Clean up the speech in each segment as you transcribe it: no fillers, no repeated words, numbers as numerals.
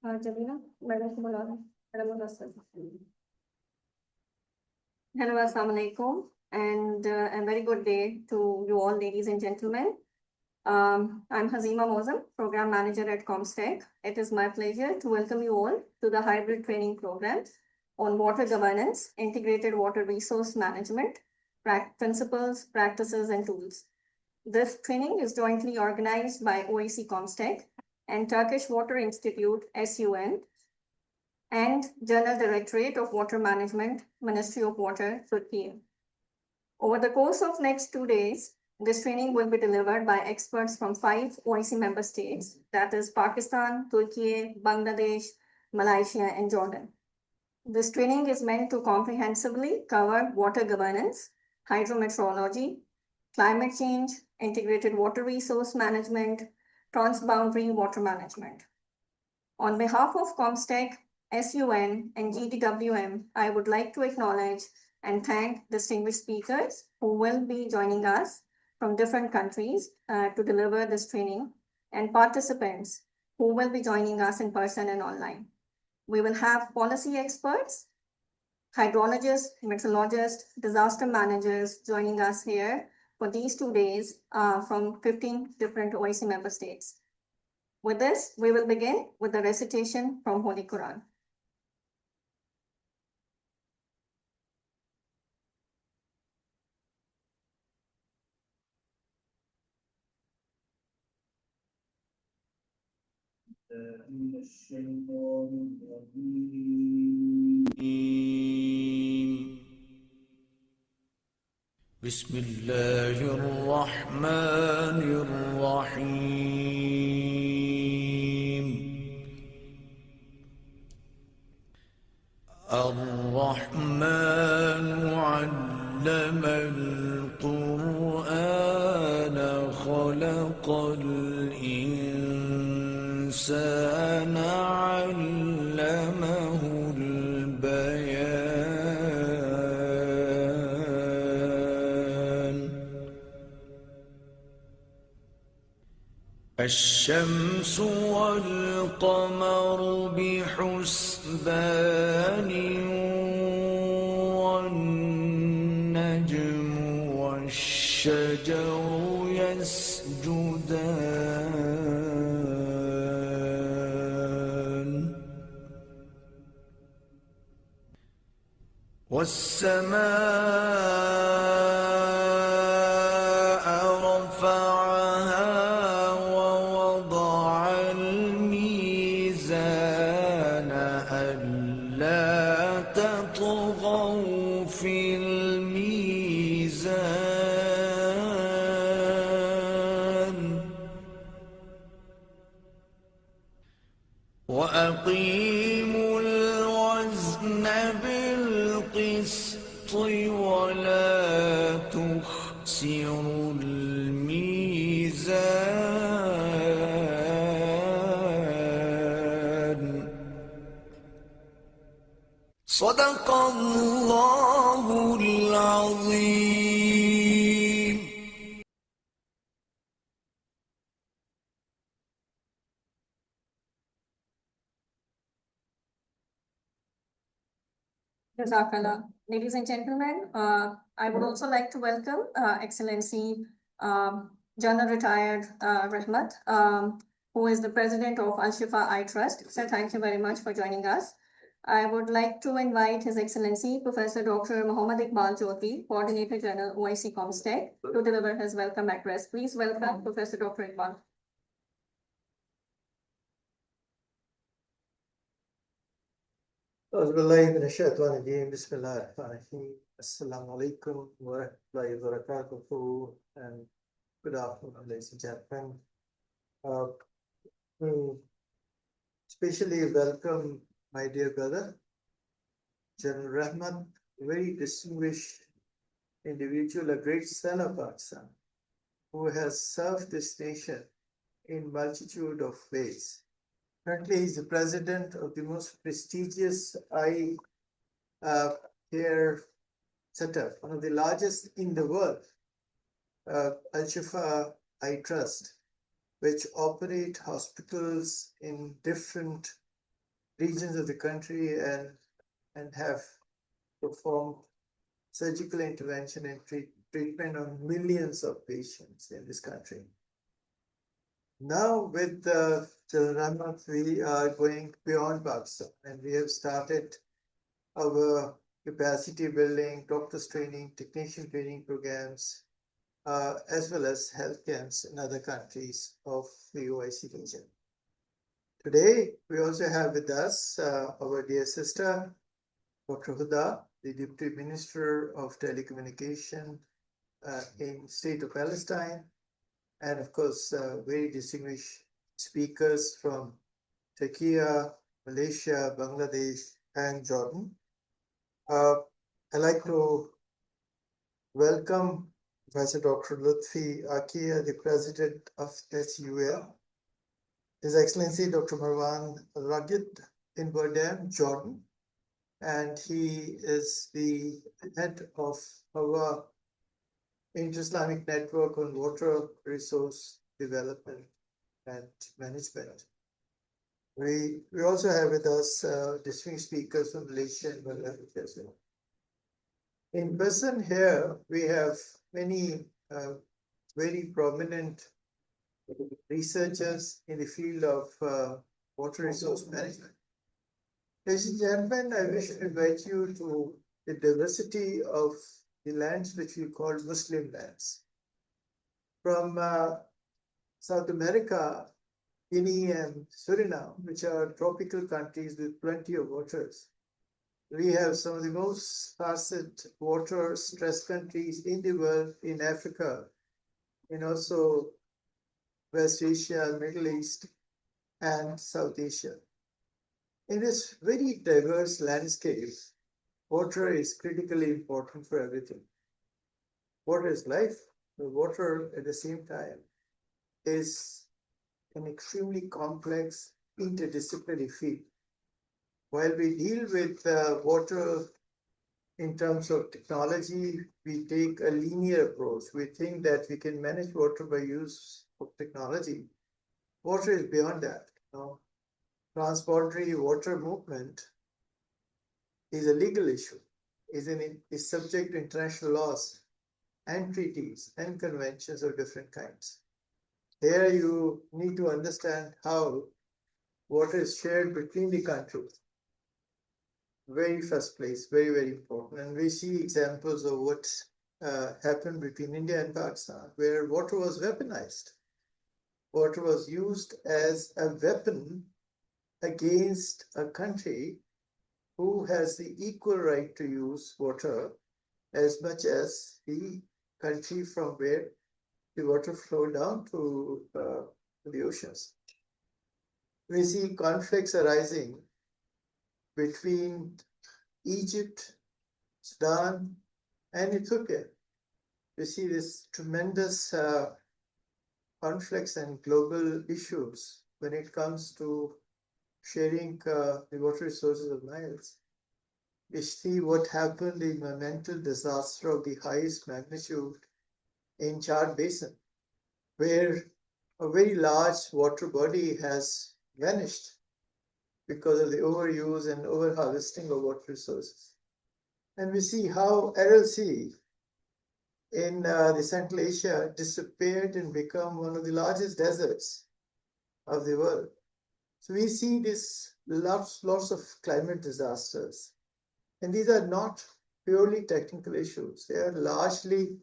जबीना madam को बुला रहे madam Hello, assalamu alaikum, and a very good day to you all, ladies and gentlemen. I'm Hazima Mozam, Program Manager at Comstech. It is my pleasure to welcome you all to the hybrid training program on water governance, integrated water resource management, principles, practices, and tools. This training is jointly organized by OIC Comstech and Turkish Water Institute, SUN, and General Directorate of Water Management, Ministry of Water, Turkey. Over the course of next 2 days, this training will be delivered by experts from 5 OIC member states, that is Pakistan, Turkey, Bangladesh, Malaysia, and Jordan. This training is meant to comprehensively cover water governance, hydrometeorology, climate change, integrated water resource management, transboundary water management. On behalf of Comstech, SUN, and GDWM, I would like to acknowledge and thank distinguished speakers who will be joining us from different countries to deliver this training, and participants who will be joining us in person and online. We will have policy experts, hydrologists, meteorologists, disaster managers joining us here for these 2 days from 15 different OIC member states. With this, we will begin with the recitation from Holy Quran. بسم الله الرحمن الرحيم الرحمن علم القرآن خلق الإنسان علمه البيان الشمس والقمر بحسبان والنجم والشجر يسجدان والسماء رفعها ووضع الميزان ألا تطغوا في الميزان وأقيموا الوزن بالقسط ولا تخسروا الميزان صدق الله العظيم. Jazakallah. Ladies and gentlemen, I would also like to welcome Excellency General Retired Rahmat, who is the President of Al-Shifa I Trust. Sir, thank you very much for joining us. I would like to invite His Excellency Professor Dr. Muhammad Iqbal Chaudhry, Coordinator General OIC Comstech, to deliver his welcome address. Please welcome Professor Dr. Iqbal. Assalamu alaikum wa rahmatullahi wa barakatuh, and good afternoon, ladies and gentlemen. Especially welcome my dear brother, General Rahman, a very distinguished individual, a great son of Pakistan, who has served this nation in multitude of ways. Currently, he is the president of the most prestigious eye care setup, one of the largest in the world, Al-Shifa I Trust, which operate hospitals in different regions of the country and have performed surgical intervention and treatment on millions of patients in this country. Now with the Rahmat, we are going beyond Pakistan, and we have started our capacity building, doctors training, technician training programs, as well as health camps in other countries of the OIC region. Today, we also have with us our dear sister, Dr. Huda, the Deputy Minister of Telecommunication in State of Palestine, and of course, very distinguished speakers from Turkey, Malaysia, Bangladesh, and Jordan. I'd like to welcome Professor Dr. Lutfi Akia, the President of SUL, His Excellency Dr. Marwan Ragid in Burdam, Jordan, and he is the head of our Inter-Islamic Network on Water Resource Development and Management. We also have with us distinguished speakers from Malaysia and Bangladesh as well. In person here, we have many very prominent researchers in the field of water resource management. Ladies and gentlemen, I wish to invite you to the diversity of the lands which we call Muslim lands. From South America, Guinea and Suriname, which are tropical countries with plenty of waters. We have some of the most scarcest water stressed countries in the world, in Africa, and also West Asia, Middle East, and South Asia. In this very diverse landscape, water is critically important for everything. Water is life. The water at the same time is an extremely complex interdisciplinary field. While we deal with water in terms of technology, we take a linear approach. We think that we can manage water by use of technology. Water is beyond that. Transboundary water movement is a legal issue, is subject to international laws and treaties and conventions of different kinds. Here you need to understand how water is shared between the countries. Very first place, very, very important. And we see examples of what happened between India and Pakistan, where water was weaponized. Water was used as a weapon against a country who has the equal right to use water as much as the country from where the water flowed down to the oceans. We see conflicts arising between Egypt, Sudan, and Ethiopia. We see this tremendous conflicts and global issues when it comes to sharing the water resources of Niles. We see what happened in a mental disaster of the highest magnitude in Chad Basin, where a very large water body has vanished because of the overuse and overharvesting of water resources. And we see how Aral Sea in the Central Asia disappeared and become one of the largest deserts of the world. So we see this lots of climate disasters. And these are not purely technical issues. They are largely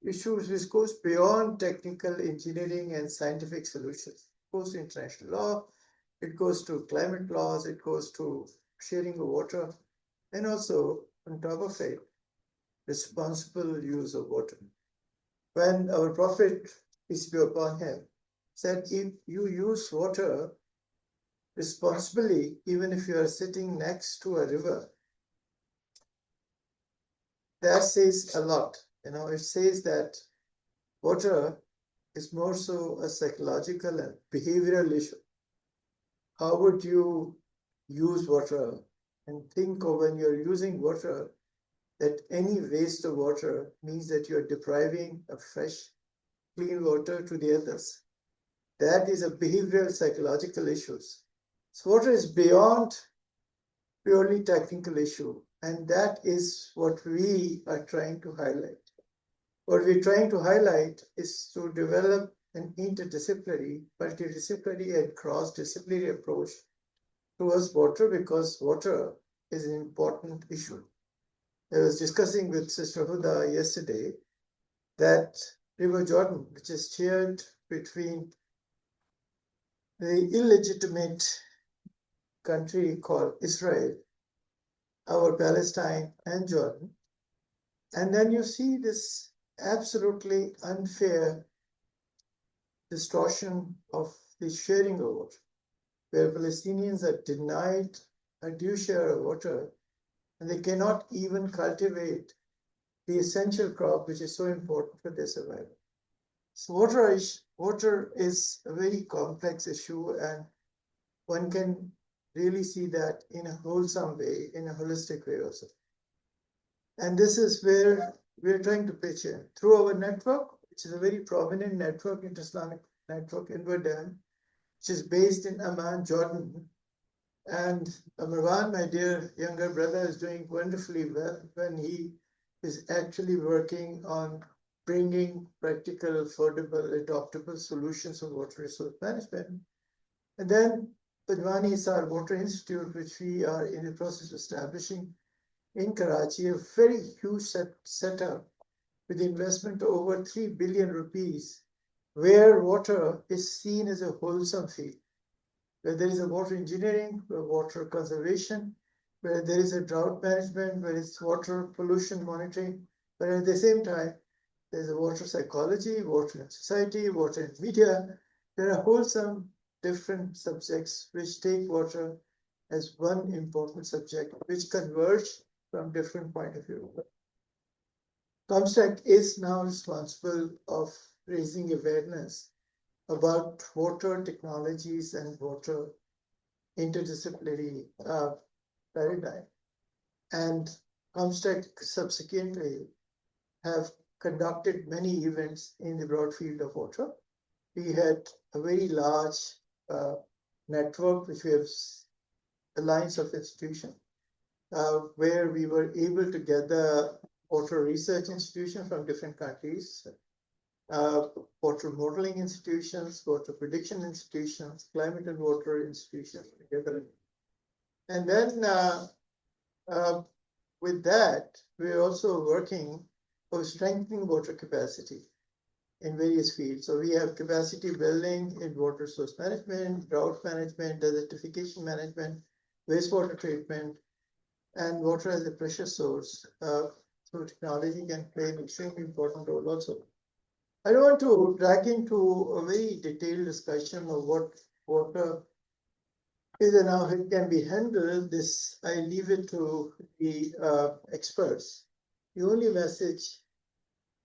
issues which goes beyond technical engineering and scientific solutions. It goes to international law, it goes to climate laws, it goes to sharing of water, and also, on top of it, responsible use of water. When our Prophet, peace be upon him, said, if you use water responsibly, even if you are sitting next to a river, that says a lot. It says that water is more so a psychological and behavioral issue. How would you use water? And think of when you're using water, that any waste of water means that you're depriving of fresh, clean water to the others. That is a behavioral psychological issue. So water is beyond purely technical issue. And that is what we are trying to highlight. What we're trying to highlight is to develop an interdisciplinary, multidisciplinary, and cross-disciplinary approach towards water, because water is an important issue. I was discussing with Sister Huda yesterday that River Jordan, which is shared between the illegitimate country called Israel, our Palestine, and Jordan, and then you see this absolutely unfair distortion of the sharing of water, where Palestinians are denied a due share of water, and they cannot even cultivate the essential crop, which is so important for their survival. So water is a very complex issue, and one can really see that in a wholesome way, in a holistic way also. And this is where we're trying to pitch in through our network, which is a very prominent network, inter-Islamic network in Verdun, which is based in Amman, Jordan. And Marwan, my dear younger brother, is doing wonderfully well when he is actually working on bringing practical, affordable, adoptable solutions for water resource management. And then Padwani is our Water Institute, which we are in the process of establishing in Karachi, a very huge setup with investment of over 3 billion rupees, where water is seen as a wholesome field, where there is a water engineering, where water conservation, where there is a drought management, where it's water pollution monitoring, but at the same time, there's a water psychology, water in society, water in media. There are wholesome different subjects which take water as one important subject, which converge from different point of view. Comstech is now responsible of raising awareness about water technologies and water interdisciplinary paradigm. And Comstech subsequently have conducted many events in the broad field of water. We had a very large network, which we have alliance of institutions, where we were able to gather water research institutions from different countries, water modeling institutions, water prediction institutions, climate and water institutions together. And then with that, we're also working on strengthening water capacity in various fields. So we have capacity building in water source management, drought management, desertification management, wastewater treatment, and water as a pressure source. So technology can play an extremely important role also. I don't want to drag into a very detailed discussion of what water is and how it can be handled. This, I leave it to the experts. The only message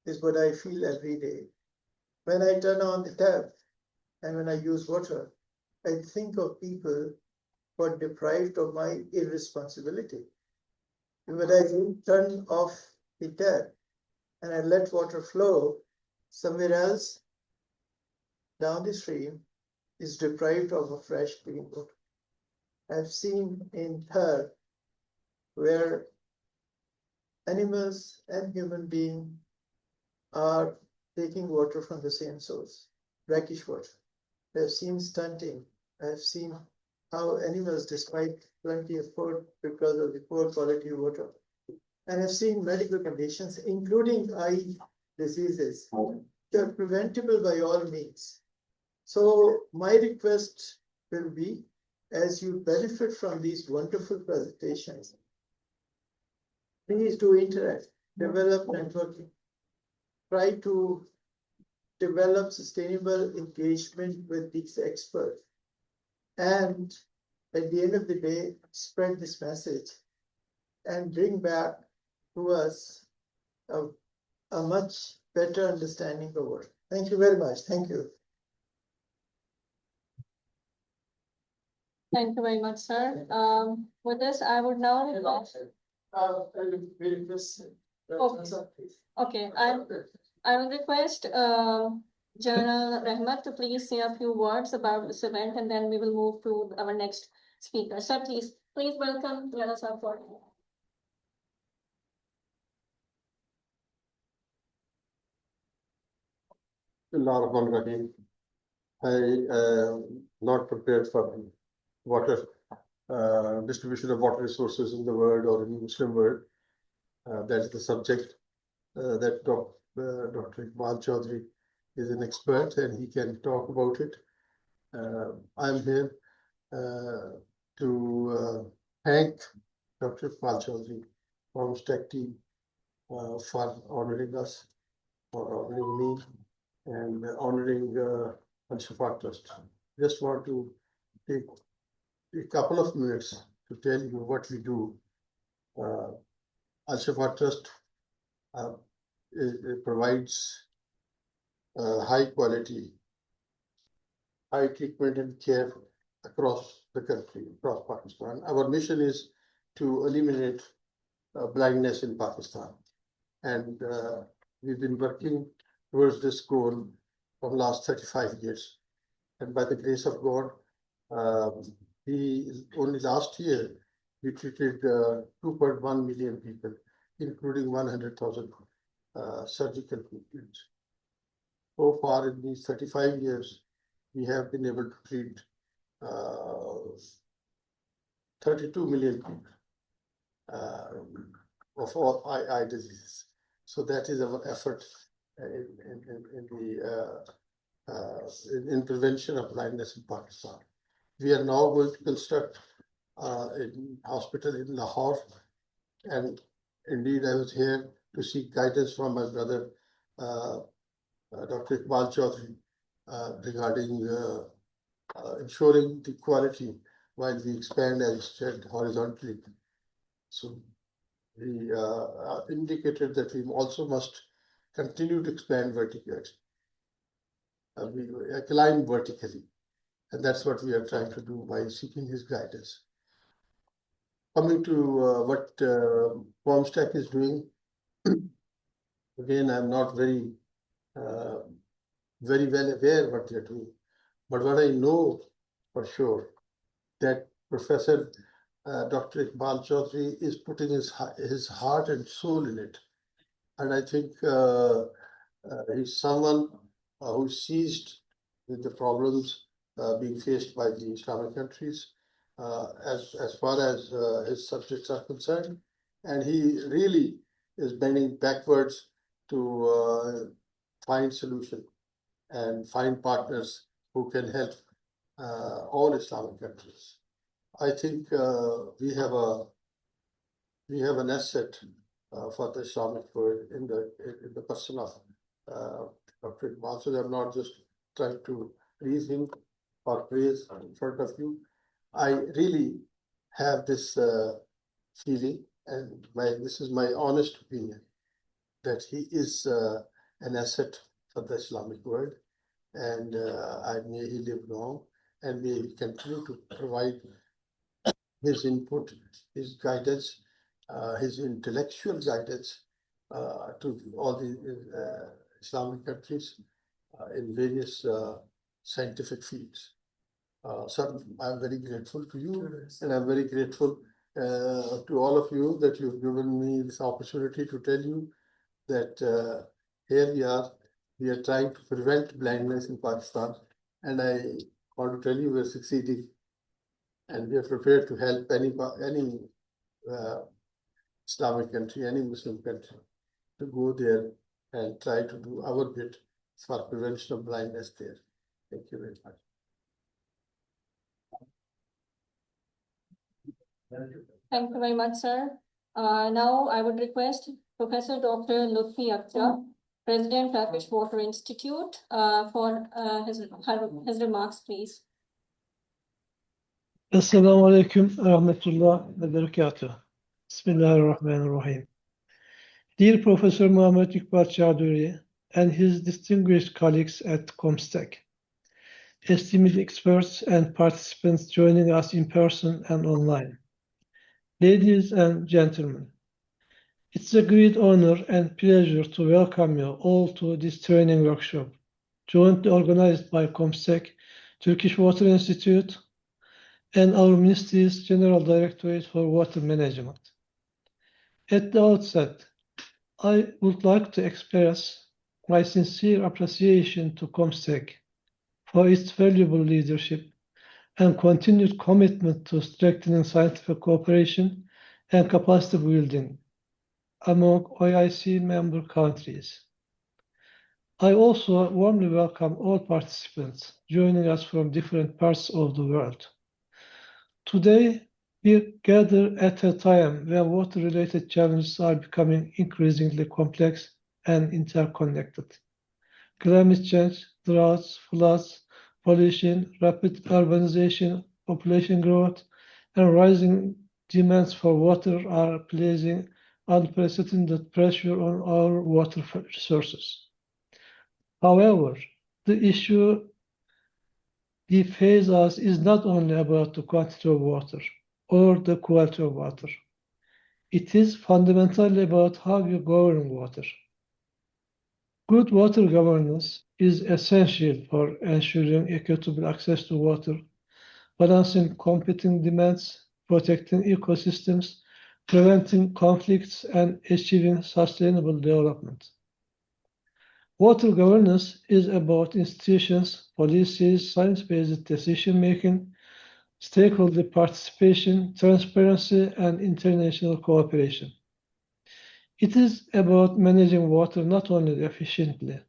is what I feel every day. When I turn on the tap and when I use water, I think of people who are deprived of my irresponsibility. When I turn off the tap and I let water flow, somewhere else down the stream is deprived of a fresh clean water. I've seen in Thar where animals and human beings are taking water from the same source, brackish water. I've seen stunting. I've seen how animals, despite plenty of food because of the poor quality of water, and I've seen medical conditions, including eye diseases, which are preventable by all means. So my request will be, as you benefit from these wonderful presentations, please do interact, develop networking, try to develop sustainable engagement with these experts, and at the end of the day, spread this message and bring back to us a much better understanding of water. Thank you very much. Thank you. Thank you very much, sir. With this, I would now request. Okay, I will request General Rahmat to please say a few words about this event, and then we will move to our next speaker. Sir, please Please welcome Rana Sarford. Bismillahirrahmanirrahim. I not prepared for water distribution of water resources in the world or in the Muslim world. That is the subject that Dr. Iqbal Chaudhry is an expert and he can talk about it. I'm here to thank Dr. Iqbal Chaudhry from STEC team for honoring us, for honoring me, and honoring Al-Shafa Trust. Just want to take a couple of minutes to tell you what we do. Al-Shafa Trust it provides high quality, high treatment and care across the country, across Pakistan. Our mission is to eliminate blindness in Pakistan. And we've been working towards this goal for the last 35 years. And by the grace of God, only last year, we treated 2.1 million people, including 100,000 surgical treatments. So far in these 35 years, we have been able to treat 32 million people of all eye diseases. So that is our effort in prevention of blindness in Pakistan. We are now going to construct a hospital in Lahore, and indeed I was here to seek guidance from my brother, Dr. Iqbal Chaudhry, regarding ensuring the quality while we expand, as I said, horizontally. So we indicated that we also must continue to expand vertically. We climb vertically, and that's what we are trying to do by seeking his guidance. Coming to what comstech is doing, again, I'm not very well aware what they're doing, but what I know for sure that Professor Dr. Iqbal Chaudhry is putting his heart and soul in it. And I think he's someone who seized with the problems being faced by the Islamic countries as far as his subjects are concerned. And he really is bending backwards to find solution and find partners who can help all Islamic countries. I think we have an asset for the Islamic world in the person of Dr. Iqbal. So I'm not just trying to please him or praise in front of you. I really have this feeling, and this is my honest opinion, that he is an asset for the Islamic world, and may he live long, and may he continue to provide his input, his guidance, his intellectual guidance to all the Islamic countries in various scientific fields. So I'm very grateful to you, and I'm very grateful to all of you that you've given me this opportunity to tell you that here we are trying to prevent blindness in Pakistan, and I want to tell you we're succeeding, and we are prepared to help any Islamic country, any Muslim country, to go there and try to do our bit for prevention of blindness there. Thank you very much. Thank you very much, sir. Now I would request Professor Dr. Lutfi Akhtar, President, Turkish Water Institute, for his remarks, please. Assalamu alaikum rahmatullah wa barakatuh. Bismillahirrahmanirrahim. Dear Professor Muhammad Iqbal Chaudhry and his distinguished colleagues at comstech, esteemed experts and participants joining us in person and online. Ladies and gentlemen, it's a great honor and pleasure to welcome you all to this training workshop, jointly organized by comstech, Turkish Water Institute, and our Ministry's General Directorate for Water Management. At the outset, I would like to express my sincere appreciation to comstech for its valuable leadership and continued commitment to strengthening scientific cooperation and capacity building among OIC member countries. I also warmly welcome all participants joining us from different parts of the world. Today, we gather at a time when water-related challenges are becoming increasingly complex and interconnected. Climate change, droughts, floods, pollution, rapid urbanization, population growth, and rising demands for water are placing unprecedented pressure on our water resources. However, the issue we face us is not only about the quantity of water or the quality of water. It is fundamentally about how you govern water. Good water governance is essential for ensuring equitable access to water, balancing competing demands, protecting ecosystems, preventing conflicts, and achieving sustainable development. Water governance is about institutions, policies, science-based decision-making, stakeholder participation, transparency, and international cooperation. It is about managing water not only efficiently,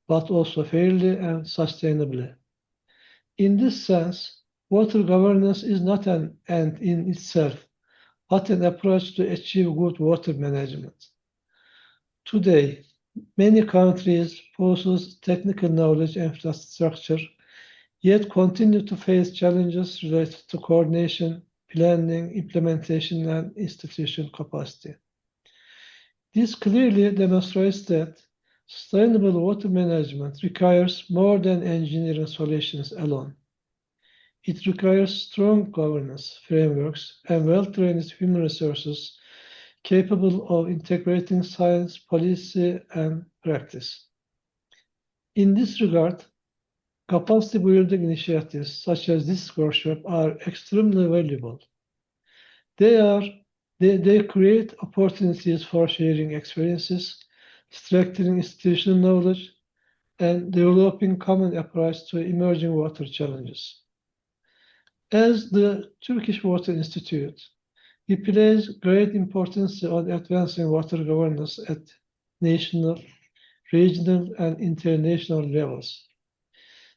but also fairly and sustainably. In this sense, water governance is not an end in itself, but an approach to achieve good water management. Today, many countries possess technical knowledge and infrastructure, yet continue to face challenges related to coordination, planning, implementation, and institutional capacity. This clearly demonstrates that sustainable water management requires more than engineering solutions alone. It requires strong governance frameworks and well-trained human resources capable of integrating science, policy, and practice. In this regard, capacity building initiatives such as this workshop are extremely valuable. They create opportunities for sharing experiences, strengthening institutional knowledge, and developing common approach to emerging water challenges. As the Turkish Water Institute, we place great importance on advancing water governance at national, regional, and international levels.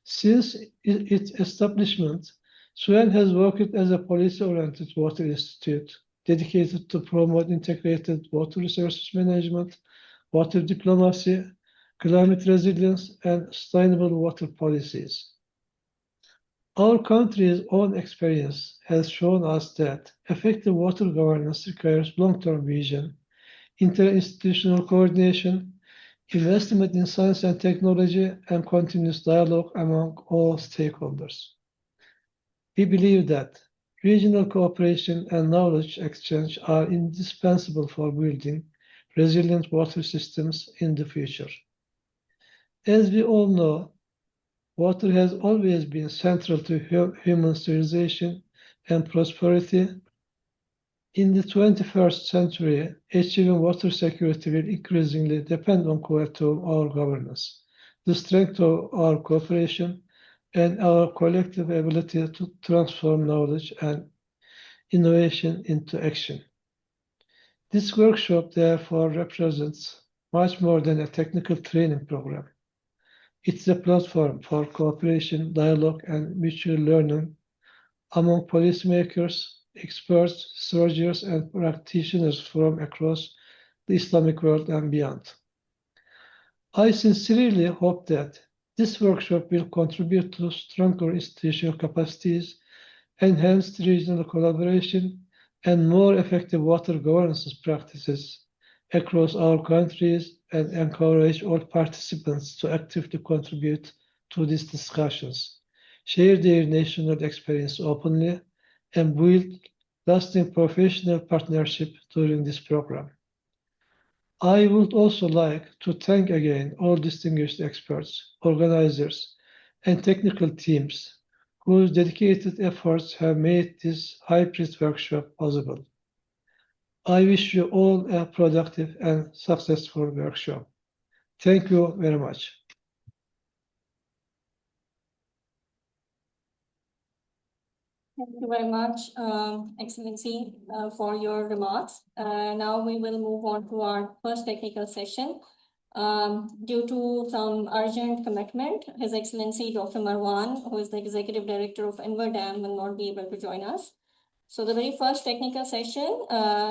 Since its establishment, SWAN has worked as a policy-oriented water institute dedicated to promote integrated water resources management, water diplomacy, climate resilience, and sustainable water policies. Our country's own experience has shown us that effective water governance requires long-term vision, interinstitutional coordination, investment in science and technology, and continuous dialogue among all stakeholders. We believe that regional cooperation and knowledge exchange are indispensable for building resilient water systems in the future. As we all know, water has always been central to human civilization and prosperity. In the 21st century, achieving water security will increasingly depend on quality of our governance, the strength of our cooperation, and our collective ability to transform knowledge and innovation into action. This workshop, therefore, represents much more than a technical training program. It's a platform for cooperation, dialogue, and mutual learning among policymakers, experts, soldiers, and practitioners from across the Islamic world and beyond. I sincerely hope that this workshop will contribute to stronger institutional capacities, enhanced regional collaboration, and more effective water governance practices across our countries, and encourage all participants to actively contribute to these discussions, share their national experience openly, and build lasting professional partnership during this program. I would also like to thank again all distinguished experts, organizers, and technical teams whose dedicated efforts have made this hybrid workshop possible. I wish you all a productive and successful workshop. Thank you very much. Thank you very much, Excellency, for your remarks. Now we will move on to our first technical session. Due to some urgent commitment, His Excellency Dr. Marwan, who is the Executive Director of IWRM, will not be able to join us. So the very first technical session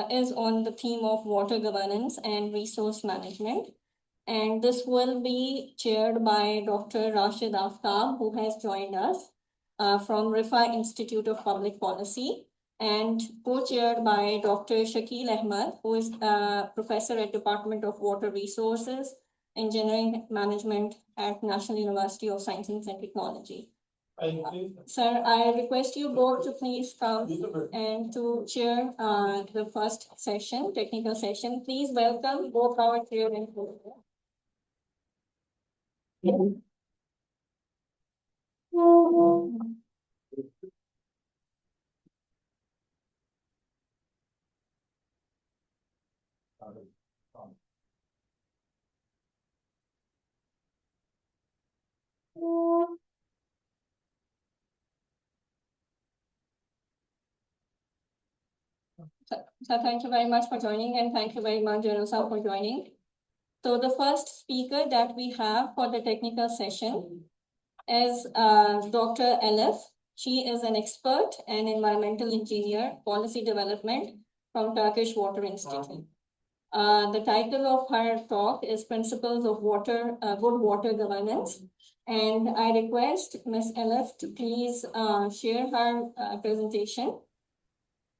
is on the theme of water governance and resource management. And this will be chaired by Dr. Rashid Aftab, who has joined us from Rifa Institute of Public Policy, and co-chaired by Dr. Shakil Ahmed, who is a professor at Department of Water Resources, Engineering Management at National University of Sciences and Technology. Sir, I request you both to please come and to chair the first session, technical session. Please welcome both our chair and co-chair. So thank you very much for joining, and thank you very much, Janusa, for joining. So the first speaker that we have for the technical session is Dr. Elif. She is an expert and environmental engineer, policy development from Turkish Water Institute. The title of her talk is Principles of Water, Good Water Governance. And I request Ms. Elif to please share her presentation.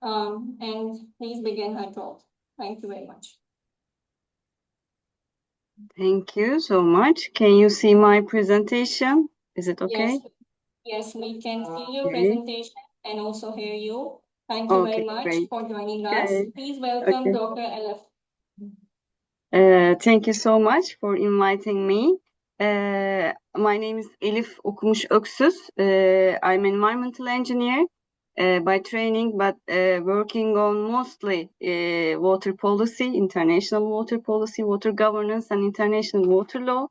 And please begin her talk. Thank you very much. Thank you so much. Can you see my presentation? Is it okay? Yes, we can see your Okay. presentation and also hear you. Thank you very much Great. for joining us. Okay. Please welcome Okay. Dr. Elif. Thank you so much for inviting me. My name is Elif Okumuş Öksüz. I'm an environmental engineer by training, but working on mostly water policy, international water policy, water governance, and international water law.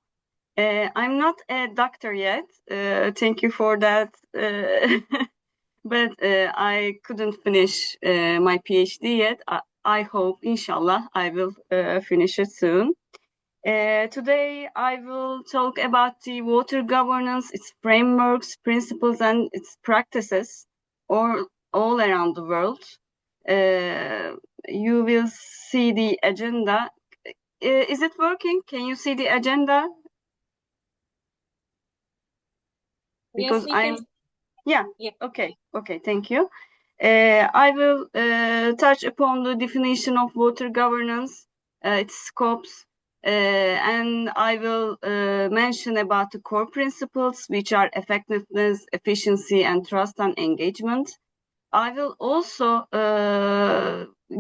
I'm not a doctor yet. Thank you for that. But I couldn't finish my PhD yet. I hope, inshallah, I will finish it soon. Today, I will talk about the water governance, its frameworks, principles, and its practices all around the world. You will see the agenda. Is it working? Can you see the agenda? Because Yes, we can. Yeah. Okay, thank you. I will touch upon the definition of water governance, its scopes, and I will mention about the core principles, which are effectiveness, efficiency, and trust and engagement. I will also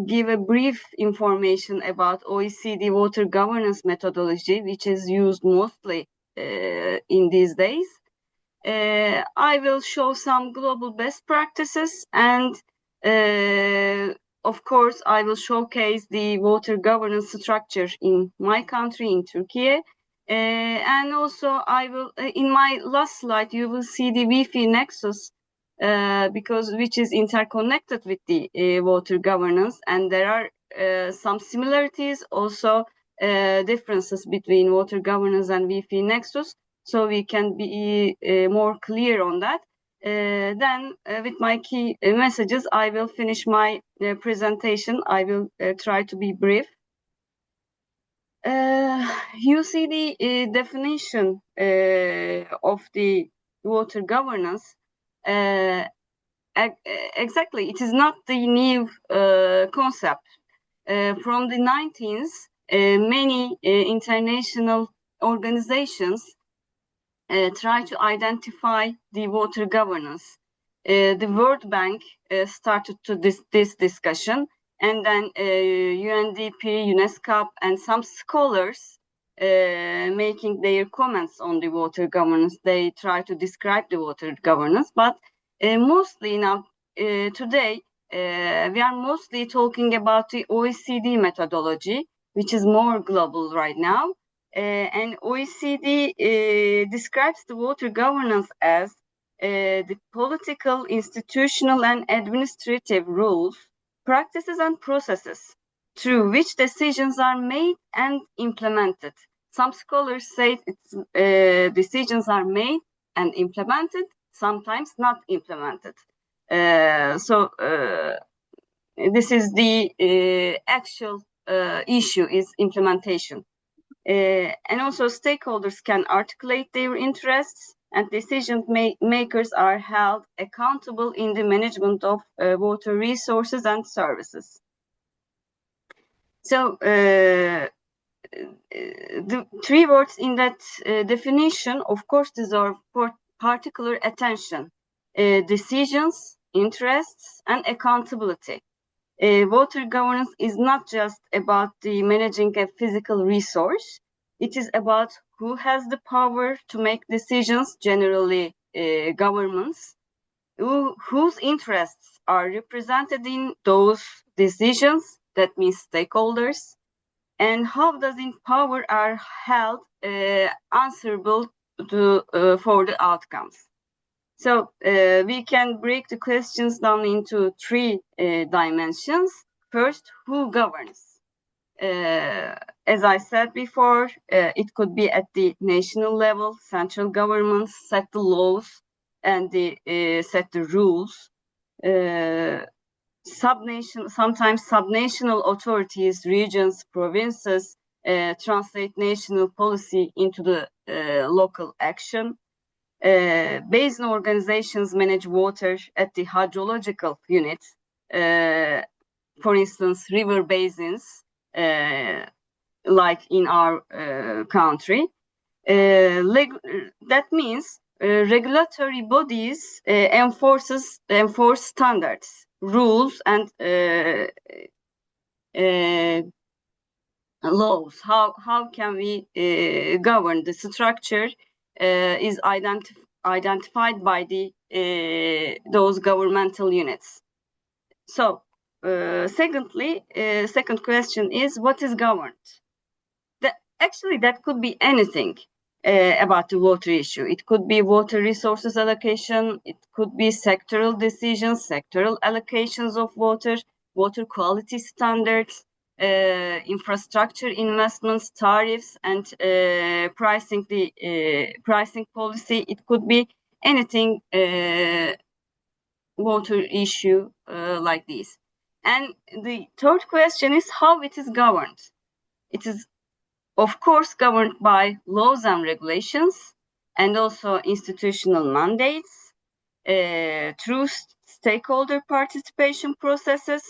give a brief information about OECD water governance methodology, which is used mostly in these days. I will show some global best practices, and of course, I will showcase the water governance structure in my country, in Turkey. And also, I will, in my last slide, you will see the Wi-Fi nexus, which is interconnected with the water governance, and there are some similarities, also differences between water governance and Wi-Fi nexus. So we can be more clear on that. Then with my key messages, I will finish my presentation. I will try to be brief. You see the definition of the water governance. Exactly, it is not the new concept. From the 19th, many international organizations try to identify the water governance. The World Bank started to this discussion, and then UNDP, UNESCO, and some scholars making their comments on the water governance. They try to describe the water governance, but Mostly now, today, we are mostly talking about the OECD methodology, which is more global right now. And OECD describes the water governance as the political, institutional, and administrative rules, practices, and processes through which decisions are made and implemented. Some scholars say decisions are made and implemented, sometimes not implemented. This is the actual issue is implementation. And also stakeholders can articulate their interests, and decision makers are held accountable in the management of water resources and services. So the three words in that definition, of course, deserve particular attention: decisions, interests, and accountability. Water governance is not just about the managing a physical resource. It is about who has the power to make decisions, generally governments, whose interests are represented in those decisions, that means stakeholders, and how does power are held answerable for the outcomes. So we can break the questions down into three dimensions. First, who governs? As I said before, it could be at the national level. Central governments set the laws and set the rules. Sometimes subnational authorities, regions, provinces translate national policy into the local action. Basin organizations manage water at the hydrological unit. For instance, river basins, like in our country. That means regulatory bodies enforce standards, rules, and laws. How can we govern? The structure is identified by those governmental units. So secondly, second question is, what is governed? Actually, that could be anything about the water issue. It could be water resources allocation. It could be sectoral decisions, sectoral allocations of water, water quality standards, infrastructure investments, tariffs, and pricing policy. It could be anything water issue like this. And the third question is how it is governed. It is, of course, governed by laws and regulations, and also institutional mandates, through stakeholder participation processes.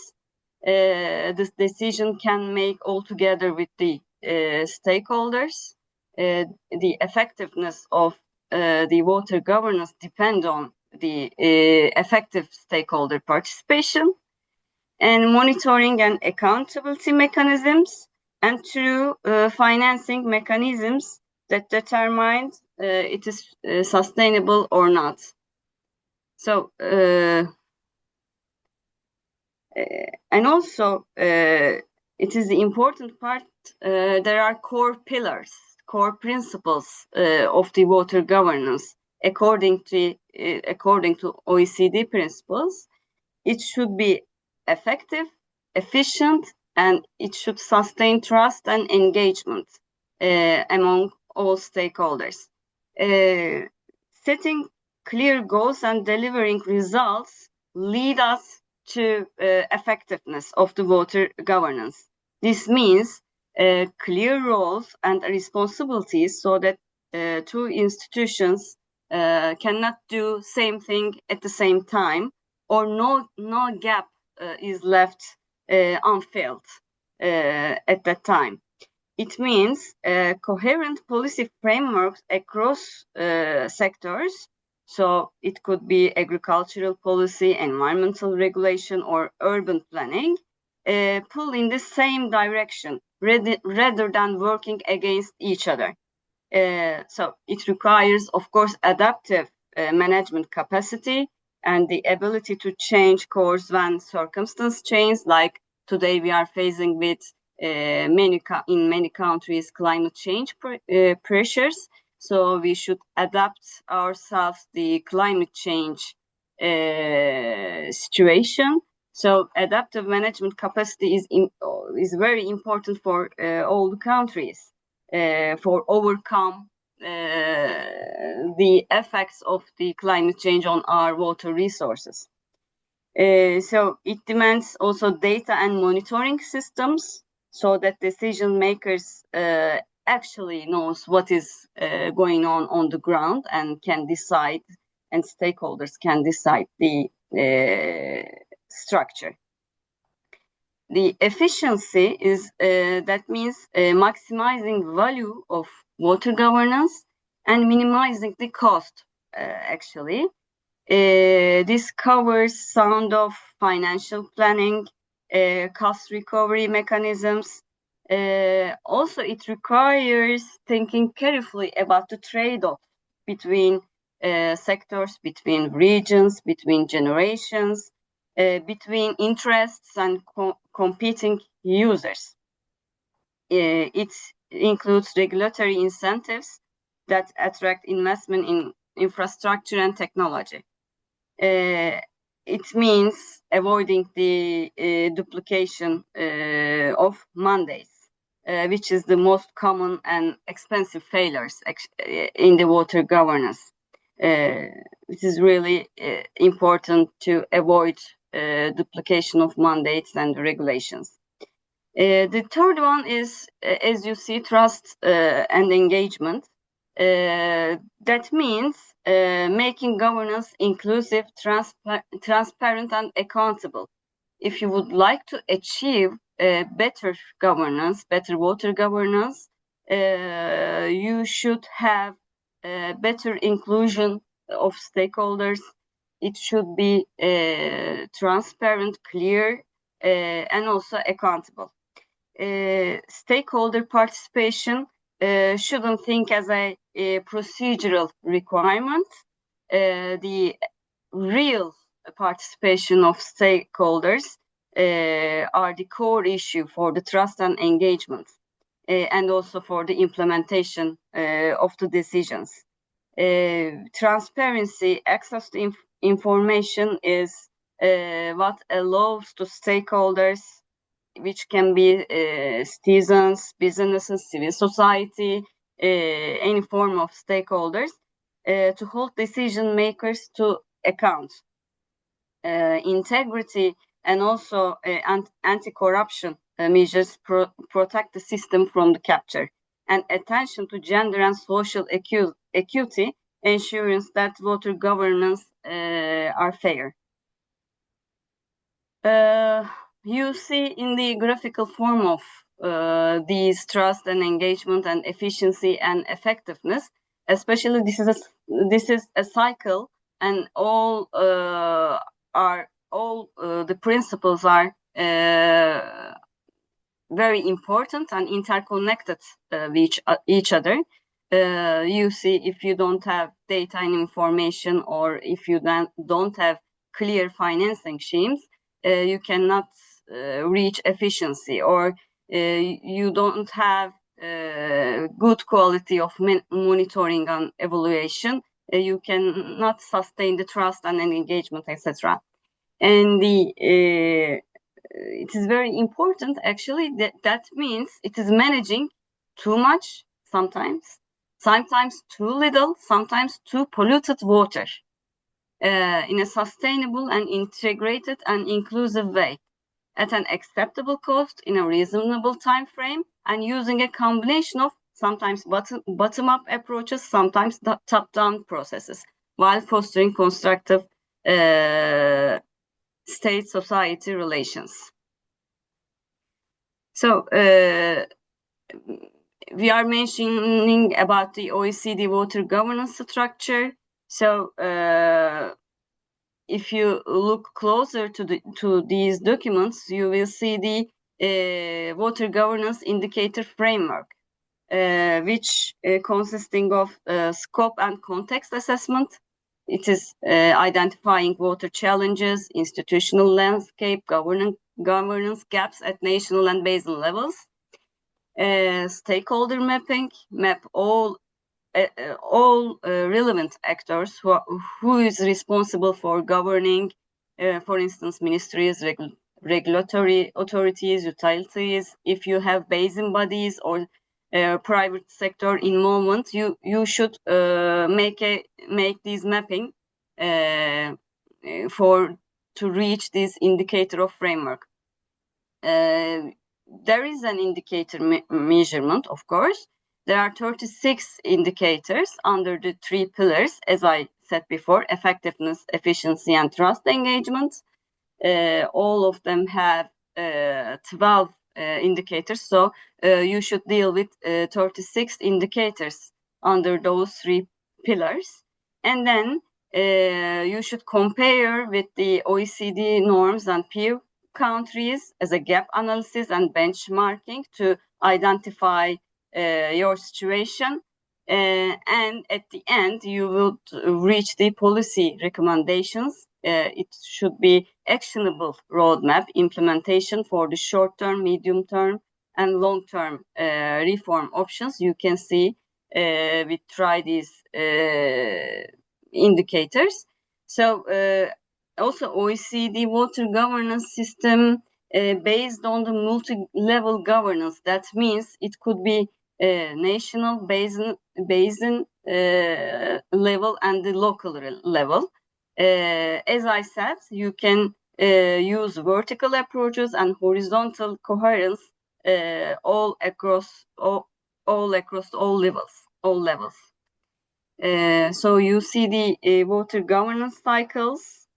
This decision can make all together with the stakeholders. The effectiveness of the water governance depend on the effective stakeholder participation, and monitoring and accountability mechanisms, and through financing mechanisms that determine it is sustainable or not. So, and also it is the important part. There are core pillars, core principles of the water governance according to OECD principles. It should be effective, efficient, and it should sustain trust and engagement among all stakeholders. Setting clear goals and delivering results lead us to effectiveness of the water governance. This means clear roles and responsibilities so that two institutions cannot do same thing at the same time, or no gap is left unfilled at that time. It means coherent policy frameworks across sectors. So it could be agricultural policy, environmental regulation, or urban planning, pull in the same direction rather than working against each other. So it requires, of course, adaptive management capacity, and the ability to change course when circumstances change, like today we are facing with in many countries climate change pressures. So we should adapt ourselves the climate change situation. So adaptive management capacity is very important for all the countries for overcome the effects of the climate change on our water resources. So it demands also data and monitoring systems so that decision makers actually knows what is going on the ground and can decide, and stakeholders can decide the structure. The efficiency is that means maximizing value of water governance and minimizing the cost actually. This covers sound of financial planning, cost recovery mechanisms. Also, it requires thinking carefully about the trade-off between sectors, between regions, between generations, between interests and competing users. It includes regulatory incentives that attract investment in infrastructure and technology. It means avoiding the duplication of mandates, which is the most common and expensive failures in the water governance. It is really important to avoid duplication of mandates and regulations. The third one is, as you see, trust and engagement. That means making governance inclusive, transparent, and accountable. If you would like to achieve better governance, better water governance, you should have better inclusion of stakeholders. It should be transparent, clear, and also accountable. Stakeholder participation shouldn't think as a procedural requirement. The real participation of stakeholders are the core issue for the trust and engagement, and also for the implementation of the decisions. Transparency, access to information is what allows to stakeholders, which can be citizens, businesses, civil society, any form of stakeholders, to hold decision makers to account. Integrity and also anti-corruption measures protect the system from the capture, and attention to gender and social equity ensures that water governance are fair. You see in the graphical form of these trust and engagement and efficiency and effectiveness, especially this is a cycle, and all the principles are very important and interconnected with each other. You see, if you don't have data and information, or if you don't have clear financing schemes, you cannot reach efficiency, or you don't have good quality of monitoring and evaluation, you cannot sustain the trust and engagement, etc. And it is very important actually, that means it is managing too much sometimes too little, sometimes too polluted water in a sustainable and integrated and inclusive way at an acceptable cost in a reasonable time frame, and using a combination of sometimes bottom-up approaches, sometimes top-down processes, while fostering constructive state-society relations. So we are mentioning about the OECD water governance structure. So if you look closer to these documents, you will see the water governance indicator framework, which consisting of scope and context assessment, it is identifying water challenges, institutional landscape, governance gaps at national and basin levels. Stakeholder mapping, map all relevant actors who is responsible for governing, for instance, ministries, regulatory authorities, utilities. If you have basin bodies or private sector involvement, you should make these mapping to reach this indicator of framework. There is an indicator measurement, of course. There are 36 indicators under the 3 pillars, as I said before: effectiveness, efficiency, and trust engagement. All of them have 12 indicators, so you should deal with 36 indicators under those 3 pillars. And then you should compare with the OECD norms and peer countries as a gap analysis and benchmarking to identify your situation. And at the end, you will reach the policy recommendations. It should be actionable roadmap implementation for the short term, medium term, and long term reform options. You can see we try these indicators. So also OECD water governance system based on the multi-level governance. That means it could be national, basin level, and the local level. As I said, you can use vertical approaches and horizontal coherence all across all levels. So you see the water governance cycles.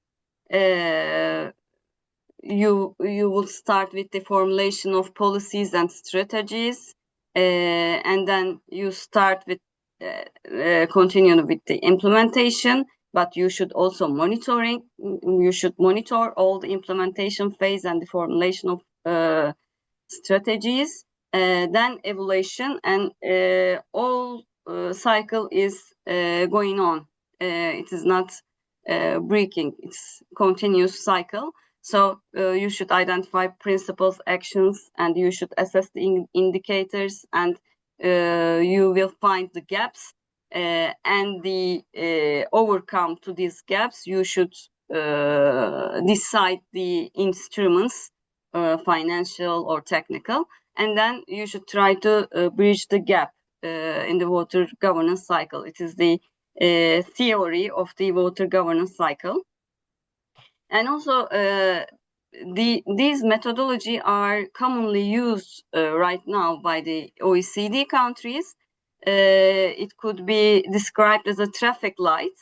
You will start with the formulation of policies and strategies, and then you start with continue with the implementation. But you should also monitor all the implementation phase and the formulation of strategies, then evaluation, and all cycle is going on. It is not breaking, it's continuous cycle. So you should identify principles, actions, and you should assess the indicators, and you will find the gaps and the overcome to these gaps. You should decide the instruments, financial or technical, and then you should try to bridge the gap in the water governance cycle. It is the theory of the water governance cycle. And also these methodology are commonly used right now by the OECD countries. It could be described as a traffic light.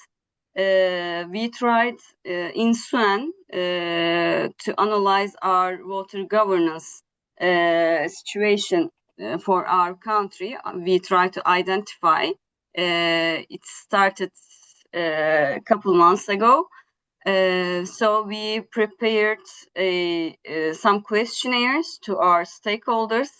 We tried in SUEN to analyze our water governance situation for our country. We tried to identify. It started a couple months ago. So we prepared some questionnaires to our stakeholders.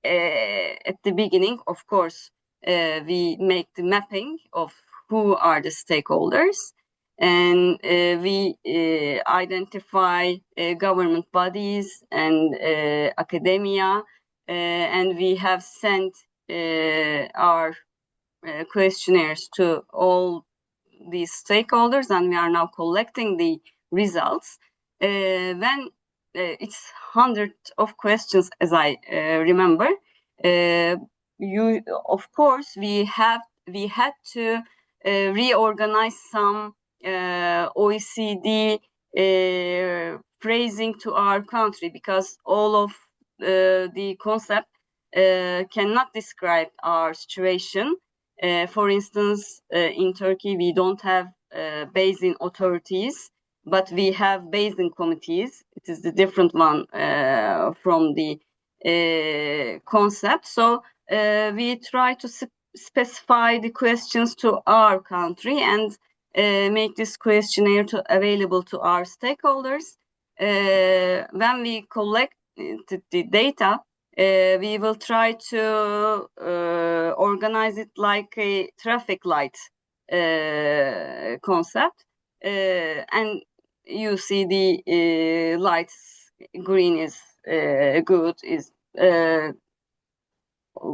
At the beginning, of course, we make the mapping of who are the stakeholders, and we identify government bodies and academia, and we have sent our questionnaires to all these stakeholders, and we are now collecting the results. When it's hundreds of questions, as I remember, of course we had to reorganize some OECD phrasing to our country, because all of the concept cannot describe our situation. For instance, in Turkey, we don't have basin authorities, but we have basin committees. It is the different one from the concept. So we try to specify the questions to our country and make this questionnaire available to our stakeholders. When we collect the data, we will try to organize it like a traffic light concept. And you see the lights, green is good, is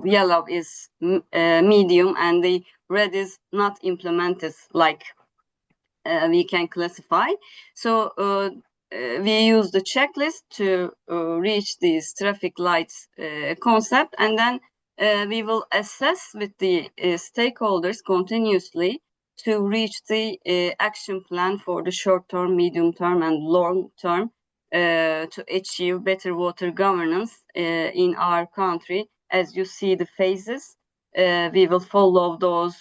yellow is medium, and the red is not implemented like we can classify. So we use the checklist to reach these traffic lights concept, and then we will assess with the stakeholders continuously to reach the action plan for the short term, medium term, and long term to achieve better water governance in our country. As you see the phases, we will follow those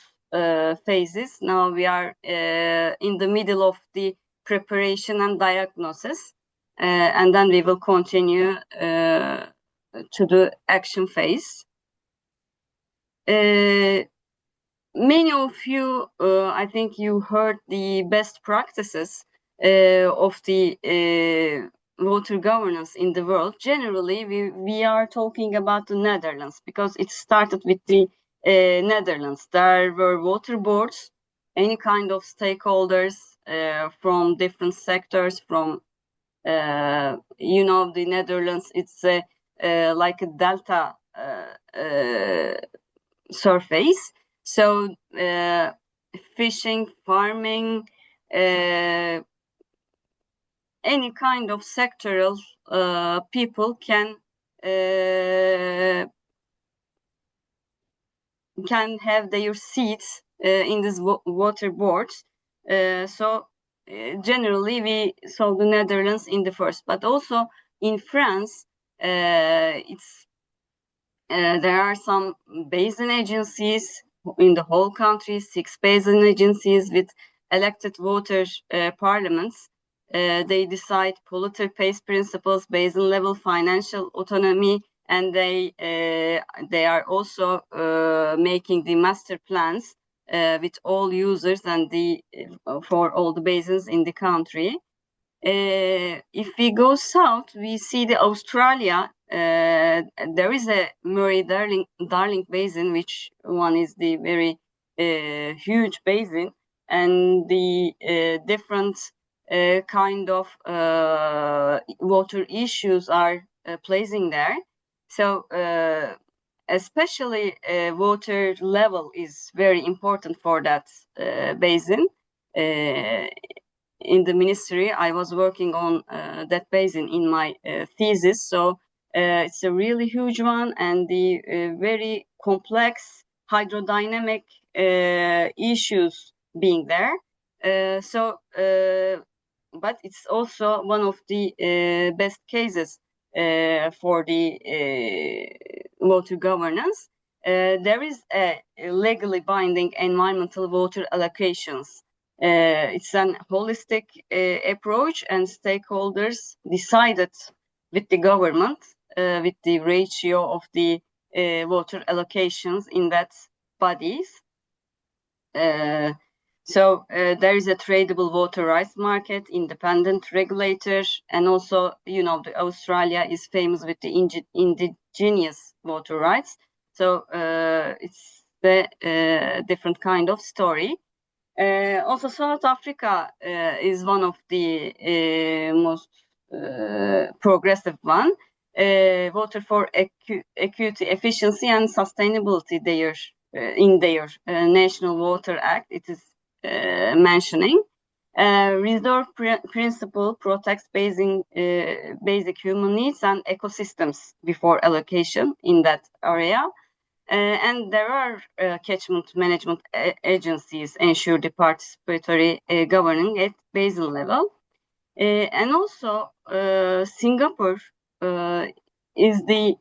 phases. Now we are in the middle of the preparation and diagnosis, and then we will continue to the action phase. Many of you, I think you heard the best practices of the water governance in the world. Generally, we are talking about the Netherlands because it started with the Netherlands. There were water boards, any kind of stakeholders from different sectors. From the Netherlands, it's like a delta surface. So fishing, farming, any kind of sectoral people can have their seats in these water boards. So generally we saw the Netherlands in the first, but also in France, there are some basin agencies in the whole country, 6 basin agencies with elected water parliaments. They decide polluter pays principles, basin level financial autonomy, and they are also making the master plans with all users and for all the basins in the country. If we go south, we see the Australia. There is a Murray-Darling Basin, which one is the very huge basin, and the different kind of water issues are placing there. So especially water level is very important for that basin. In the ministry, I was working on that basin in my thesis. So it's a really huge one, and the very complex hydrodynamic issues being there. But it's also one of the best cases for the water governance. There is a legally binding environmental water allocations. It's an holistic approach, and stakeholders decided with the government with the ratio of the water allocations in that bodies. So there is a tradable water rights market, independent regulator, and also, the Australia is famous with the indigenous water rights. So it's the different kind of story. Also, South Africa is one of the most progressive one. Water for equity, efficiency, and sustainability. In their National Water Act, it is mentioning. Reserve principle protects basic human needs and ecosystems before allocation in that area. And there are catchment management agencies ensure the participatory governing at basin level. And also Singapore is the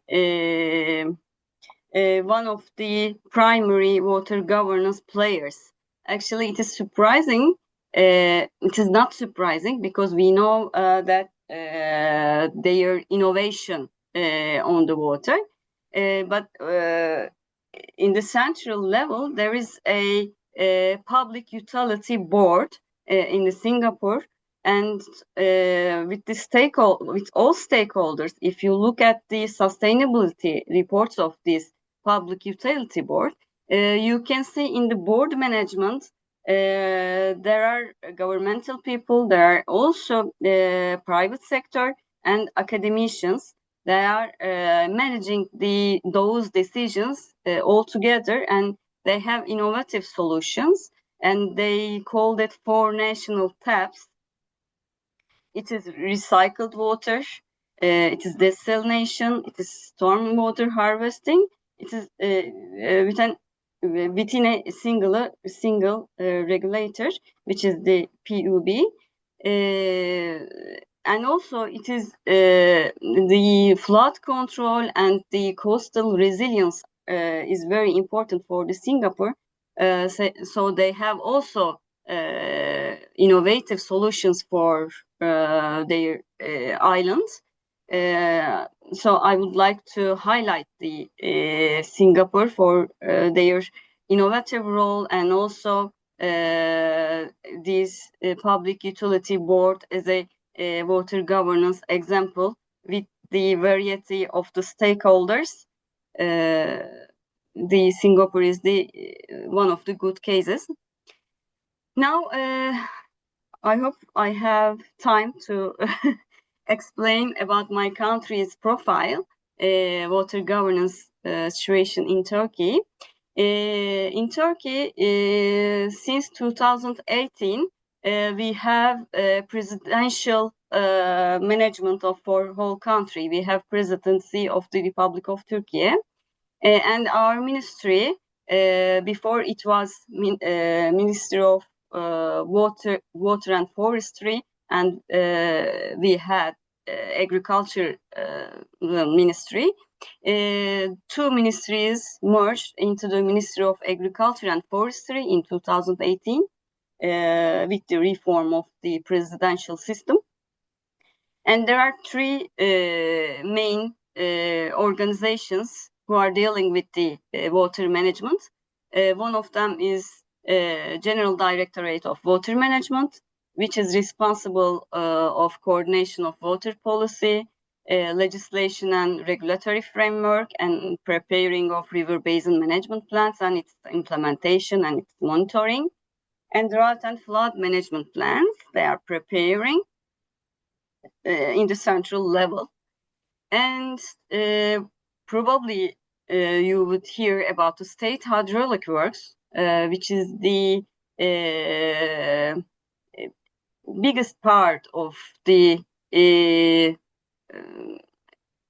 one of the primary water governance players. Actually, it is surprising. It is not surprising because we know that their innovation on the water. But in the central level, there is a public utility board in the Singapore, and with all stakeholders. If you look at the sustainability reports of this public utility board, you can see in the board management There are governmental people, there are also private sector and academicians. They are managing those decisions all together, and they have innovative solutions, and they called it 4 national taps. It is recycled water, it is desalination, it is stormwater harvesting, it is within a single regulator, which is the PUB. And also it is the flood control and the coastal resilience is very important for the Singapore. So they have also innovative solutions for their islands. So I would like to highlight the Singapore for their innovative role, and also this public utility board as a water governance example with the variety of the stakeholders. The Singapore is the one of the good cases. Now, I hope I have time to explain about my country's profile, water governance situation in Turkey. In Turkey, since 2018, we have presidential management for whole country. We have presidency of the Republic of Turkey, and our ministry, before it was Ministry of Water and Forestry, and we had agriculture ministry. 2 ministries merged into the Ministry of Agriculture and Forestry in 2018 with the reform of the presidential system. And there are 3 main organizations who are dealing with the water management. One of them is General Directorate of Water Management, which is responsible of coordination of water policy, legislation and regulatory framework, and preparing of river basin management plans and its implementation and its monitoring, and drought and flood management plans they are preparing in the central level. And probably you would hear about the state hydraulic works, which is the biggest part of the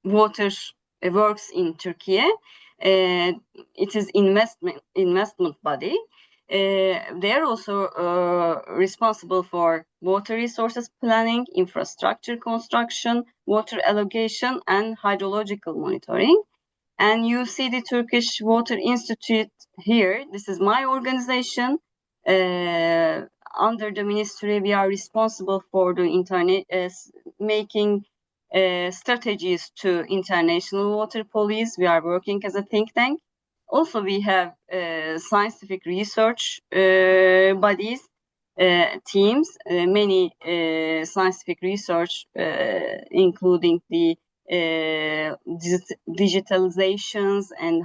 water works in Turkey. It is investment body. They are also responsible for water resources planning, infrastructure construction, water allocation, and hydrological monitoring. And you see the Turkish Water Institute here. This is my organization. Under the ministry, we are responsible for the making strategies to international water policies. We are working as a think tank. Also, we have scientific research bodies, teams, many scientific research, including the digitalizations and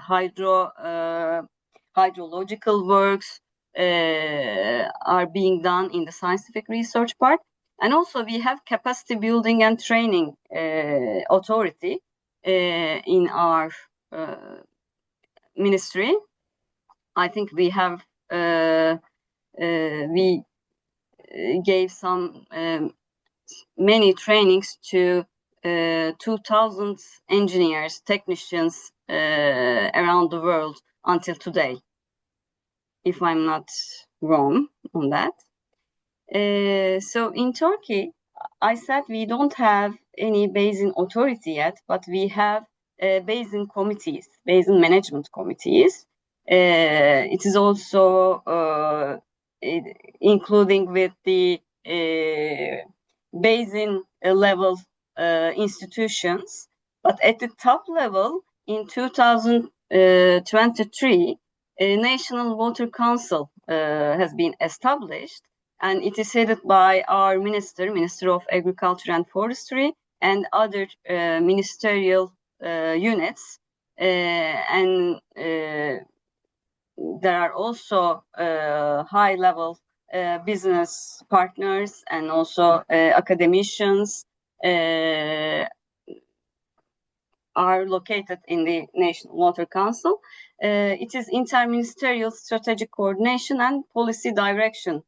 hydrological works are being done in the scientific research part. And also we have capacity building and training authority in our ministry. I think we have we gave some many trainings to 2,000 engineers, technicians around the world until today, if I'm not wrong on that. So in Turkey, I said we don't have any basin authority yet, but we have basin committees, basin management committees. It is also including with the basin level institutions. But at the top level, in 2023, a National Water Council has been established, and it is headed by our Minister of Agriculture and Forestry, and other ministerial units. And there are also high-level business partners and also academicians are located in the National Water Council. It is interministerial strategic coordination and policy direction.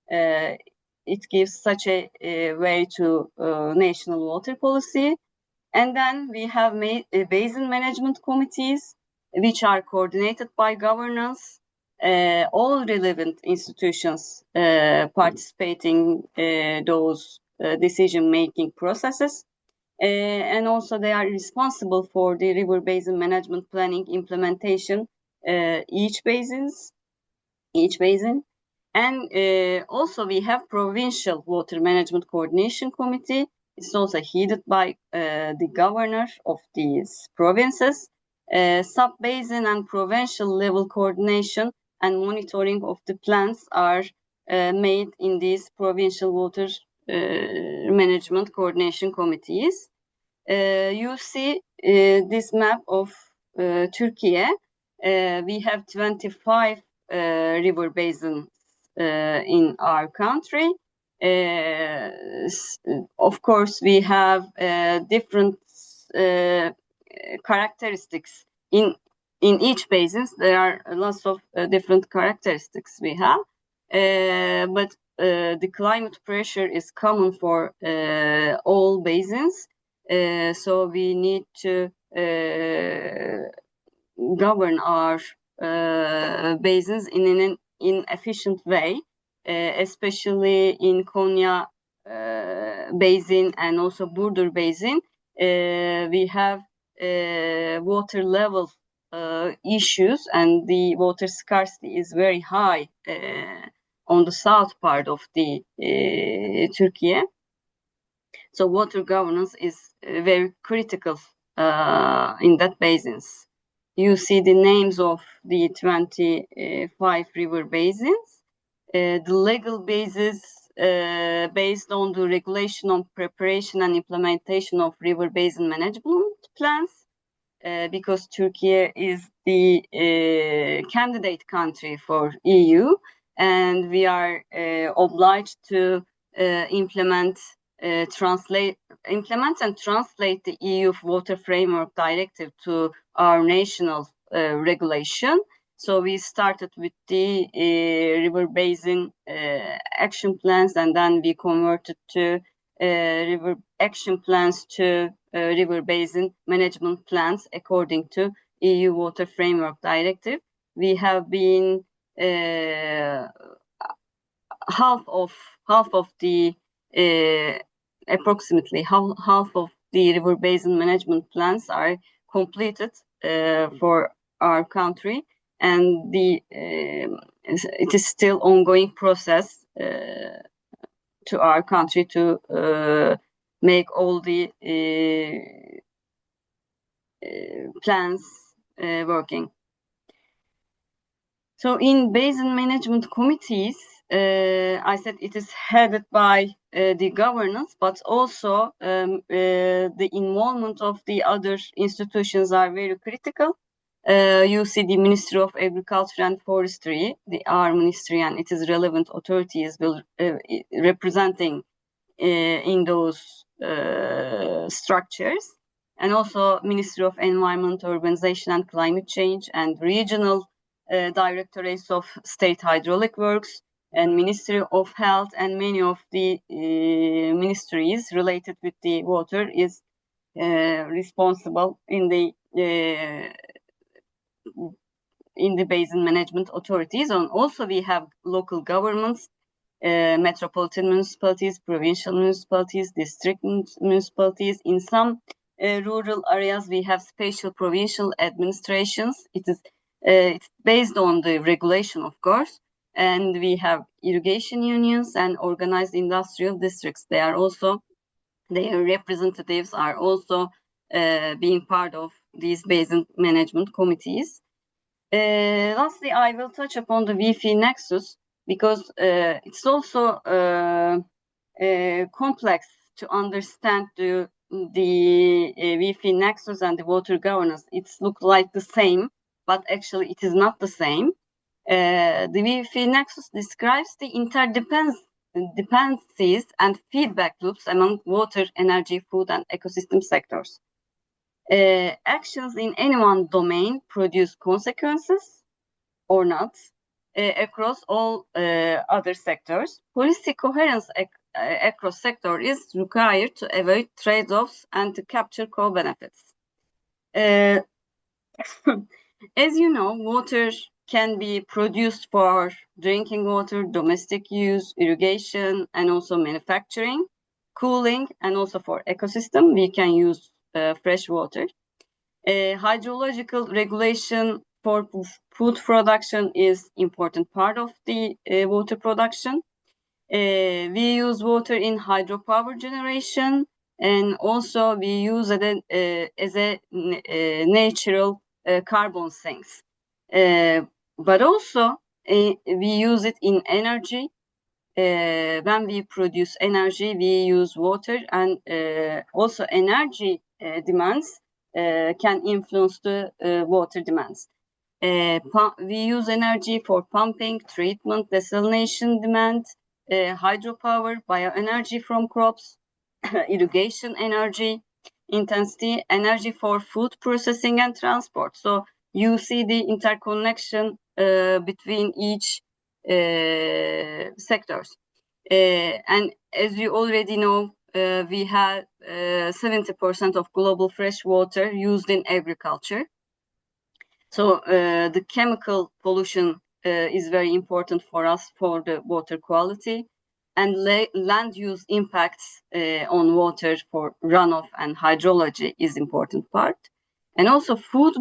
It gives such a way to national water policy. And then we have basin management committees, which are coordinated by governance, all relevant institutions participating those decision-making processes. And also they are responsible for the river basin management planning implementation, each basin. And also we have provincial water management coordination committee. It's also headed by the governor of these provinces. Sub-basin and provincial level coordination and monitoring of the plans are made in these provincial water management coordination committees. You see this map of Turkey. We have 25 river basins in our country. Of course, we have different characteristics in each basin. There are lots of different characteristics we have, but the climate pressure is common for all basins. So we need to govern our basins in an efficient way, especially in Konya basin and also Burdur basin. We have water level issues, and the water scarcity is very high on the south part of the Turkey. So water governance is very critical in that basins. You see the names of the 25 river basins. The legal basis based on the regulation on preparation and implementation of river basin management plans, because Turkey is the candidate country for EU, and we are obliged to implement and translate the EU Water Framework Directive to our national regulation. So we started with the river basin action plans, and then we converted to river action plans to river basin management plans according to EU Water Framework Directive. We have been half of the approximately half of the river basin management plans are completed for our country, and it is still ongoing process to our country to make all the plans working. So in basin management committees, I said it is headed by the governance, but also the involvement of the other institutions are very critical. You see the Ministry of Agriculture and Forestry, our ministry, and it is relevant authorities will representing in those structures, and also Ministry of Environment, Urbanization and Climate Change, and regional directorates of state hydraulic works, and Ministry of Health, and many of the ministries related with the water is responsible in the basin management authorities. And also we have local governments, metropolitan municipalities, provincial municipalities, district municipalities. In some rural areas we have special provincial administrations. It's based on the regulation, of course, and we have irrigation unions and organized industrial districts. Their representatives are also being part of these basin management committees. Lastly, I will touch upon the Wi-Fi nexus, because it's also complex to understand the Wi-Fi nexus and the water governance. It looks like the same, but actually it is not the same. The VP Nexus describes the interdependencies and feedback loops among water, energy, food, and ecosystem sectors. Actions in any one domain produce consequences or not across all other sectors. Policy coherence across sector is required to avoid trade-offs and to capture co-benefits. As you know, water can be produced for drinking water, domestic use, irrigation, and also manufacturing, cooling, and also for ecosystem. We can use fresh water. Hydrological regulation for food production is important part of the water production. We use water in hydropower generation, and also we use it as a natural carbon sinks. But also we use it in energy. When we produce energy, we use water, and also energy demands can influence the water demands. We use energy for pumping, treatment, desalination demand, hydropower, bioenergy from crops, irrigation energy, intensity, energy for food processing and transport. So you see the interconnection between each sectors. And as you already know, we have 70% of global fresh water used in agriculture. So the chemical pollution is very important for us for the water quality, and land use impacts on water for runoff and hydrology is important part. And also food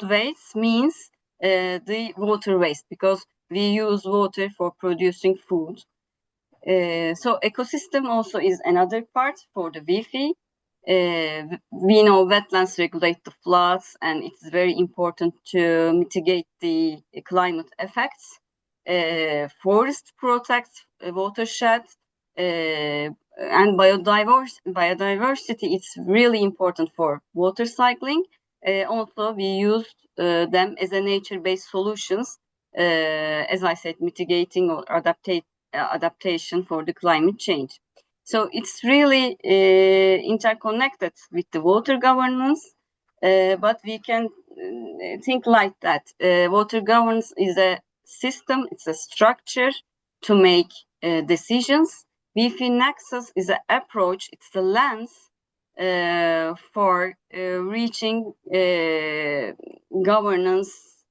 waste means the water waste, because we use water for producing food. So ecosystem also is another part for the WIFI. We know wetlands regulate the floods, and it's very important to mitigate the climate effects. Forest protects watersheds, and biodiversity is really important for water cycling. Also, we use them as a nature-based solutions, as I said, mitigating or adaptation for the climate change. So it's really interconnected with the water governance, but we can think like that. Water governance is a system, it's a structure to make decisions. WIFI Nexus is an approach, it's the lens for reaching governance,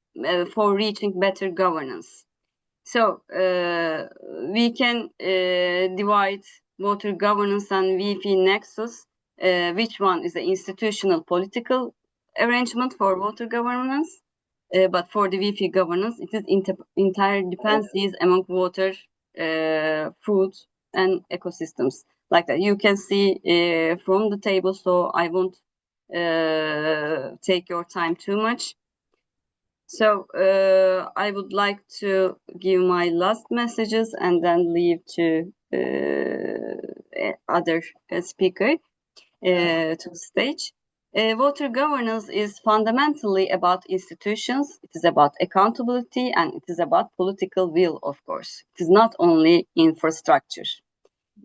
for reaching better governance. So we can divide water governance and WIFI Nexus. Which one is the institutional political arrangement for water governance? But for the WIFI governance, it is entire dependencies among water, food, and ecosystems. Like that, you can see from the table. So I won't take your time too much. So I would like to give my last messages and then leave to other speaker to the stage. Water governance is fundamentally about institutions. It is about accountability, and it is about political will, of course. It is not only infrastructure.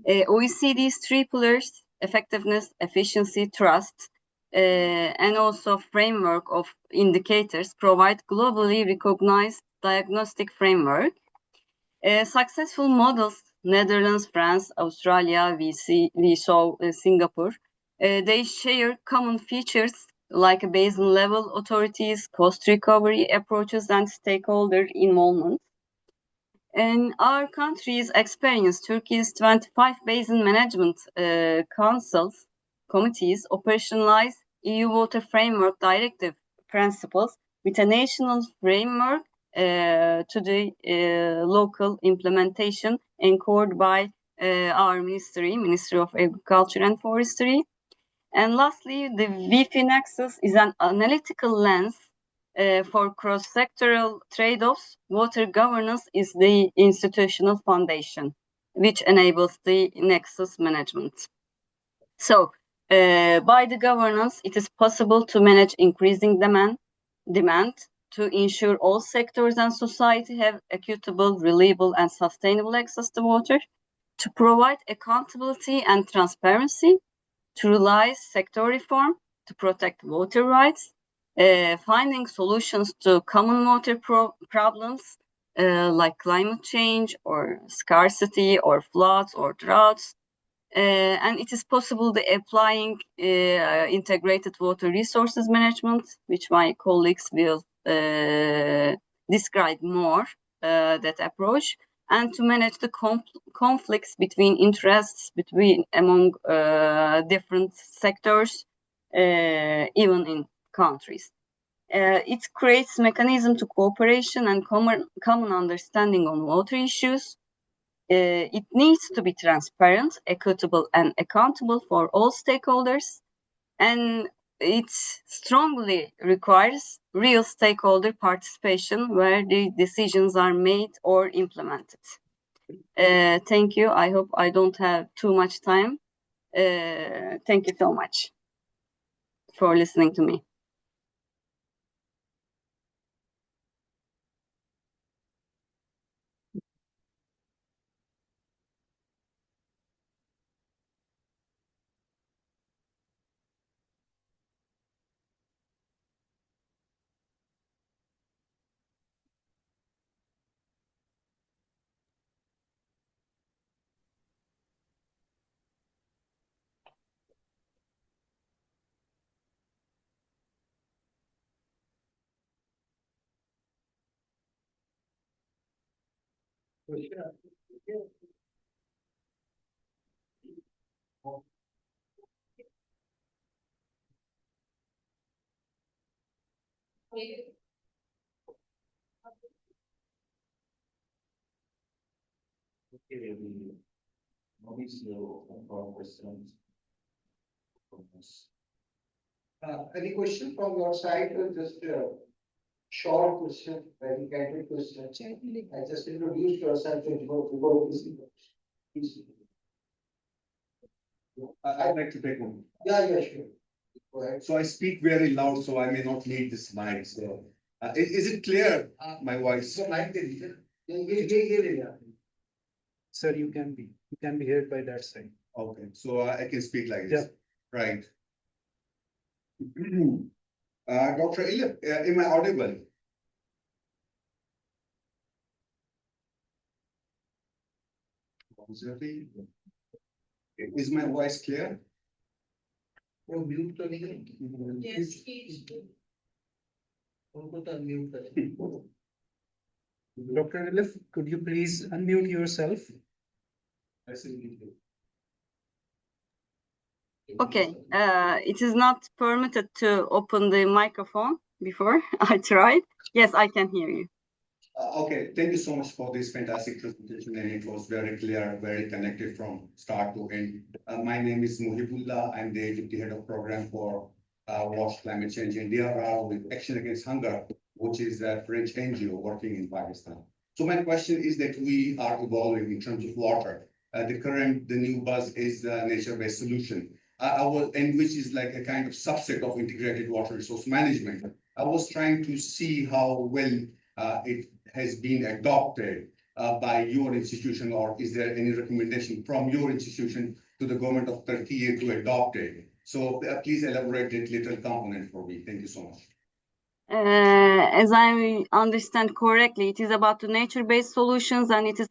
OECD's three pillars: effectiveness, efficiency, trust, and also framework of indicators provide globally recognized diagnostic framework. Successful models, Netherlands, France, Australia, we saw Singapore, they share common features like basin level authorities, cost recovery approaches, and stakeholder involvement. In our country's experience, Turkey's 25 basin management councils, committees operationalize EU Water Framework Directive principles with a national framework to the local implementation encouraged by our Ministry of Agriculture and Forestry. And lastly, the WIFI Nexus is an analytical lens for cross-sectoral trade-offs. Water governance is the institutional foundation, which enables the nexus management. So, by the governance, it is possible to manage increasing demand, to ensure all sectors and society have equitable, reliable, and sustainable access to water, to provide accountability and transparency, to realize sector reform, to protect water rights, finding solutions to common water problems like climate change or scarcity or floods or droughts. And it is possible the applying integrated water resources management, which my colleagues will describe more that approach, and to manage the conflicts between interests among different sectors, even in countries. It creates mechanism to cooperation and common understanding on water issues. It needs to be transparent, equitable, and accountable for all stakeholders, and it strongly requires real stakeholder participation where the decisions are made or implemented. Thank you. I hope I don't have too much time. Thank you so much for listening to me. Any question from your side or just a short question, very candid question? I just introduced yourself before this. Please. I'd like to take one. Yeah, sure. Go ahead. So I speak very loud, so I may not need this mic. So, is it clear, my voice? Sir, you can be heard by that side. Okay, so I can speak like this. Yeah. Right. Dr. Elif, am I audible? Is my voice clear? Yes. Dr. Elif, could you please unmute yourself? Okay, it is not permitted to open the microphone before I tried. Yes, I can hear you. Okay, thank you so much for this fantastic presentation, and it was very clear, very connected from start to end. My name is Muhibullah. I'm the Deputy Head of Program for Wash Climate Change in DRR with Action Against Hunger, which is a French NGO working in Pakistan. So my question is that we are evolving in terms of water. The new buzz is nature-based solution, and which is like a kind of subset of integrated water resource management. I was trying to see how well it has been adopted by your institution, or is there any recommendation from your institution to the government of Turkey to adopt it? So please elaborate that little component for me. Thank you so much. As I understand correctly, it is about the nature-based solutions and it is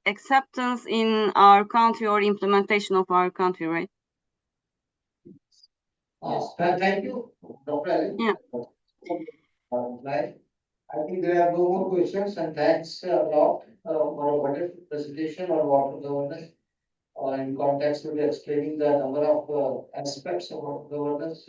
acceptance in our country or implementation of our country, right? Yes. Thank you, Dr. Ali. Yeah. I think there are no more questions, and thanks a lot for a wonderful presentation on water governance. In context, we are explaining the number of aspects of water governance,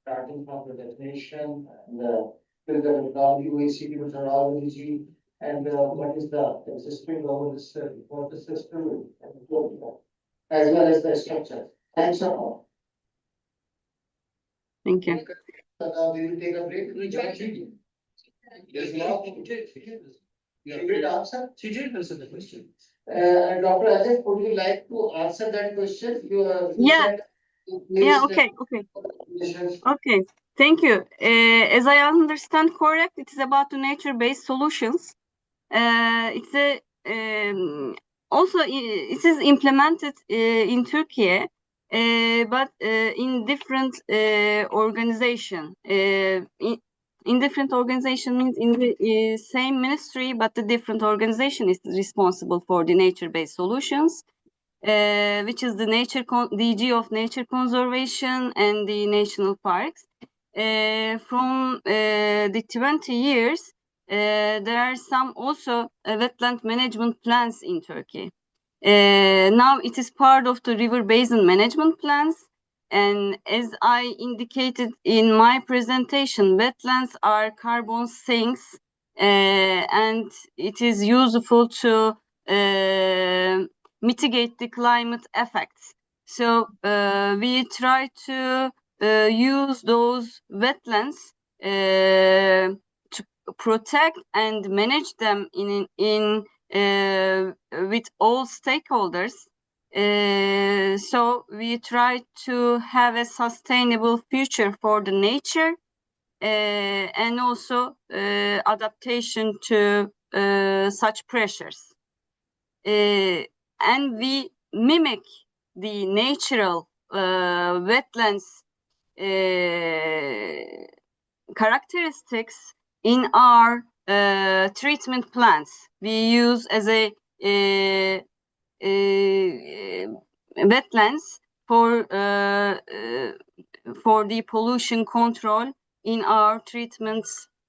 starting from the definition and the methodology, OECD methodology, and what is the existing governance water system, as well as the structure. Thanks a lot. Thank you. Now we will take a break. Yes, you did answer? She did answer the question. Dr. Ajay, would you like to answer that question? Yeah. Okay. Thank you. As I understand correct, it is about the nature-based solutions. It's a also it is implemented in Turkey, but in different organization. In different organization means in the same ministry, but the different organization is responsible for the nature-based solutions, which is the DG of Nature Conservation and the national parks. From the 20 years, there are some also wetland management plans in Turkey. Now it is part of the river basin management plans. And as I indicated in my presentation, wetlands are carbon sinks, and it is useful to mitigate the climate effects. So we try to use those wetlands to protect and manage them with all stakeholders. So we try to have a sustainable future for the nature and also adaptation to such pressures. And we mimic the natural wetlands characteristics in our treatment plants. We use as a wetlands for the pollution control in our treatment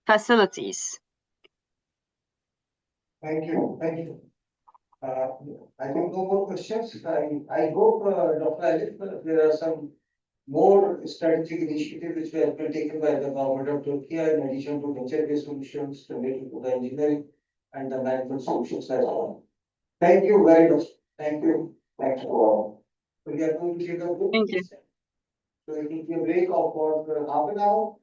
facilities. Thank you. Thank you. I think no more questions. I hope, Dr. Alif, there are some more strategic initiatives which have been taken by the government of Turkey in addition to nature-based solutions related to the engineering and the management solutions as well. Thank you very much. Thank you. Thank you all. So we are going to take a break. Thank you. So it will be a break of for half an hour.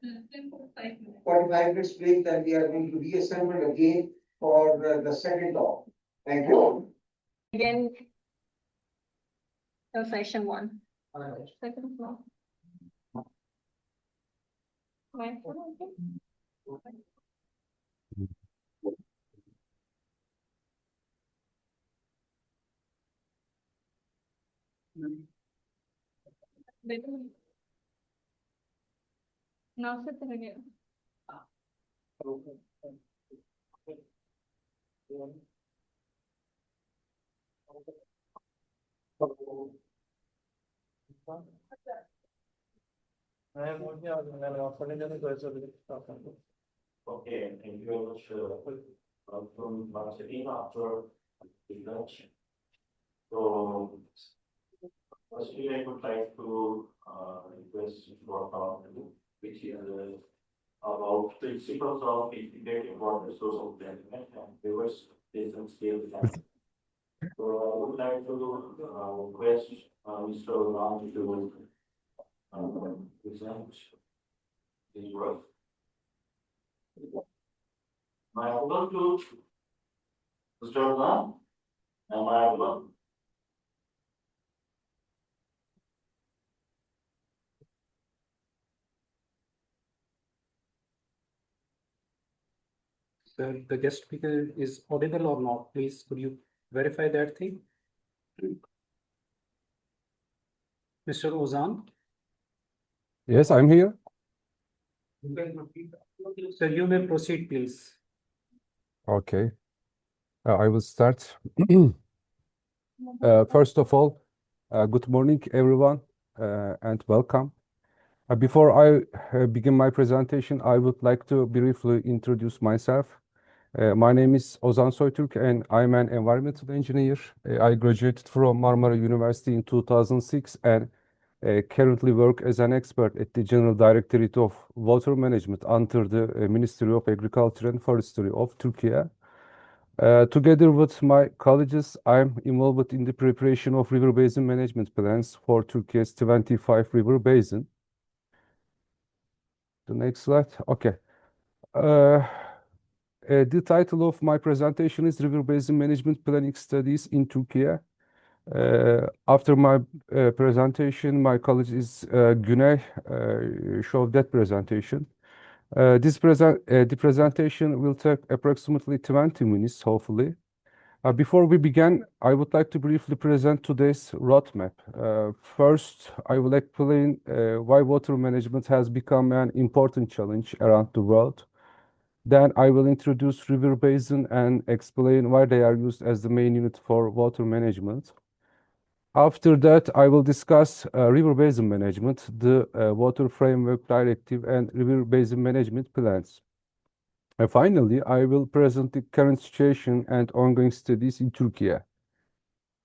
45 minutes break, then we are going to reassemble again for the second talk. Thank you. Again, so session 1. Second floor. Right. Now sit there again. Okay, thank you very much from Marcelina after the lunch. So, firstly, I would like to request for talk, which is about principles of integrated water resource management and reverse basin scale design. So, I would like to request Mr. Ram to present his work. Am I able to Mr. Ram? Am I able? The guest speaker is audible or not? Please, could you verify that thing? Mr. Ozan? Yes, I'm here. So you may proceed, please. Okay. I will start. First of all, good morning, everyone, and welcome. Before I begin my presentation, I would like to briefly introduce myself. My name is Ozan Soytürk, and I'm an environmental engineer. I graduated from Marmara University in 2006 and currently work as an expert at the General Directorate of Water Management under the Ministry of Agriculture and Forestry of Turkey. Together with my colleagues, I'm involved in the preparation of river basin management plans for Turkey's 25 river basin. The next slide. Okay. The title of my presentation is River Basin Management Planning Studies in Turkey. After my presentation, my colleague is Güney showed that presentation. The presentation will take approximately 20 minutes, hopefully. Before we begin, I would like to briefly present today's roadmap. First, I will explain why water management has become an important challenge around the world. Then I will introduce river basin and explain why they are used as the main unit for water management. After that, I will discuss river basin management, the Water Framework Directive, and river basin management plans. Finally, I will present the current situation and ongoing studies in Turkey.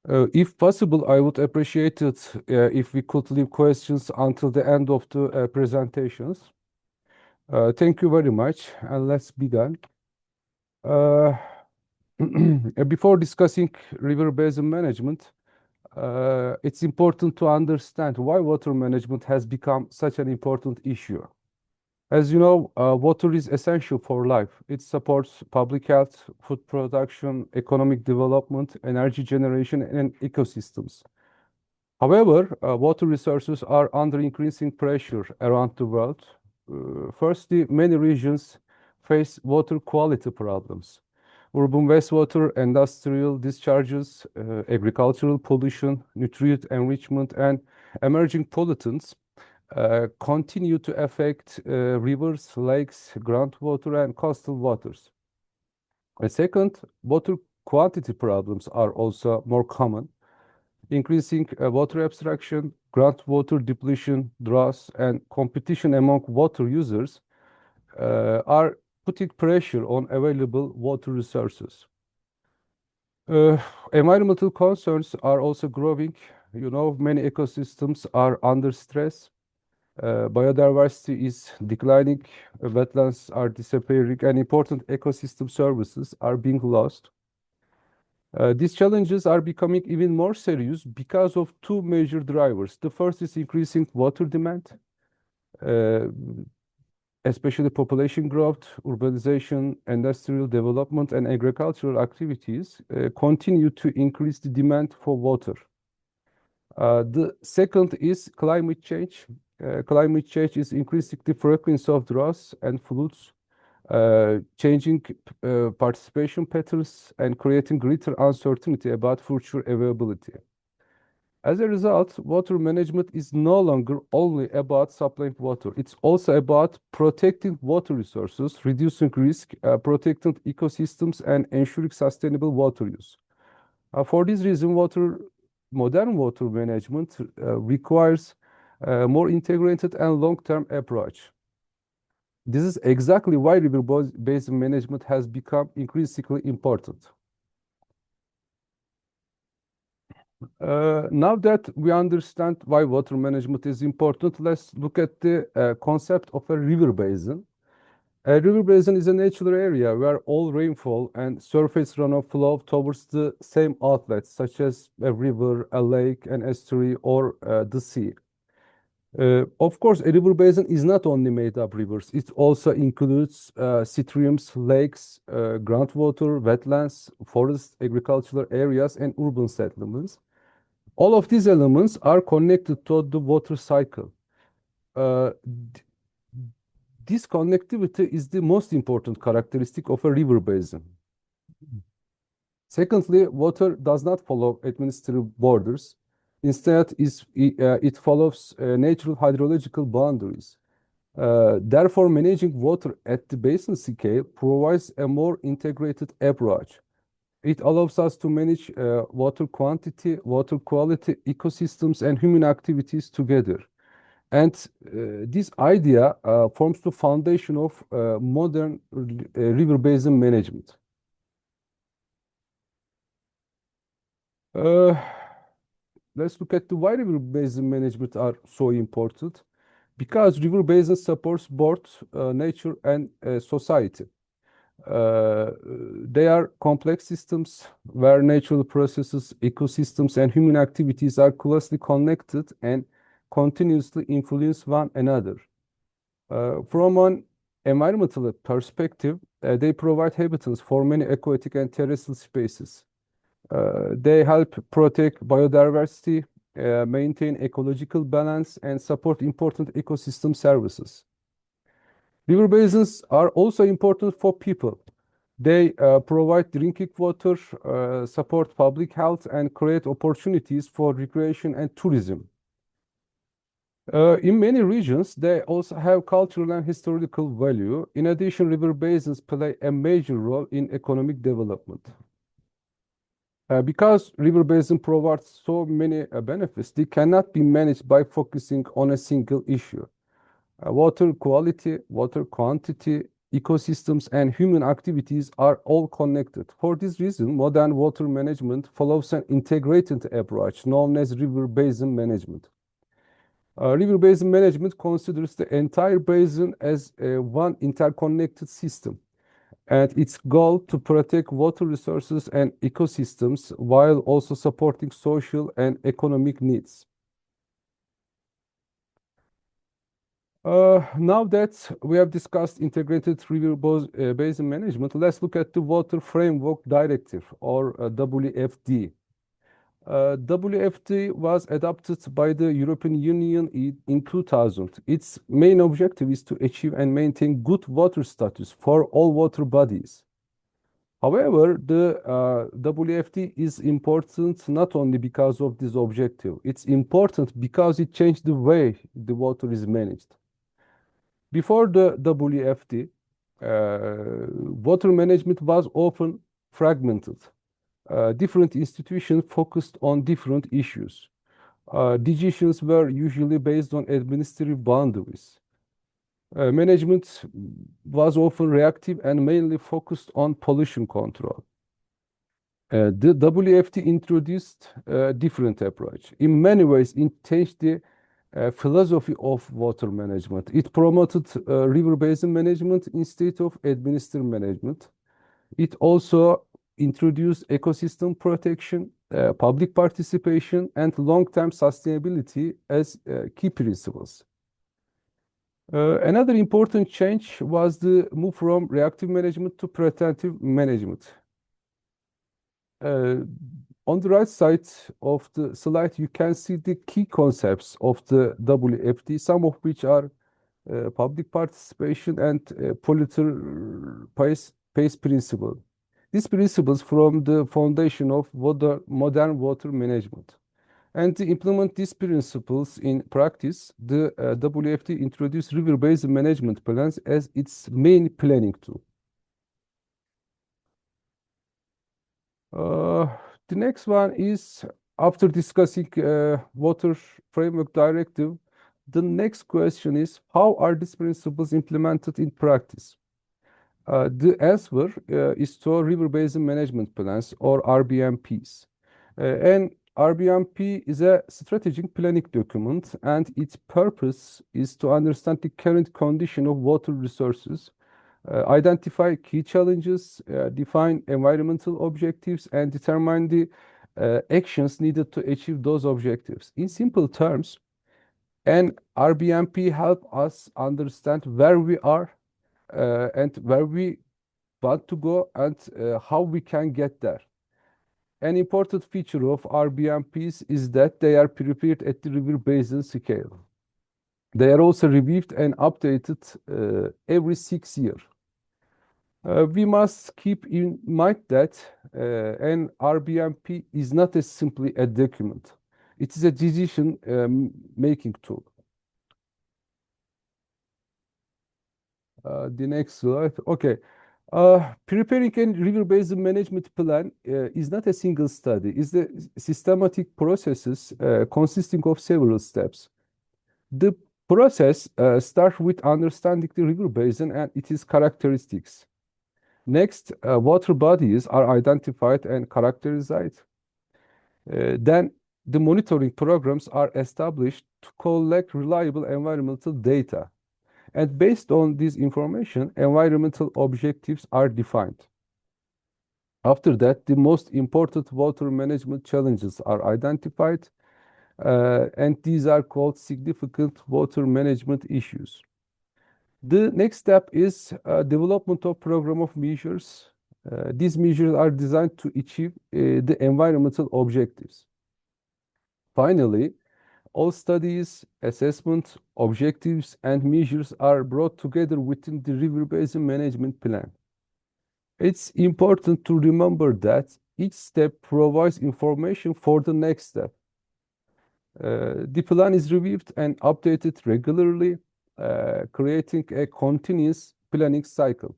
If possible, I would appreciate it if we could leave questions until the end of the presentations. Thank you very much, and let's begin. Before discussing river basin management, it's important to understand why water management has become such an important issue. As you know, water is essential for life. It supports public health, food production, economic development, energy generation, and ecosystems. However, water resources are under increasing pressure around the world. Firstly, many regions face water quality problems. Urban wastewater, industrial discharges, agricultural pollution, nutrient enrichment, and emerging pollutants continue to affect rivers, lakes, groundwater, and coastal waters. Second, water quantity problems are also more common. Increasing water abstraction, groundwater depletion, droughts, and competition among water users are putting pressure on available water resources. Environmental concerns are also growing. You know, many ecosystems are under stress. Biodiversity is declining, wetlands are disappearing, and important ecosystem services are being lost. These challenges are becoming even more serious because of two major drivers. The first is increasing water demand, especially population growth, urbanization, industrial development, and agricultural activities continue to increase the demand for water. The second is climate change. Climate change is increasing the frequency of droughts and floods, changing participation patterns, and creating greater uncertainty about future availability. As a result, water management is no longer only about supplying water. It's also about protecting water resources, reducing risk, protecting ecosystems, and ensuring sustainable water use. For this reason, modern water management requires a more integrated and long-term approach. This is exactly why river basin management has become increasingly important. Now that we understand why water management is important, let's look at the concept of a river basin. A river basin is a natural area where all rainfall and surface runoff flow towards the same outlets, such as a river, a lake, an estuary, or the sea. Of course, a river basin is not only made of rivers. It also includes streams, lakes, groundwater, wetlands, forests, agricultural areas, and urban settlements. All of these elements are connected to the water cycle. This connectivity is the most important characteristic of a river basin. Secondly, water does not follow administrative borders. Instead, it follows natural hydrological boundaries. Therefore, managing water at the basin scale provides a more integrated approach. It allows us to manage water quantity, water quality, ecosystems, and human activities together. And this idea forms the foundation of modern river basin management. Let's look at why river basin management are so important. Because river basin supports both nature and society. They are complex systems where natural processes, ecosystems, and human activities are closely connected and continuously influence one another. From an environmental perspective, they provide habitats for many aquatic and terrestrial species. They help protect biodiversity, maintain ecological balance, and support important ecosystem services. River basins are also important for people. They provide drinking water, support public health, and create opportunities for recreation and tourism. In many regions, they also have cultural and historical value. In addition, river basins play a major role in economic development. Because river basin provides so many benefits, they cannot be managed by focusing on a single issue. Water quality, water quantity, ecosystems, and human activities are all connected. For this reason, modern water management follows an integrated approach known as river basin management. River basin management considers the entire basin as one interconnected system, and its goal to protect water resources and ecosystems while also supporting social and economic needs. Now that we have discussed integrated river basin management, let's look at the Water Framework Directive, or WFD. WFD was adopted by the European Union in 2000. Its main objective is to achieve and maintain good water status for all water bodies. However, the WFD is important not only because of this objective, it's important because it changed the way the water is managed. Before the WFD, water management was often fragmented. Different institutions focused on different issues. Decisions were usually based on administrative boundaries. Management was often reactive and mainly focused on pollution control. The WFT introduced a different approach. In many ways, it changed the philosophy of water management. It promoted river basin management instead of administrative management. It also introduced ecosystem protection, public participation, and long-term sustainability as key principles. Another important change was the move from reactive management to preventive management. On the right side of the slide, you can see the key concepts of the WFD, some of which are public participation and polluter pays principle. These principles form the foundation of modern water management. And to implement these principles in practice, the WFD introduced river basin management plans as its main planning tool. The next one is, after discussing Water Framework Directive, the next question is, how are these principles implemented in practice? The answer is to river basin management plans, or RBMPs. And RBMP is a strategic planning document, and its purpose is to understand the current condition of water resources, identify key challenges, define environmental objectives, and determine the actions needed to achieve those objectives. In simple terms, an RBMP helps us understand where we are and where we want to go and how we can get there. An important feature of RBMPs is that they are prepared at the river basin scale. They are also reviewed and updated every 6 years. We must keep in mind that an RBMP is not simply a document. It is a decision making tool. The next slide. Okay. Preparing a river basin management plan is not a single study. It's a systematic processes consisting of several steps. The process starts with understanding the river basin and its characteristics. Next, water bodies are identified and characterized. Then the monitoring programs are established to collect reliable environmental data. And based on this information, environmental objectives are defined. After that, the most important water management challenges are identified, and these are called significant water management issues. The next step is development of program of measures. These measures are designed to achieve the environmental objectives. Finally, all studies, assessment, objectives, and measures are brought together within the river basin management plan. It's important to remember that each step provides information for the next step. The plan is reviewed and updated regularly, creating a continuous planning cycle.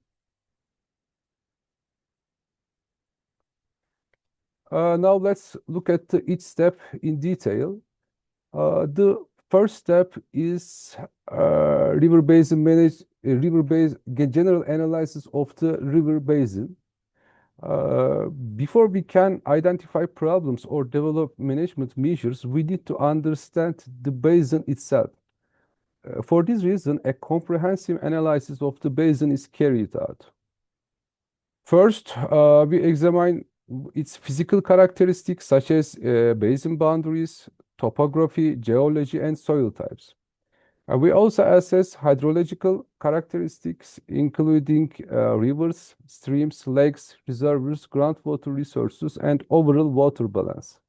Now let's look at each step in detail. The first step is river basin general analysis of the river basin. Before we can identify problems or develop management measures, we need to understand the basin itself. For this reason, a comprehensive analysis of the basin is carried out. First, we examine its physical characteristics such as basin boundaries, topography, geology, and soil types. We also assess hydrological characteristics, including rivers, streams, lakes, reservoirs, groundwater resources, and overall water balance.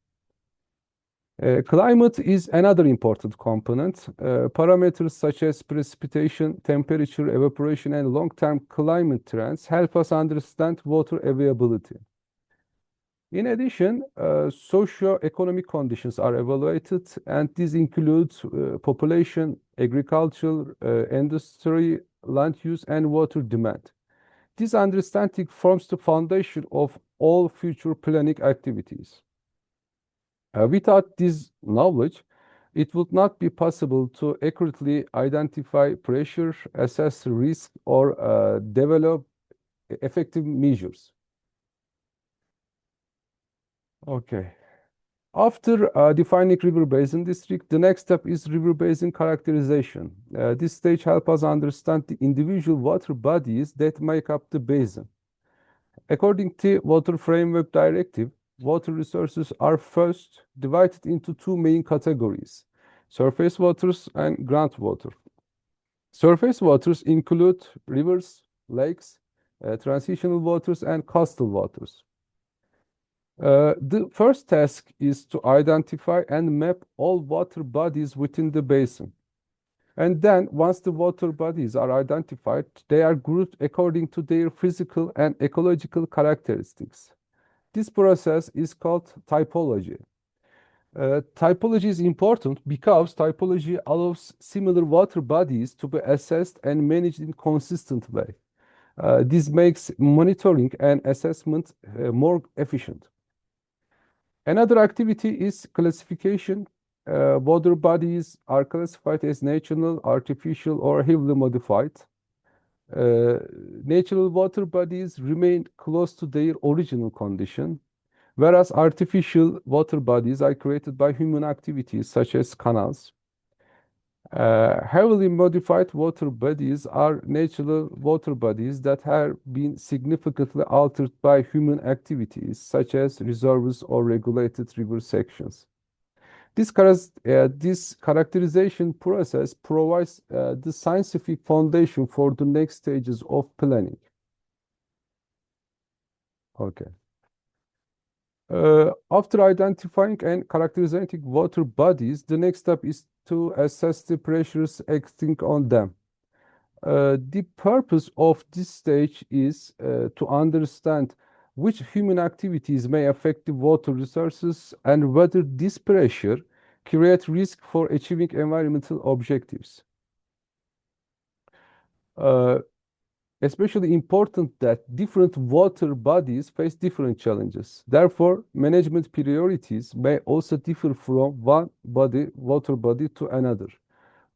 Climate is another important component. Parameters such as precipitation, temperature, evaporation, and long-term climate trends help us understand water availability. In addition, socio-economic conditions are evaluated, and these include population, agriculture, industry, land use, and water demand. This understanding forms the foundation of all future planning activities. Without this knowledge, it would not be possible to accurately identify pressure, assess risk, or develop effective measures. Okay. After defining river basin district, the next step is river basin characterization. This stage helps us understand the individual water bodies that make up the basin. According to Water Framework Directive, water resources are first divided into two main categories: surface waters and groundwater. Surface waters include rivers, lakes, transitional waters, and coastal waters. The first task is to identify and map all water bodies within the basin. And then, once the water bodies are identified, they are grouped according to their physical and ecological characteristics. This process is called typology. Typology is important because typology allows similar water bodies to be assessed and managed in a consistent way. This makes monitoring and assessment more efficient. Another activity is classification. Water bodies are classified as natural, artificial, or heavily modified. Natural water bodies remain close to their original condition, whereas artificial water bodies are created by human activities such as canals. Heavily modified water bodies are natural water bodies that have been significantly altered by human activities, such as reservoirs or regulated river sections. This characterization process provides the scientific foundation for the next stages of planning. Okay. After identifying and characterizing water bodies, the next step is to assess the pressures acting on them. The purpose of this stage is to understand which human activities may affect the water resources and whether this pressure creates risk for achieving environmental objectives. Especially important that different water bodies face different challenges. Therefore, management priorities may also differ from one water body to another.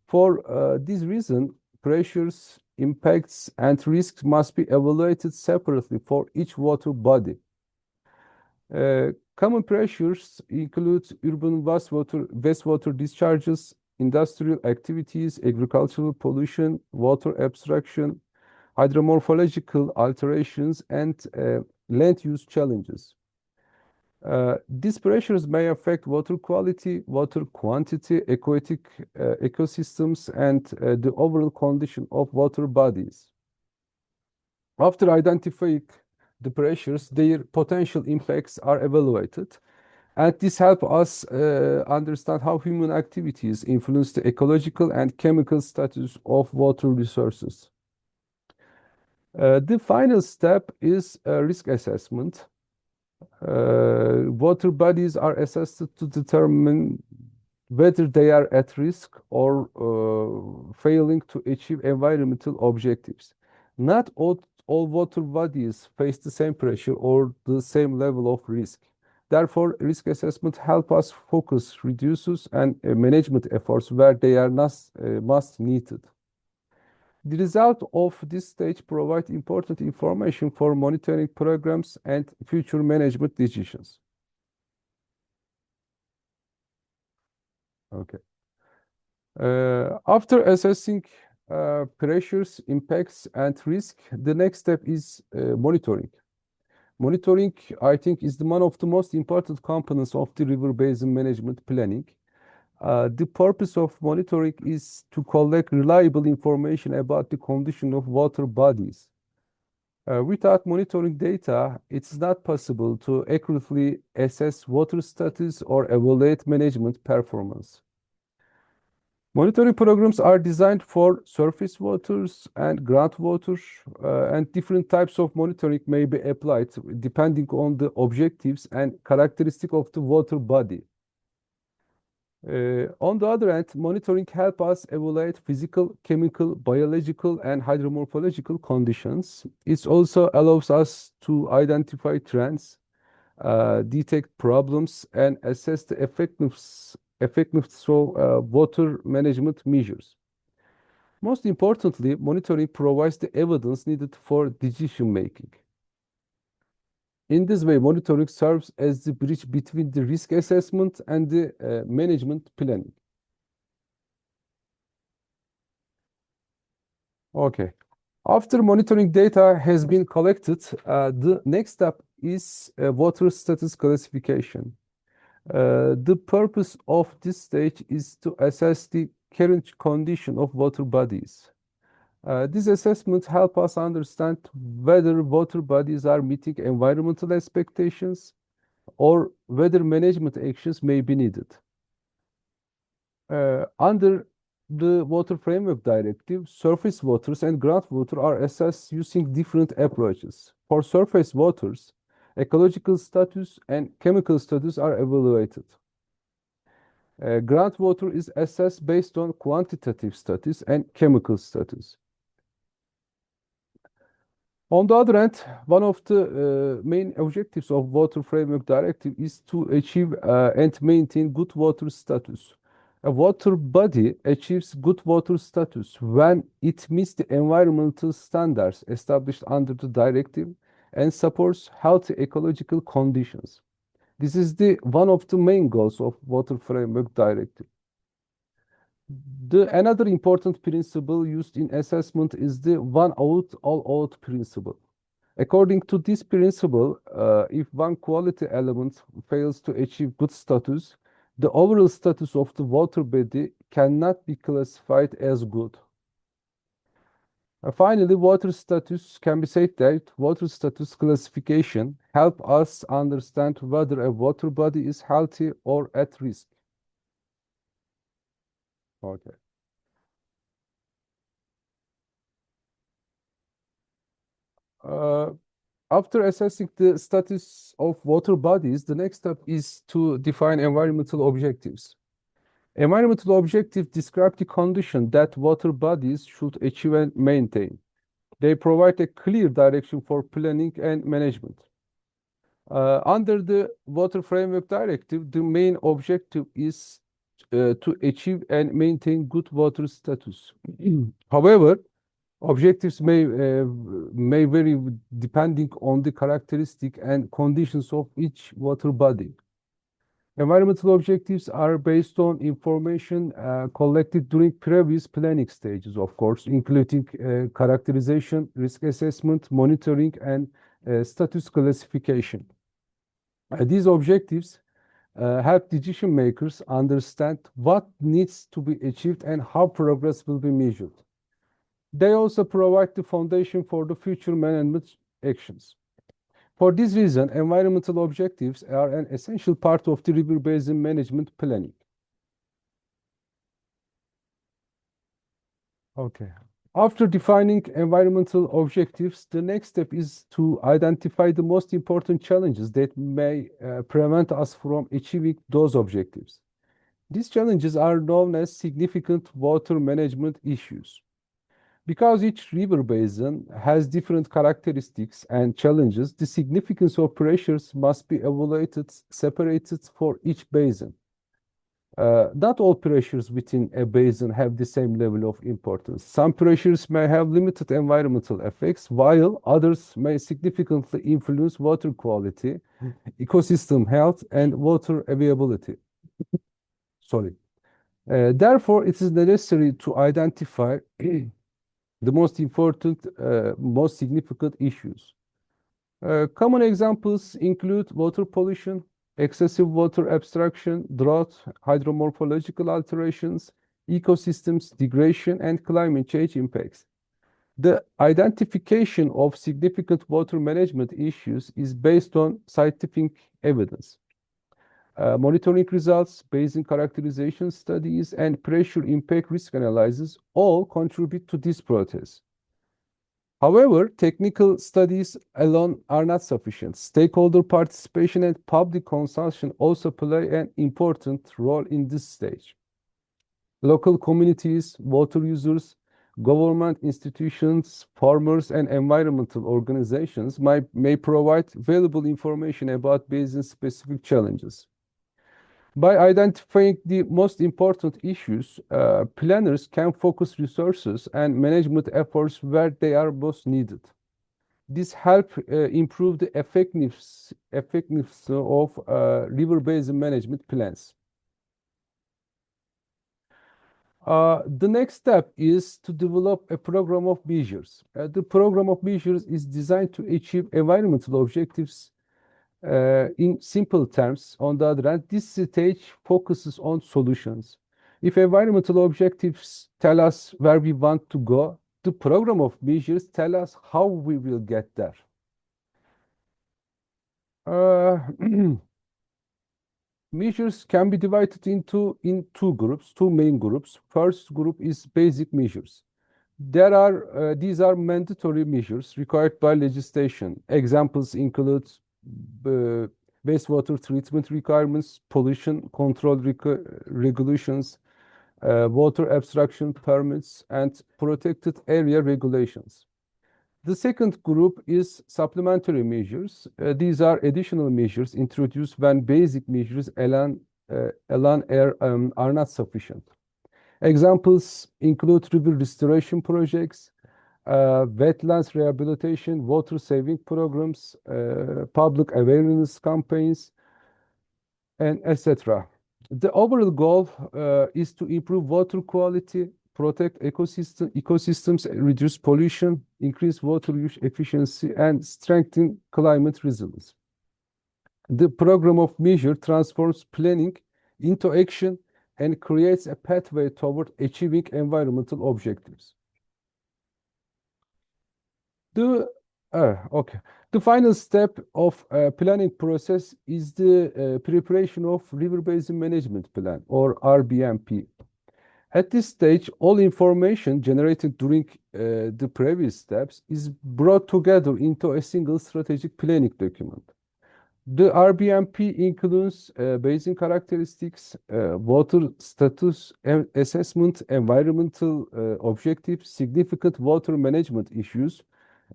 For this reason, pressures, impacts, and risks must be evaluated separately for each water body. Common pressures include urban wastewater discharges, industrial activities, agricultural pollution, water abstraction, hydromorphological alterations, and land use challenges. These pressures may affect water quality, water quantity, aquatic ecosystems, and the overall condition of water bodies. After identifying the pressures, their potential impacts are evaluated. And this helps us understand how human activities influence the ecological and chemical status of water resources. The final step is risk assessment. Water bodies are assessed to determine whether they are at risk or failing to achieve environmental objectives. Not all water bodies face the same pressure or the same level of risk. Therefore, risk assessment helps us focus, reduces, and management efforts where they are not most needed. The result of this stage provides important information for monitoring programs and future management decisions. Okay. After assessing pressures, impacts, and risk, the next step is monitoring. Monitoring, I think, is one of the most important components of the river basin management planning. The purpose of monitoring is to collect reliable information about the condition of water bodies. Without monitoring data, it's not possible to accurately assess water status or evaluate management performance. Monitoring programs are designed for surface waters and groundwater, and different types of monitoring may be applied depending on the objectives and characteristic of the water body. On the other hand, monitoring helps us evaluate physical, chemical, biological, and hydromorphological conditions. It also allows us to identify trends, detect problems, and assess the effectiveness of water management measures. Most importantly, monitoring provides the evidence needed for decision making. In this way, monitoring serves as the bridge between the risk assessment and the management planning. Okay. After monitoring data has been collected, the next step is water status classification. The purpose of this stage is to assess the current condition of water bodies. This assessment helps us understand whether water bodies are meeting environmental expectations or whether management actions may be needed. Under the Water Framework Directive, surface waters and groundwater are assessed using different approaches. For surface waters, ecological status and chemical status are evaluated. Groundwater is assessed based on quantitative status and chemical status. On the other hand, one of the main objectives of Water Framework Directive is to achieve and maintain good water status. A water body achieves good water status when it meets the environmental standards established under the directive and supports healthy ecological conditions. This is one of the main goals of Water Framework Directive. Another important principle used in assessment is the one out, all out principle. According to this principle, if one quality element fails to achieve good status, the overall status of the water body cannot be classified as good. Finally, water status can be said that water status classification helps us understand whether a water body is healthy or at risk. Okay. After assessing the status of water bodies, the next step is to define environmental objectives. Environmental objectives describe the condition that water bodies should achieve and maintain. They provide a clear direction for planning and management. Under the Water Framework Directive, the main objective is to achieve and maintain good water status. However, objectives may vary depending on the characteristic and conditions of each water body. Environmental objectives are based on information collected during previous planning stages, of course, including characterization, risk assessment, monitoring, and status classification. These objectives help decision makers understand what needs to be achieved and how progress will be measured. They also provide the foundation for the future management actions. For this reason, environmental objectives are an essential part of the river basin management planning. Okay. After defining environmental objectives, the next step is to identify the most important challenges that may prevent us from achieving those objectives. These challenges are known as significant water management issues. Because each river basin has different characteristics and challenges, the significance of pressures must be evaluated separated for each basin. Not all pressures within a basin have the same level of importance. Some pressures may have limited environmental effects, while others may significantly influence water quality, ecosystem health, and water availability. Sorry. Therefore, it is necessary to identify the most important, most significant issues. Common examples include water pollution, excessive water abstraction, drought, hydromorphological alterations, ecosystems degradation, and climate change impacts. The identification of significant water management issues is based on scientific evidence. Monitoring results, basin characterization studies, and pressure impact risk analysis all contribute to this process. However, technical studies alone are not sufficient. Stakeholder participation and public consultation also play an important role in this stage. Local communities, water users, government institutions, farmers, and environmental organizations may provide valuable information about basin-specific challenges. By identifying the most important issues, planners can focus resources and management efforts where they are most needed. This helps improve the effectiveness of river basin management plans. The next step is to develop a program of measures. The program of measures is designed to achieve environmental objectives. In simple terms, on the other hand, this stage focuses on solutions. If environmental objectives tell us where we want to go, the program of measures tell us how we will get there. Measures can be divided into two main groups. First group is basic measures. These are mandatory measures required by legislation. Examples include wastewater treatment requirements, pollution control regulations, water abstraction permits, and protected area regulations. The second group is supplementary measures. These are additional measures introduced when basic measures alone are not sufficient. Examples include river restoration projects, wetlands rehabilitation, water saving programs, public awareness campaigns, and etc. The overall goal is to improve water quality, protect ecosystems, reduce pollution, increase water use efficiency, and strengthen climate resilience. The program of measure transforms planning into action and creates a pathway toward achieving environmental objectives. The final step of planning process is the preparation of River Basin Management Plan, or RBMP. At this stage, all information generated during the previous steps is brought together into a single strategic planning document. The RBMP includes basin characteristics, water status assessment, environmental objectives, significant water management issues,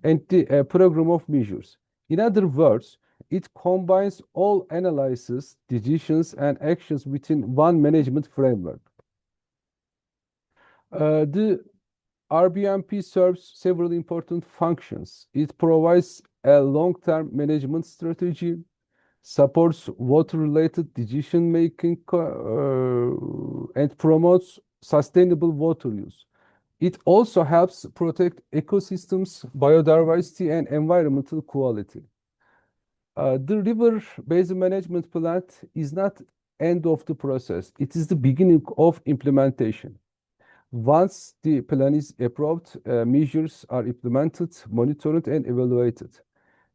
and the program of measures. In other words, it combines all analysis, decisions, and actions within one management framework. The RBMP serves several important functions. It provides a long-term management strategy, supports water-related decision-making, and promotes sustainable water use. It also helps protect ecosystems, biodiversity, and environmental quality. The River Basin Management Plan is not end of the process. It is the beginning of implementation. Once the plan is approved, measures are implemented, monitored, and evaluated.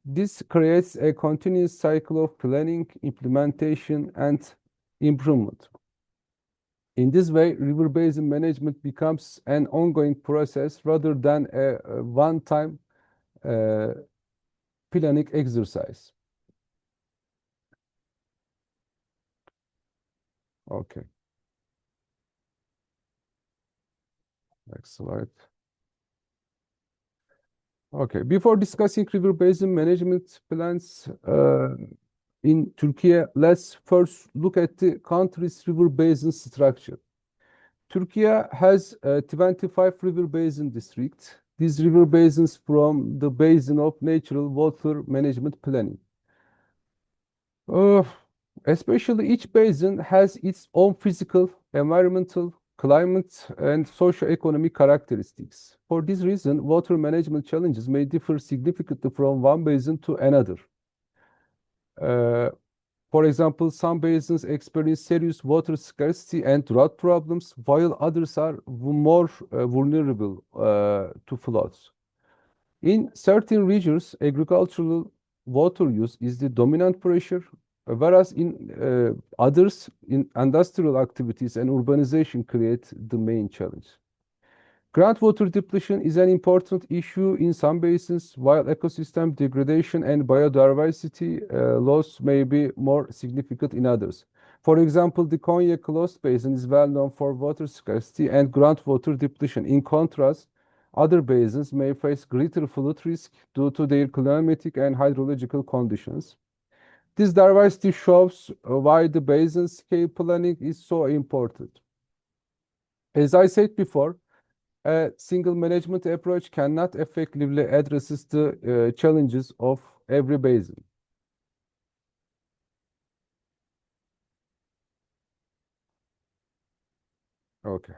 This creates a continuous cycle of planning, implementation, and improvement. In this way, river basin management becomes an ongoing process rather than a one-time planning exercise. Okay. Next slide. Okay, before discussing river basin management plans in Turkey, let's first look at the country's river basin structure. Turkey has 25 river basin districts. These river basins form the basin of natural water management planning. Especially each basin has its own physical, environmental, climate, and socio-economic characteristics. For this reason, water management challenges may differ significantly from one basin to another. For example, some basins experience serious water scarcity and drought problems, while others are more vulnerable to floods. In certain regions, agricultural water use is the dominant pressure, whereas in others, industrial activities and urbanization create the main challenge. Groundwater depletion is an important issue in some basins, while ecosystem degradation and biodiversity loss may be more significant in others. For example, the Konya Coast Basin is well known for water scarcity and groundwater depletion. In contrast, other basins may face greater flood risk due to their climatic and hydrological conditions. This diversity shows why the basin scale planning is so important. As I said before, a single management approach cannot effectively address the challenges of every basin. Okay.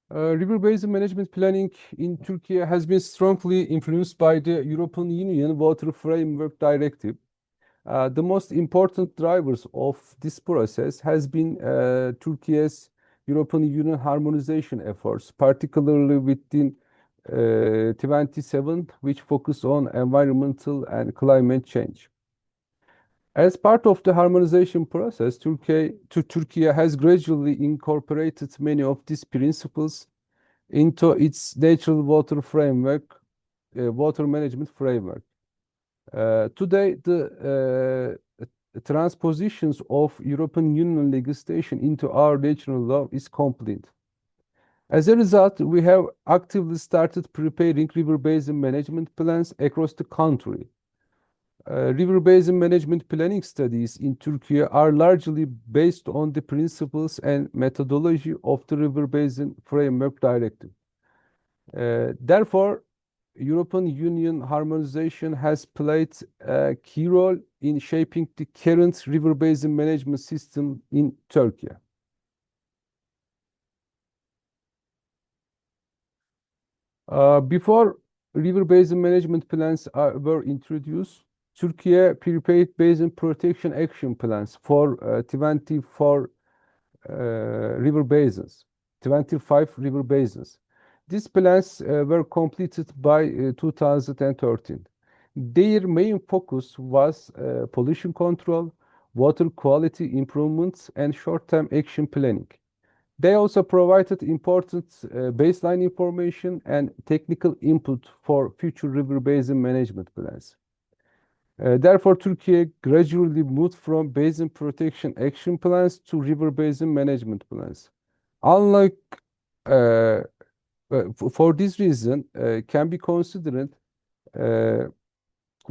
River basin management planning in Turkey has been strongly influenced by the European Union Water Framework Directive. The most important drivers of this process has been Turkey's European Union harmonization efforts, particularly within 27, which focus on environmental and climate change. As part of the harmonization process, Turkey has gradually incorporated many of these principles into its natural water framework, water management framework. Today, the transpositions of European Union legislation into our national law is complete. As a result, we have actively started preparing river basin management plans across the country. River basin management planning studies in Turkey are largely based on the principles and methodology of the River Basin Framework Directive. Therefore, European Union harmonization has played a key role in shaping the current river basin management system in Turkey. Before river basin management plans were introduced, Turkey prepared basin protection action plans for 24 river basins, 25 river basins. These plans were completed by 2013. Their main focus was pollution control, water quality improvements, and short-term action planning. They also provided important baseline information and technical input for future river basin management plans. Therefore, Turkey gradually moved from basin protection action plans to river basin management plans. Unlike for this reason, can be considered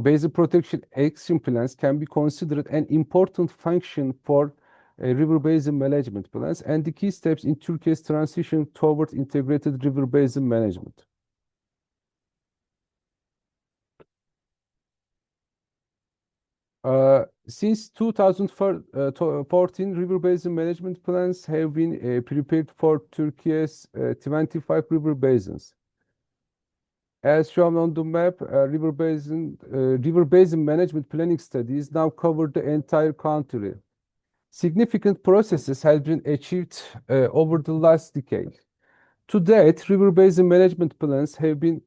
basin protection action plans can be considered an important function for river basin management plans and the key steps in Turkey's transition towards integrated river basin management. Since 2014, river basin management plans have been prepared for Turkey's 25 river basins. As shown on the map, river basin management planning studies now cover the entire country. Significant processes have been achieved over the last decade. To date, river basin management plans have been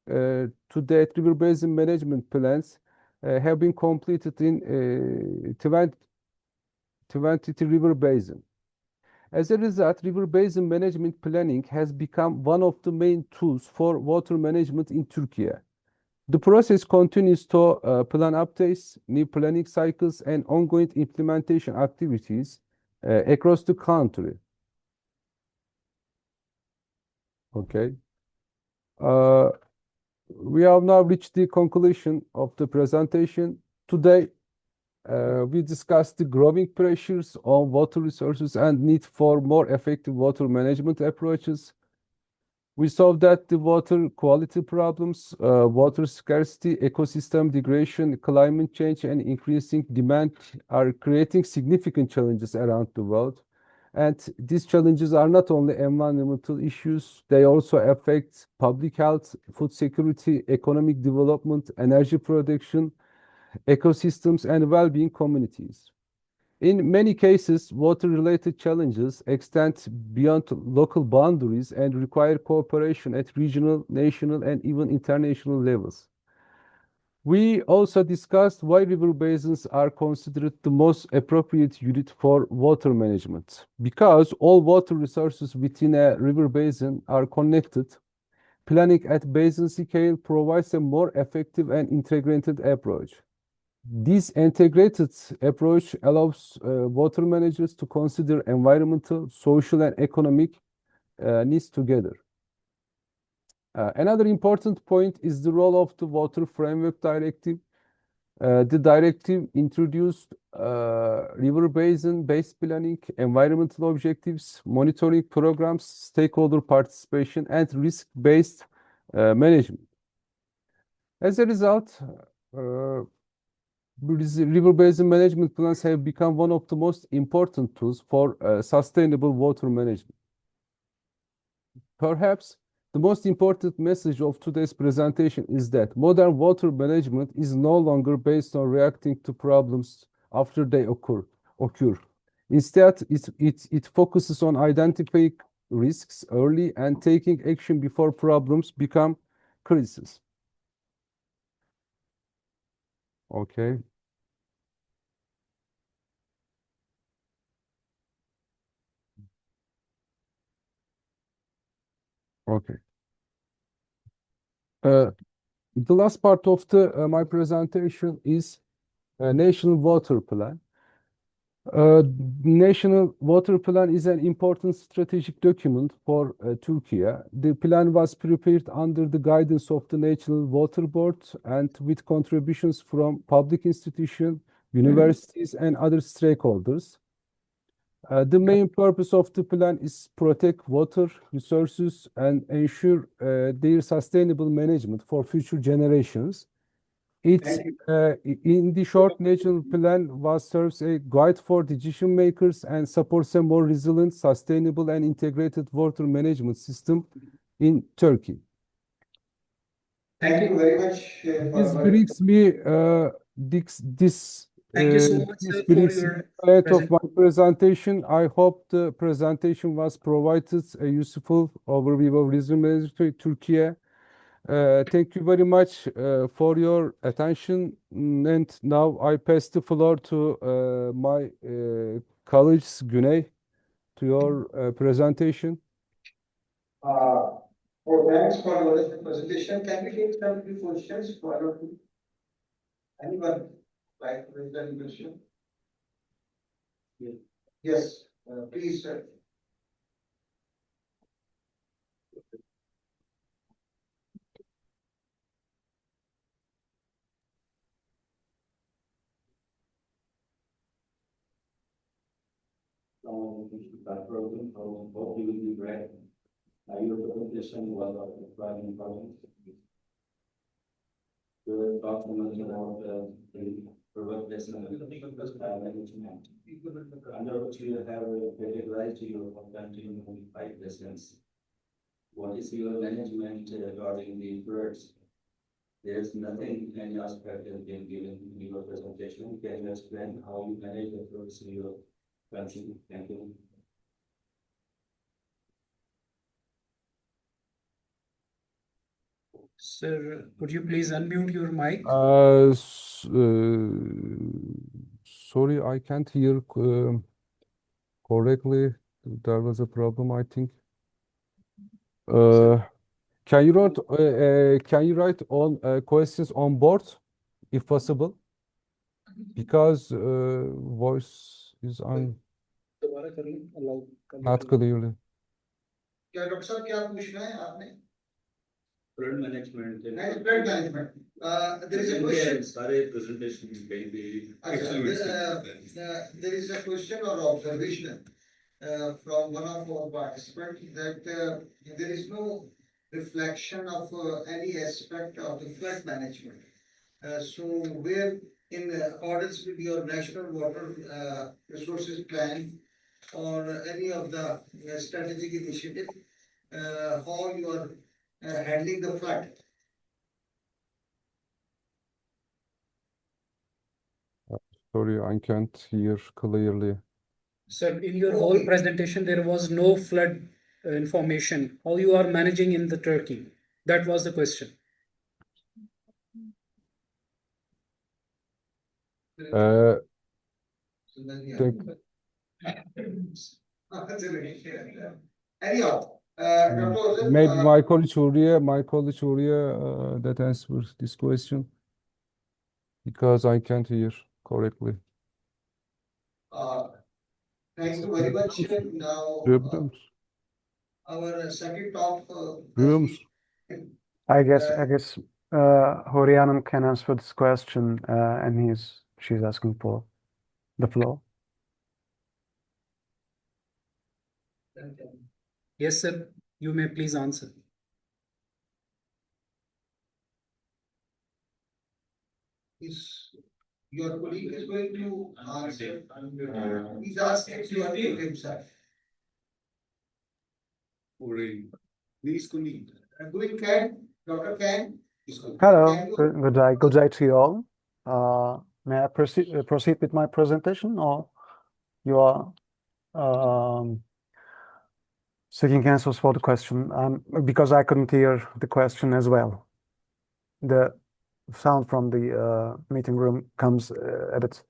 to date, river basin management plans have been completed in 20 river basin. As a result, river basin management planning has become one of the main tools for water management in Turkey. The process continues to plan updates, new planning cycles, and ongoing implementation activities across the country. Okay. We have now reached the conclusion of the presentation. Today, we discussed the growing pressures on water resources and need for more effective water management approaches. We saw that the water quality problems, water scarcity, ecosystem degradation, climate change, and increasing demand are creating significant challenges around the world. And these challenges are not only environmental issues, they also affect public health, food security, economic development, energy production, ecosystems, and well-being communities. In many cases, water-related challenges extend beyond local boundaries and require cooperation at regional, national, and even international levels. We also discussed why river basins are considered the most appropriate unit for water management. Because all water resources within a river basin are connected, planning at basin scale provides a more effective and integrated approach. This integrated approach allows water managers to consider environmental, social, and economic needs together. Another important point is the role of the Water Framework Directive. The directive introduced river basin-based planning, environmental objectives, monitoring programs, stakeholder participation, and risk-based management. As a result, river basin management plans have become one of the most important tools for sustainable water management. Perhaps the most important message of today's presentation is that modern water management is no longer based on reacting to problems after they occur. Instead, it focuses on identifying risks early and taking action before problems become crises. Okay. Okay. The last part of my presentation is National Water Plan. National Water Plan is an important strategic document for Turkey. The plan was prepared under the guidance of the National Water Board and with contributions from public institutions, universities, and other stakeholders. The main purpose of the plan is protect water resources and ensure their sustainable management for future generations. It's in the short, national plan serves a guide for decision makers and supports a more resilient, sustainable, and integrated water management system in Turkey. Thank you very much. This brings me this Thank you so much, this sir, for brings your me to end of my presentation. I hope the presentation was provided a useful overview of river management in Turkey. Thank you very much for your attention. And now I pass the floor to my colleagues, Güney, to your presentation. Thanks for your presentation. Can we take some few questions? Anyone like to raise any question? Yes, please, sir. Program, hope you will be great. Your presentation was quite important. The document about the progress and management. Under which you have categorized your content in 5 lessons. What is your management regarding the birds? There's nothing, any aspect that can given in your presentation. Can you explain how you manage the birds in your country? Thank you. Sir, could you please unmute your mic? Sorry, I can't hear correctly. There was a problem, I think. Can you write on questions on board, if possible? Because voice is on not clearly. क्या doctor साहब क्या पूछना है आपने? Flood management. Flood management. There is a question. सारे presentation maybe. There is a question or observation from one of our participants that there is no reflection of any aspect of the flood management. So where in accordance with your national water resources plan or any of the strategic initiative, how you are handling the flood? Sorry, I can't hear clearly. Sir, in your whole presentation, there was no flood information. How you are managing in the Turkey? That was the question. Anyhow, Maybe my colleague Uriya, that answers this question because I can't hear correctly. Thank you very much. Now, our second talk. I guess Horianum can answer this question, and she's asking for the floor. Yes, sir. You may please answer. Your colleague is going to answer. He's asking to unmute himself. Please, colleague. Dr. Khan. Hello, good day to you all. May I proceed with my presentation, or you are seeking answers for the question? Because I couldn't hear the question as well. The sound from the meeting room comes a bit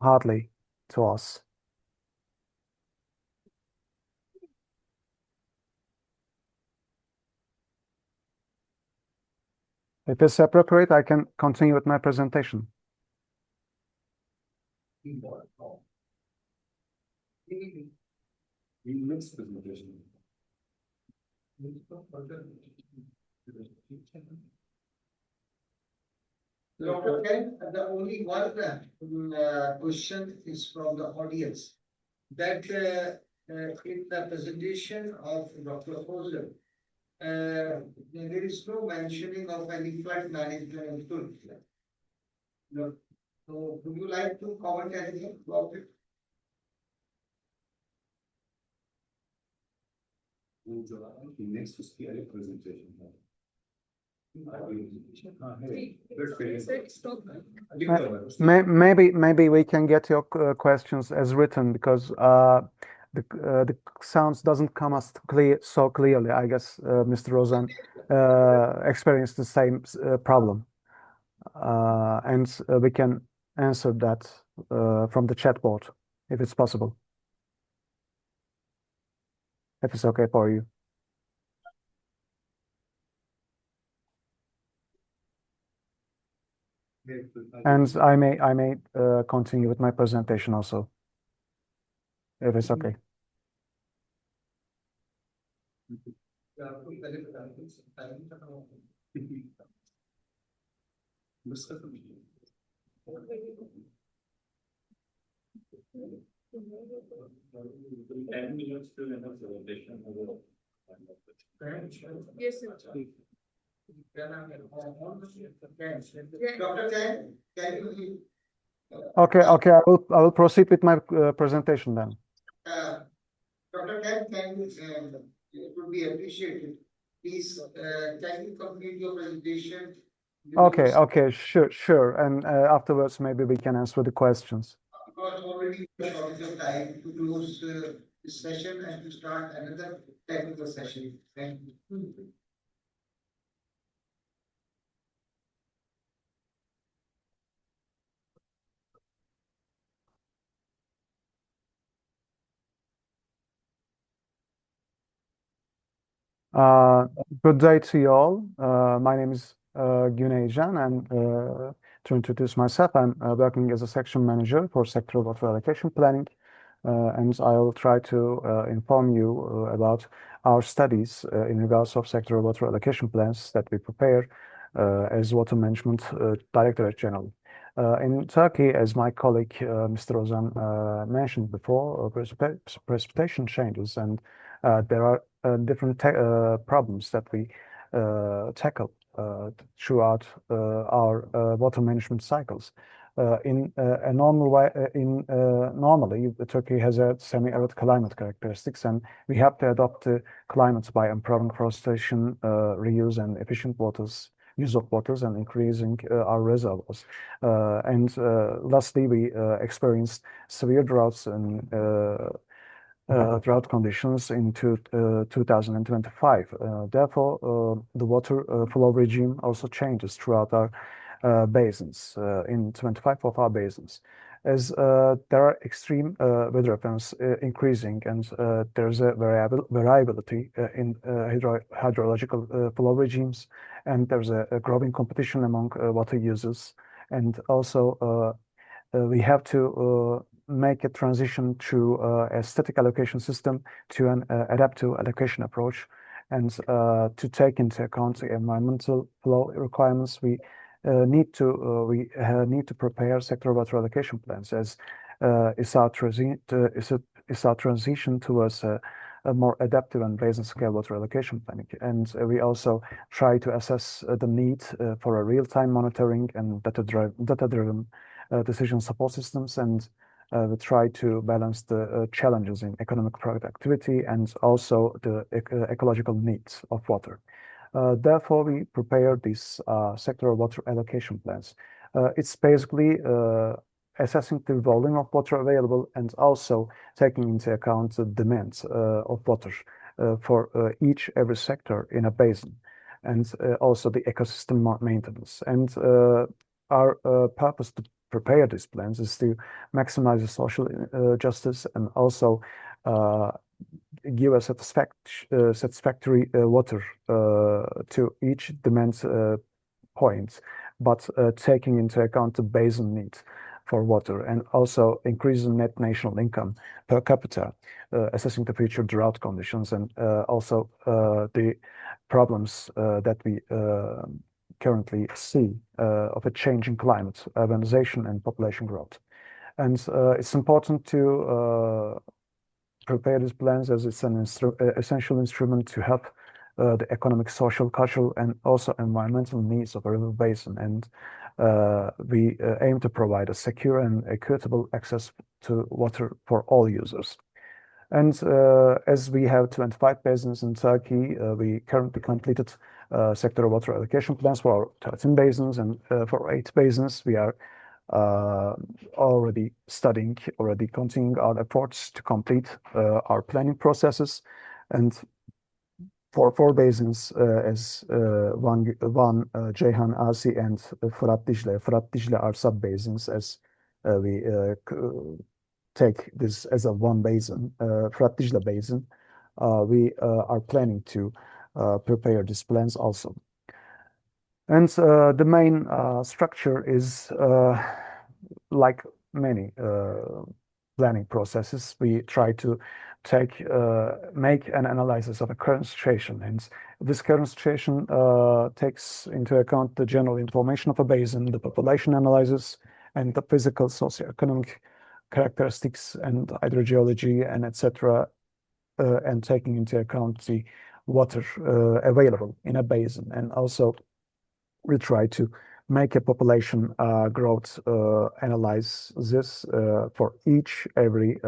hardly to us. If it's appropriate, I can continue with my presentation. Dr. Ken, the only one question is from the audience that in the presentation of Dr. Hoser, there is no mentioning of any flood management tool. No. So, would you like to comment anything about it? Next presentation. Maybe we can get your questions as written, because the sounds doesn't come as so clearly. I guess Mr. Rozan experienced the same problem, and we can answer that from the chat board if it's possible, if it's okay for you. And I may continue with my presentation also, if it's okay. Yes, sir. Dr. Ken, can you? Okay. I will proceed with my presentation then. Dr. Ken, it would be appreciated. Please, can you complete your presentation? Okay, sure. And afterwards, maybe we can answer the questions. Because already we are short of time to close this session and to start another technical session. Thank you. Good day to you all. My name is Güney Can, and to introduce myself, I'm working as a section manager for sectoral water allocation planning, and I will try to inform you about our studies in regards of sectoral water allocation plans that we prepare as Water Management Directorate General. In Turkey, as my colleague Mr. Ozan mentioned before, precipitation changes, and there are different problems that we tackle throughout our water management cycles. In a normal way, normally Turkey has a semi-arid climate characteristics, and we have to adopt the climate by improving forestation, reuse, and efficient use of waters, and increasing our reservoirs. Lastly, we experienced severe droughts and drought conditions into 2025. Therefore, the water flow regime also changes throughout our basins, in 25 of our basins. As there are extreme weather events increasing, and there's a variability in hydrological flow regimes, and there's a growing competition among water users. And also, we have to make a transition to a static allocation system to an adaptive allocation approach. And to take into account the environmental flow requirements, we need to prepare sector water allocation plans, as is our transition towards a more adaptive and basin scale water allocation planning. And we also try to assess the need for a real-time monitoring and data-driven decision support systems, and we try to balance the challenges in economic productivity and also the ecological needs of water. Therefore, we prepare these sectoral water allocation plans. It's basically assessing the volume of water available and also taking into account the demands of water for every sector in a basin, and also the ecosystem maintenance. And our purpose to prepare these plans is to maximize the social justice and also give a satisfactory water to each demand point, but taking into account the basin needs for water, and also increasing net national income per capita, assessing the future drought conditions, and also the problems that we currently see of a changing climate, urbanization, and population growth. And it's important to prepare these plans, as it's an essential instrument to help the economic, social, cultural, and also environmental needs of a river basin. And we aim to provide a secure and equitable access to water for all users. And as we have 25 basins in Turkey, we currently completed sectoral water allocation plans for 13 basins, and for 8 basins we are already continuing our efforts to complete our planning processes. And for 4 basins, as one Ceyhan Asi and Fırat Dicle are sub basins, as we take this as a one basin, Fırat Dicle basin. We are planning to prepare these plans also. And the main structure is like many planning processes. We try to make an analysis of a current situation, and this current situation takes into account the general information of a basin, the population analysis, and the physical socioeconomic characteristics and hydrogeology, and etc., and taking into account the water available in a basin. And also we try to make a population growth analysis for every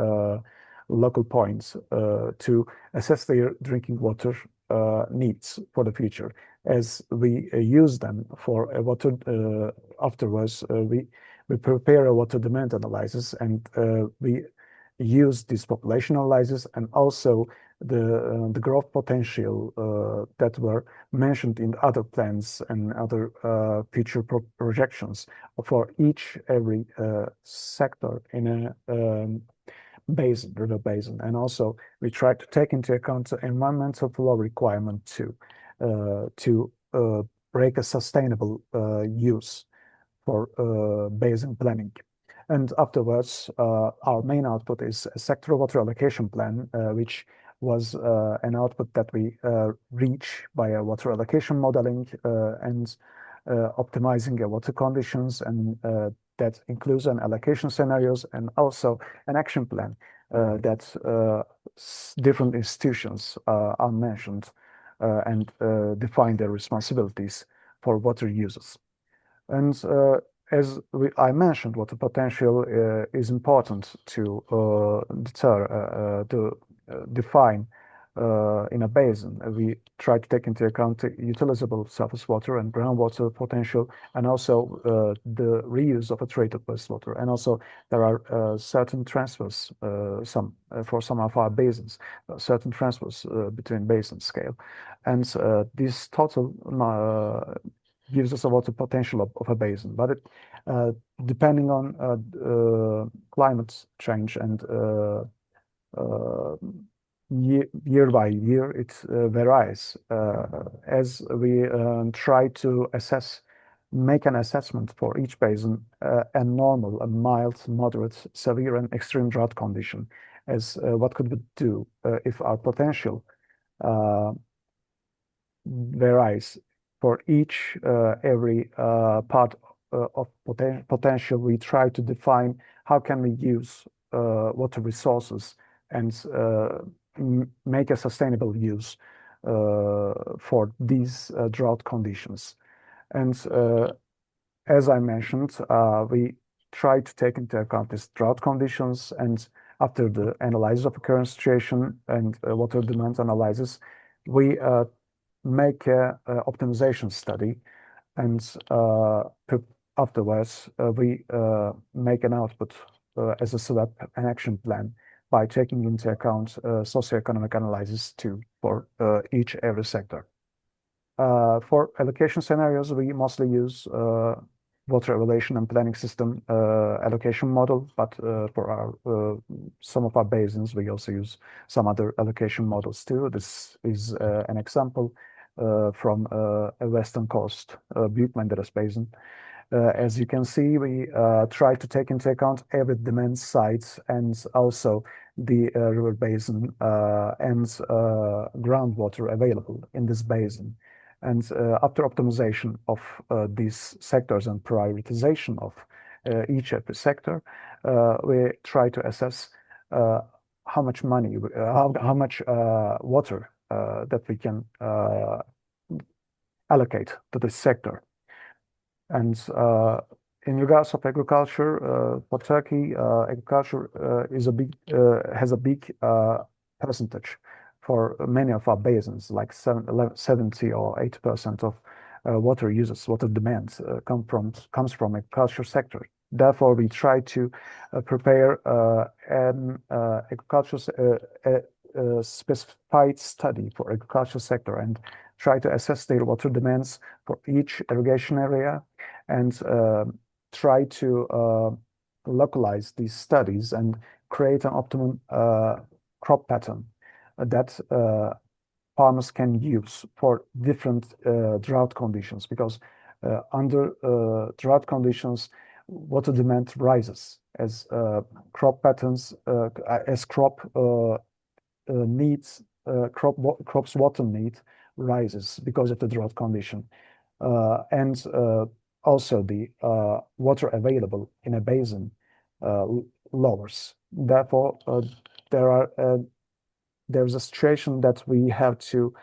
local points to assess their drinking water needs for the future. As we use them for a water, afterwards we prepare a water demand analysis, and we use this population analysis and also the growth potential that were mentioned in other plans and other future projections for every sector in a basin, river basin, and also we try to take into account the environmental flow requirement to break a sustainable use for basin planning. And afterwards, our main output is a sector water allocation plan, which was an output that we reach by a water allocation modeling and optimizing water conditions, and that includes an allocation scenarios and also an action plan that different institutions are mentioned and define their responsibilities for water users. And as I mentioned, water potential is important to define in a basin. We try to take into account the utilizable surface water and groundwater potential, and also the reuse of a treated wastewater. And also there are certain transfers, for some of our basins, certain transfers between basin scale. And this total gives us a water potential of a basin, but it, depending on climate change and year by year, it varies. As we try to make an assessment for each basin, a normal, a mild, moderate, severe, and extreme drought condition, as what could we do if our potential varies for every part of potential. We try to define how can we use water resources and make a sustainable use for these drought conditions. And as I mentioned, we try to take into account these drought conditions, and after the analysis of the current situation and water demand analysis, we make a optimization study, and afterwards we make an output as a SWAP, an action plan, by taking into account socioeconomic analysis too for every sector. For allocation scenarios, we mostly use water evaluation and planning system allocation model, but for some of our basins, we also use some other allocation models too. This is an example from a western coast, Büyük Basin. As you can see, we try to take into account every demand side and also the river basin and groundwater available in this basin. And after optimization of these sectors and prioritization of each sector, we try to assess how much money, how much water that we can allocate to this sector. And in regards of agriculture, for Turkey, agriculture has a big percentage for many of our basins, like 70 or 80% of water uses, water demands comes from agriculture sector. Therefore, we try to prepare an agriculture specified study for agriculture sector and try to assess their water demands for each irrigation area, and try to localize these studies and create an optimum crop pattern that farmers can use for different drought conditions, because under drought conditions, water demand rises as crop patterns, as crops water need rises because of the drought condition, and also the water available in a basin lowers. Therefore, there's a situation that we have to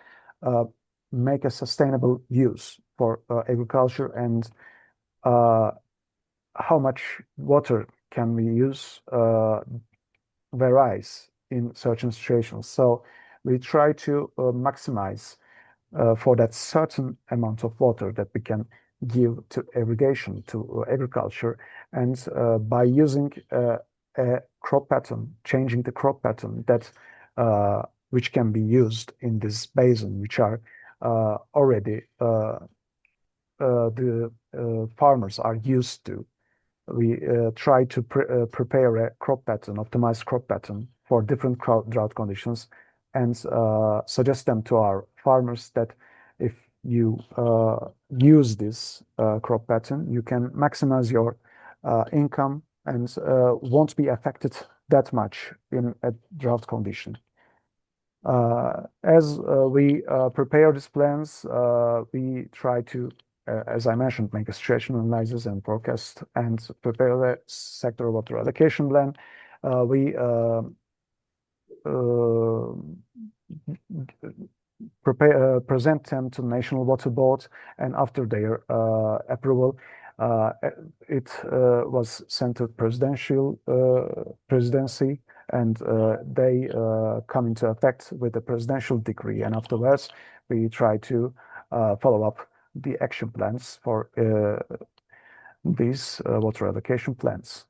make a sustainable use for agriculture, and how much water can we use varies in certain situations. So we try to maximize for that certain amount of water that we can give to irrigation, to agriculture, and by using a crop pattern, changing the crop pattern that which can be used in this basin, which are already the farmers are used to. we try to prepare a crop pattern, optimized crop pattern for different drought conditions, and suggest them to our farmers that if you use this crop pattern, you can maximize your income and won't be affected that much in a drought condition. As we prepare these plans, we try to, as I mentioned, make a situation analysis and forecast and prepare the sector water allocation plan. We present them to National Water Board, and after their approval, it was sent to presidency, and they come into effect with the presidential decree. And afterwards, we try to follow up the action plans for these water allocation plans.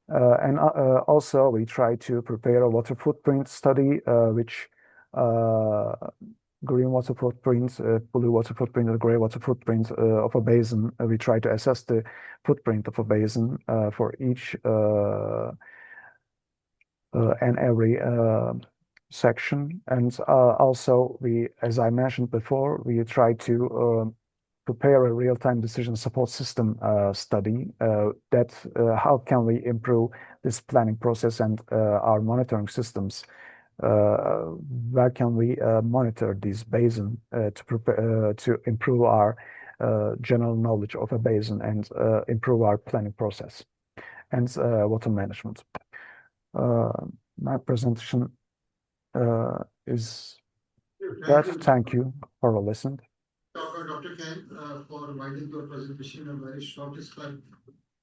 And also, we try to prepare a water footprint study, which green water footprint, blue water footprint, and gray water footprint of a basin. We try to assess the footprint of a basin for each and every section. And also, as I mentioned before, we try to prepare a real-time decision support system study that how can we improve this planning process and our monitoring systems. Where can we monitor this basin to prepare to improve our general knowledge of a basin and improve our planning process and water management. My presentation is that. Thank you for listening. Dr. Khan, for providing your presentation in a very short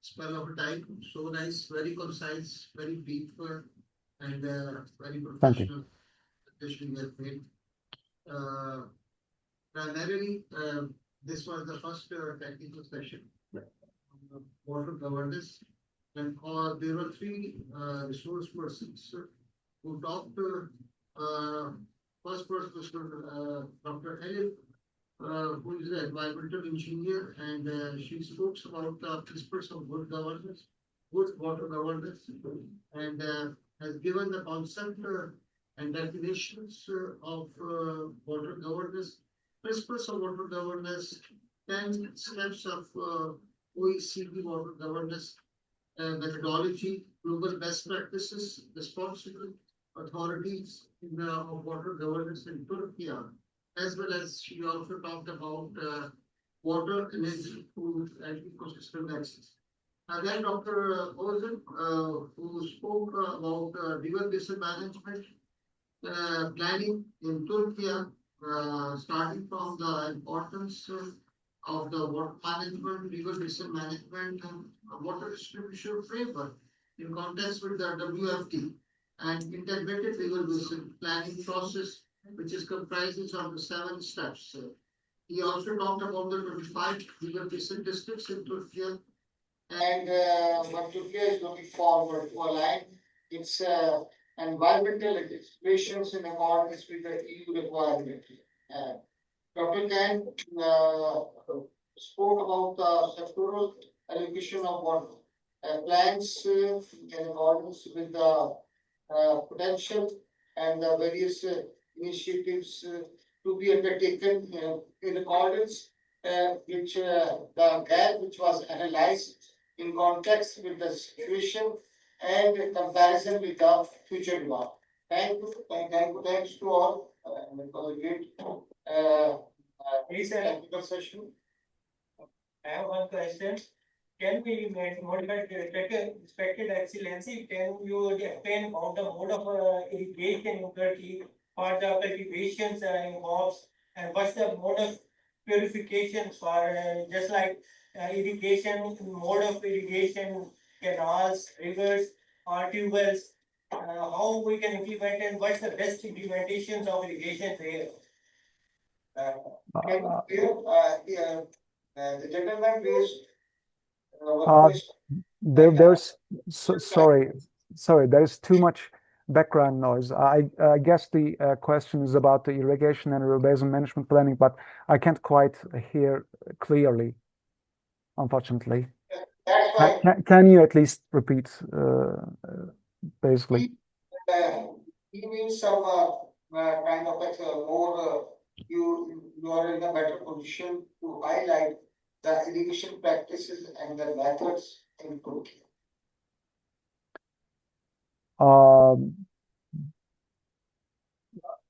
spell of time. So nice, very concise, very brief, and very professional presentation you have made. Primarily, this was the first technical session on water governance, and there were three resource persons who talked. First person was Dr. Elif, who is an environmental engineer, and she spoke about the principles of good governance, good water governance, and has given the concept and definitions of water governance, principles of water governance, 10 steps of OECD water governance methodology, global best practices, responsible authorities in of water governance in Turkey, as well as she also talked about water, energy, food, and ecosystem access. And then Dr. Ozan, who spoke about river basin management planning in Turkey, starting from the importance of the water management, river basin management, and water distribution framework in context with the WFD and integrated river basin planning process, which is comprises of the 7 steps. He also talked about the 25 river basin districts in Turkey, and what Turkey is looking forward to align its environmental aspirations in accordance with the EU requirement. Dr. Khan spoke about the sectoral allocation of water plans in accordance with the potential and the various initiatives to be undertaken in accordance with the gap which was analyzed in context with the situation and in comparison with the future demand. Thank you. Thanks to all for the great technical session. I have one question. Can we modify the expected excellency? Can you explain about the mode of irrigation in Turkey, for the cultivations in crops, and what's the mode of purification for just like irrigation, mode of irrigation, canals, rivers, or tube wells? How we can implement and what's the best implementations of irrigation there? The gentleman raised sorry, there's too much background noise. I guess the question is about the irrigation and river basin management planning, but I can't quite hear clearly, unfortunately. That's why Can you at least repeat basically? he means some kind of more you are in a better position to highlight the irrigation practices and the methods in Turkey.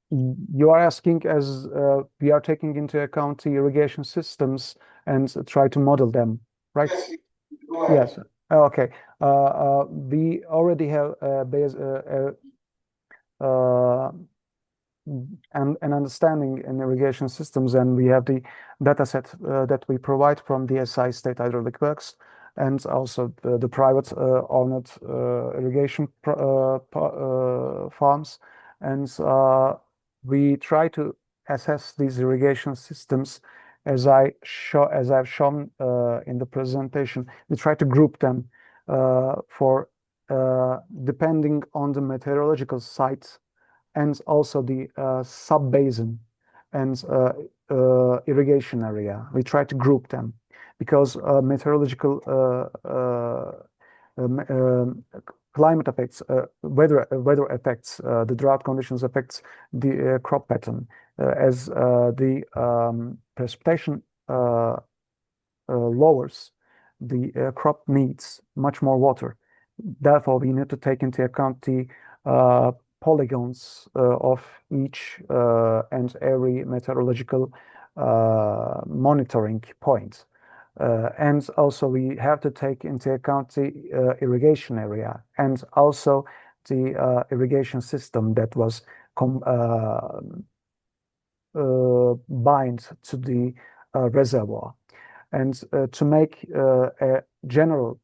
You are asking as we are taking into account the irrigation systems and try to model them, right? Yes, go ahead. Yes. Okay. We already have an understanding in irrigation systems, and we have the data set that we provide from the SI State Hydraulic Works and also the private owned irrigation farms. And we try to assess these irrigation systems as I've shown in the presentation. We try to group them for depending on the meteorological site and also the sub-basin and irrigation area. We try to group them because meteorological climate effects, weather effects, the drought conditions affects the crop pattern as the precipitation lowers, the crop needs much more water. Therefore, we need to take into account the polygons of each and every meteorological monitoring point. And also we have to take into account the irrigation area and also the irrigation system that was bind to the reservoir. And to make a general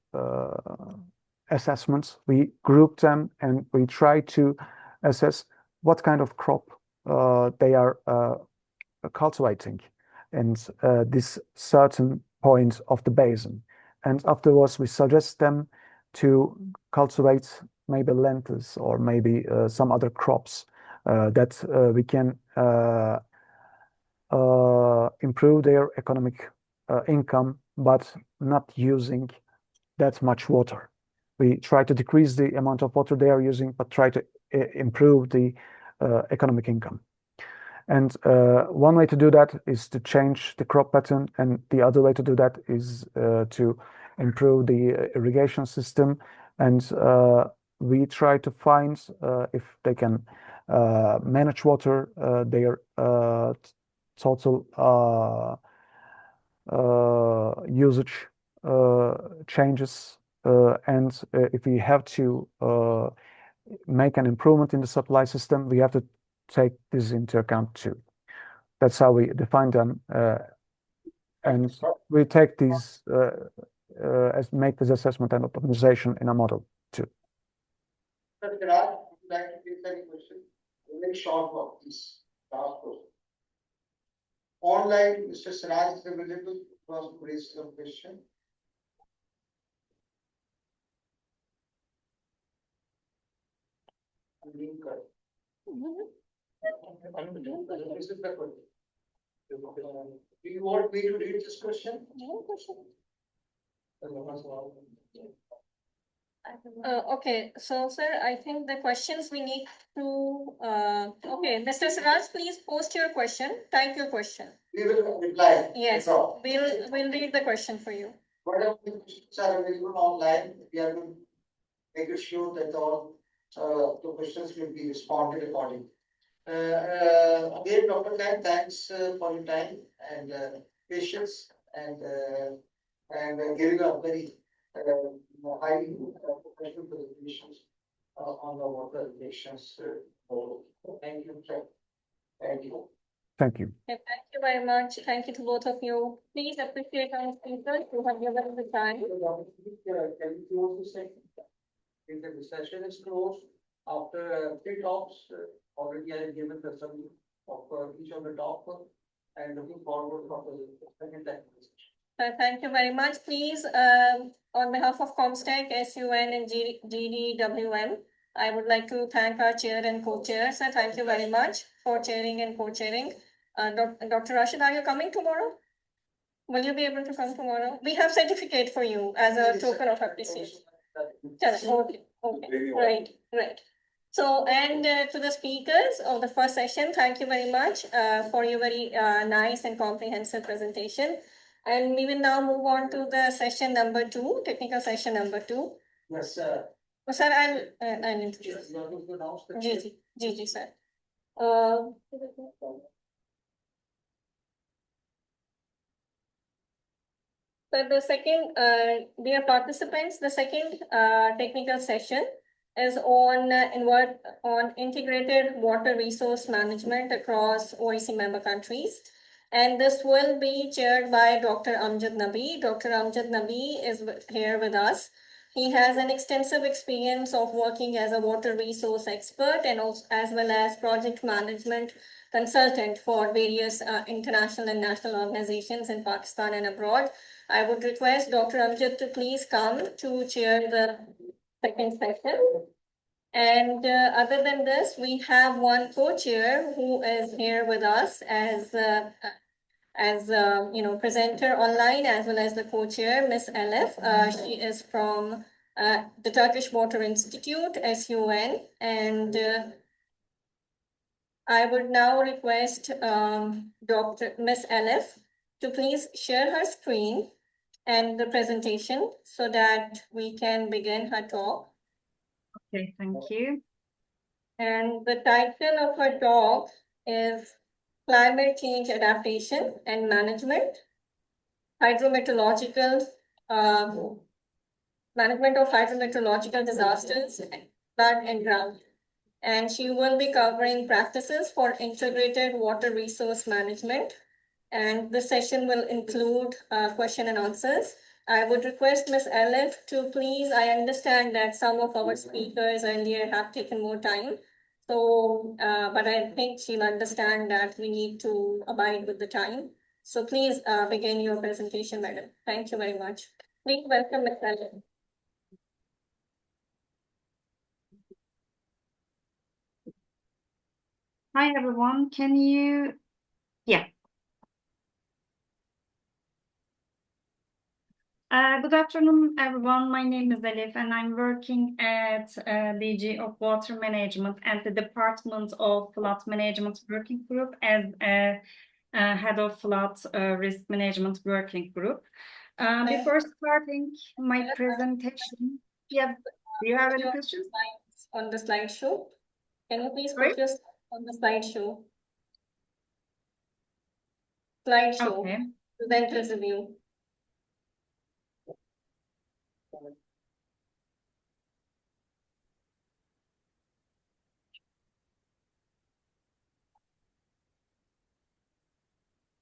assessments, we group them and we try to assess what kind of crop they are cultivating in this certain point of the basin. And afterwards, we suggest them to cultivate maybe lentils or maybe some other crops that we can improve their economic income, but not using that much water. We try to decrease the amount of water they are using, but try to improve the economic income. And one way to do that is to change the crop pattern, and the other way to do that is to improve the irrigation system. And we try to find if they can manage water, their total usage changes, and if we have to make an improvement in the supply system, we have to take this into account too. That's how we define them, and we take these make this assessment and optimization in a model too. Sir, Viraj, would you like to give any question? A very short one, please. Last question. Online, Mr. Siraj is available to raise some question. This is the question. Do you want me to read this question? Okay, so sir, I think the questions we need to, okay, Mr. Siraj, please post your question, type your question. We will reply. Yes, we'll read the question for you. Whatever the questions are available online, we are going to make sure that all the questions will be responded accordingly. Again, Dr. Khan, thanks for your time and patience and giving a very highly professional presentations on the water relations. Thank you, sir. Thank you. Thank you. Okay, thank you very much. Thank you to both of you. Please appreciate our speakers who have given the time. Can we close the session? If the session is closed, after 3 talks, already I have given the summary of each of the talk and looking forward for the second time. Thank you very much. Please, on behalf of Comstech, SUN and GDWM, I would like to thank our chair and co-chair. Sir, thank you very much for chairing and co-chairing. Dr. Rashid, are you coming tomorrow? Will you be able to come tomorrow? We have certificate for you as a token of appreciation. Okay, right. So, and to the speakers of the first session, thank you very much for your very nice and comprehensive presentation. And we will now move on to the session number 2, technical session number 2. Yes, sir. Oh, sir, I'll introduce. Ji, sir. So the second, dear participants, the second technical session is on integrated water resource management across OIC member countries. And this will be chaired by Dr. Amjad Nabi. Dr. Amjad Nabi is here with us. He has an extensive experience of working as a water resource expert and also as well as project management consultant for various international and national organizations in Pakistan and abroad. I would request Dr. Amjad to please come to chair the second session. And other than this, we have one co-chair who is here with us as presenter online as well as the co-chair, Miss Elif. She is from the Turkish Water Institute, SUN, and I would now request Dr. Miss Elif to please share her screen and the presentation so that we can begin her talk. Okay, thank you. And the title of her talk is Climate Change Adaptation and Management, Hydrometeorological Management of Hydrometeorological Disasters, Flood and Drought. And she will be covering practices for integrated water resource management. And the session will include question and answers. I would request Ms. Elif to please, I understand that some of our speakers earlier have taken more time. So, but I think she'll understand that we need to abide with the time. So please begin your presentation, madam. Thank you very much. Please welcome Ms. Elif. Hi, everyone. Can you, yeah. Good afternoon, everyone. My name is Elif, and I'm working at DG of Water Management and the Department of Flood Management Working Group as head of Flood Risk Management Working Group. Before starting my presentation, yeah, do you have any questions? On the slideshow, can you please put your on the slideshow? Okay. Presenter's review.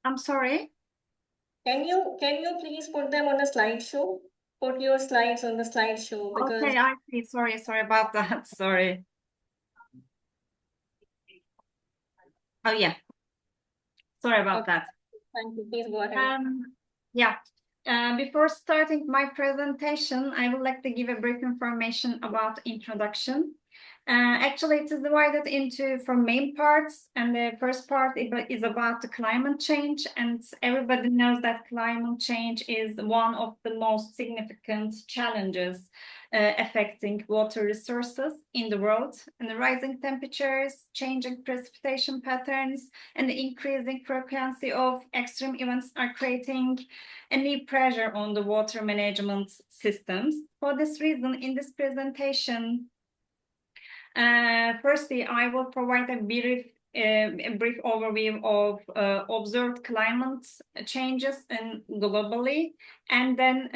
I'm sorry. Can you please put them on a slideshow? Put your slides on the slideshow because. Okay, I see. Sorry about that. Sorry. Oh yeah. Sorry about that. Thank you. Please go ahead. Yeah. Before starting my presentation, I would like to give a brief information about introduction. Actually, it is divided into four main parts, and the first part is about the climate change, and everybody knows that climate change is one of the most significant challenges affecting water resources in the world, and the rising temperatures, changing precipitation patterns, and the increasing frequency of extreme events are creating a new pressure on the water management systems. For this reason, in this presentation, firstly, I will provide a brief overview of observed climate changes globally, and then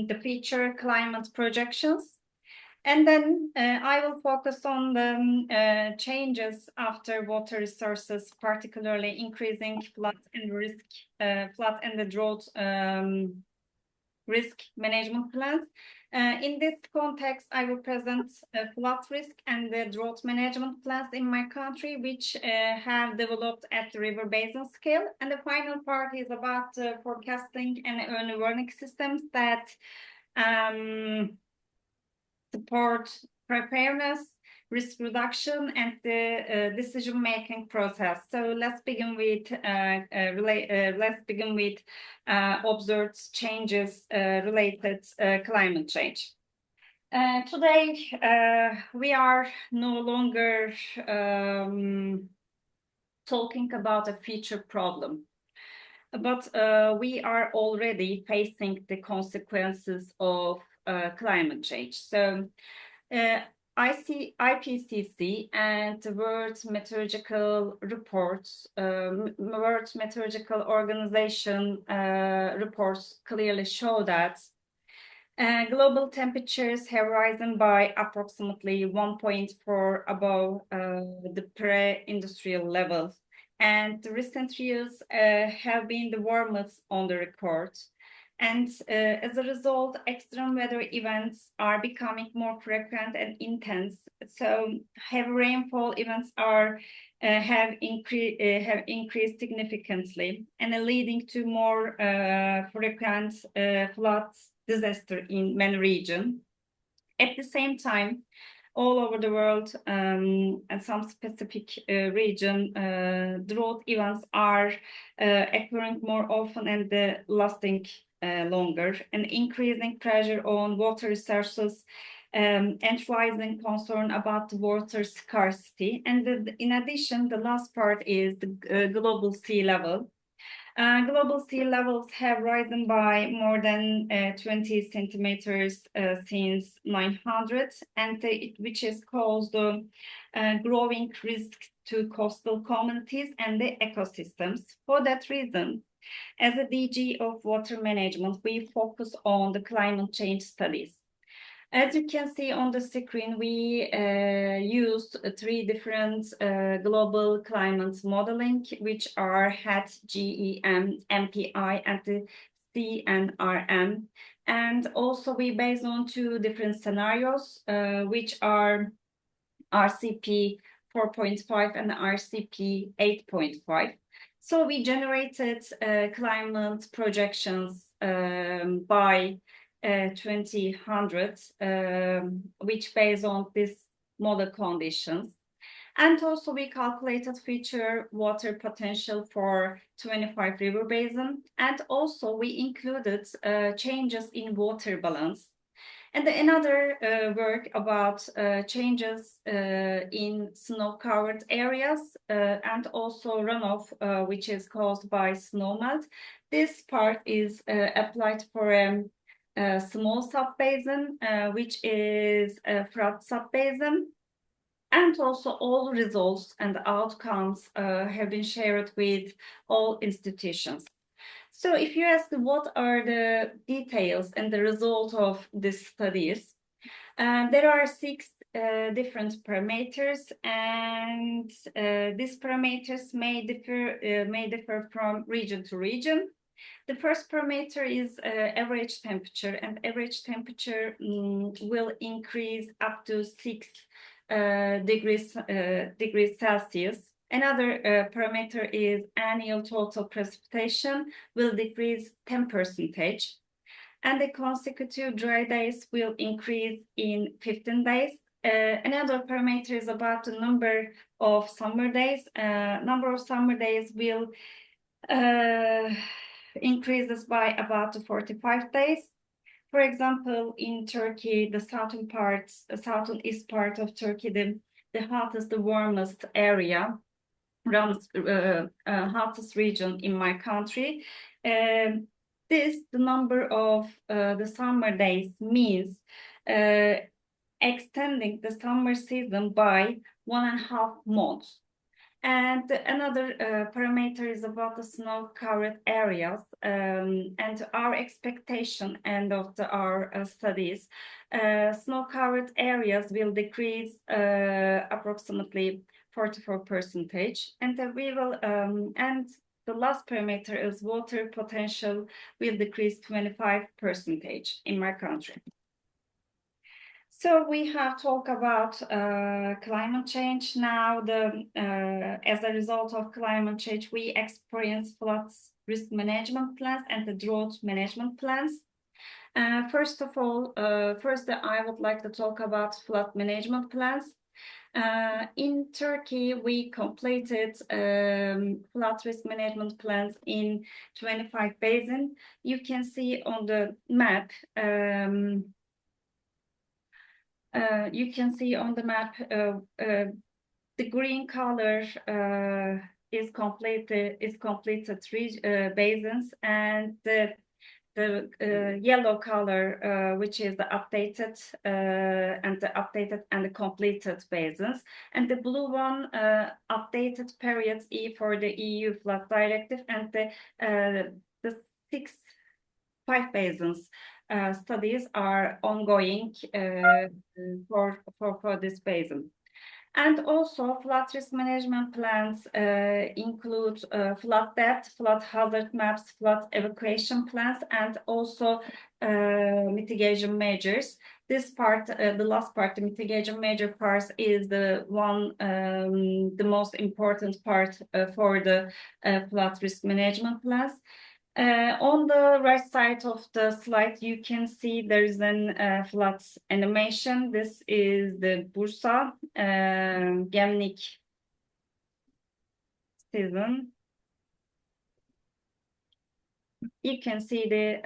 the future climate projections. And then I will focus on the changes after water resources, particularly increasing flood and the drought risk management plans. In this context, I will present flood risk and the drought management plans in my country, which have developed at the river basin scale. And the final part is about forecasting and early warning systems that support preparedness risk reduction, and the decision-making process. So let's begin with observed changes related climate change. Today, we are no longer talking about a future problem, but we are already facing the consequences of climate change. So IPCC and the World Meteorological Reports, World Meteorological Organization reports clearly show that global temperatures have risen by approximately 1.4 above the pre-industrial levels. And the recent years have been the warmest on the record. And as a result, extreme weather events are becoming more frequent and intense. So heavy rainfall events have increased significantly, and leading to more frequent floods, disaster in many regions. At the same time, all over the world and some specific region, drought events are occurring more often and lasting longer, and increasing pressure on water resources and rising concern about water scarcity. And in addition, the last part is the global sea level. Global sea levels have risen by more than 20 centimeters since 900, and which has caused a growing risk to coastal communities and the ecosystems. For that reason, as a DG of water management, we focus on the climate change studies. As you can see on the screen, we used three different global climate modeling, which are HAT, GEM, MPI, and the CNRM. And also we based on two different scenarios, which are RCP 4.5 and RCP 8.5. So we generated climate projections by 2000, which based on this model conditions. And also we calculated future water potential for 25 river basin. And also we included changes in water balance. And another work about changes in snow-covered areas and also runoff, which is caused by snowmelt. This part is applied for a small sub-basin, which is a flood sub-basin. And also all results and outcomes have been shared with all institutions. So if you ask what are the details and the result of these studies, there are 6 different parameters, and these parameters may differ from region to region. The first parameter is average temperature, and average temperature will increase up to 6 degrees Celsius. Another parameter is annual total precipitation will decrease 10%, and the consecutive dry days will increase in 15 days. Another parameter is about the number of summer days. Number of summer days will increases by about 45 days. For example, in Turkey, the southeast part of Turkey, the hottest, the warmest area, hottest region in my country. The number of the summer days means extending the summer season by 1.5 months. And another parameter is about the snow-covered areas, and our expectation end of our studies. Snow-covered areas will decrease approximately 44%, and we will and the last parameter is water potential will decrease 25% in my country. So we have talked about climate change. Now, as a result of climate change, we experience floods risk management plans and the drought management plans. First of all, I would like to talk about flood management plans. In Turkey, we completed flood risk management plans in 25 basins. You can see on the map. You can see on the map the green color is completed three basins, and the yellow color, which is the updated and the completed basins, and the blue one, updated periods for the EU flood directive, and the five basins studies are ongoing for this basin. And also, flood risk management plans include flood depth, flood hazard maps, flood evacuation plans, and also mitigation measures. This part, the last part, the mitigation measure part, is the one, the most important part for the flood risk management plans. On the right side of the slide, you can see there is a flood animation. This is the Bursa Gemlik season. You can see the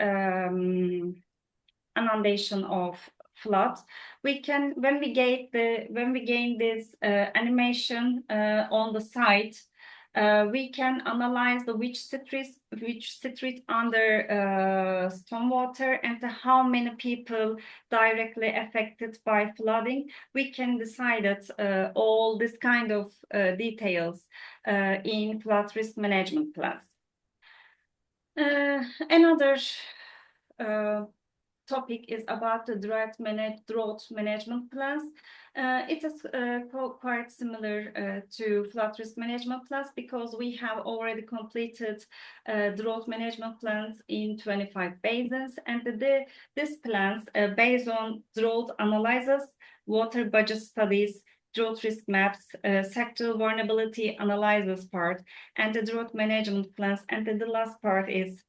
inundation of flood. When we gain this animation on the site, we can analyze which street under stormwater and how many people directly affected by flooding. We can decide that all this kind of details in flood risk management plans. Another topic is about the drought management plans. It is quite similar to flood risk management plans because we have already completed drought management plans in 25 basins, and these plans based on drought analysis, water budget studies, drought risk maps, sectoral vulnerability analysis part, and the drought management plans, and then the last part is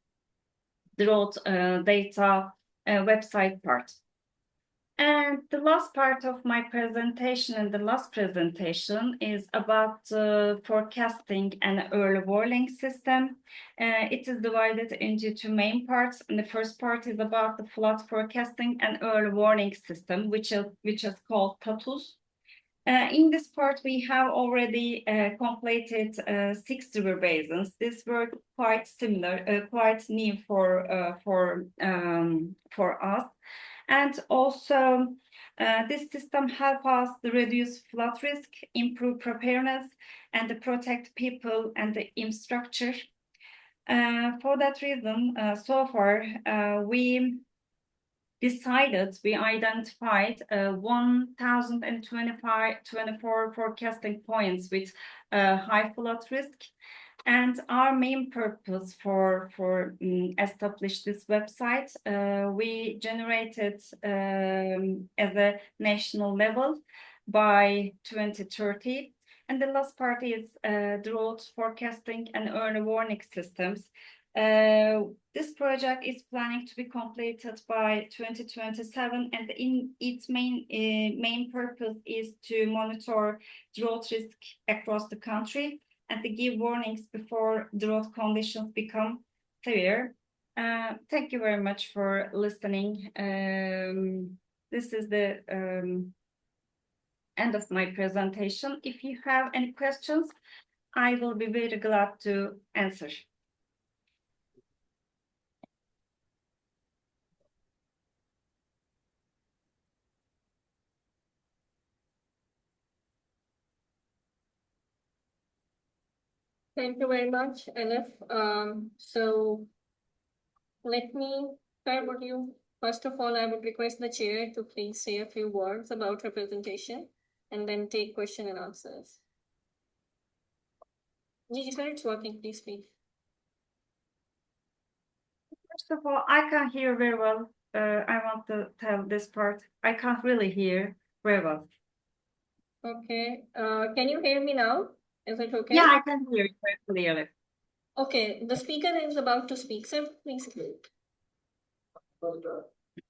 drought data website part. And the last part of my presentation and the last presentation is about forecasting and early warning system. It is divided into two main parts, and the first part is about the flood forecasting and early warning system, which is called TATUS. In this part, we have already completed 6 river basins. These were quite similar, quite new for us, and also this system helps us to reduce flood risk, improve preparedness, and to protect people and the infrastructure. For that reason, so far we identified 1,024 forecasting points with high flood risk. And our main purpose for establish this website, we generated as a national level by 2030. And the last part is drought forecasting and early warning systems. This project is planning to be completed by 2027, and its main purpose is to monitor drought risk across the country and to give warnings before drought conditions become severe. Thank you very much for listening. This is the end of my presentation. If you have any questions, I will be very glad to answer. Thank you very much, Elif. So let me start with you. First of all, I would request the chair to please say a few words about her presentation and then take question and answers. Gigi, sir, it's working. Please speak. First of all, I can't hear very well. I want to tell this part. I can't really hear very well. Okay. Can you hear me now? Is it okay? Yeah, I can hear you very clearly. Okay. The speaker is about to speak, sir. Please.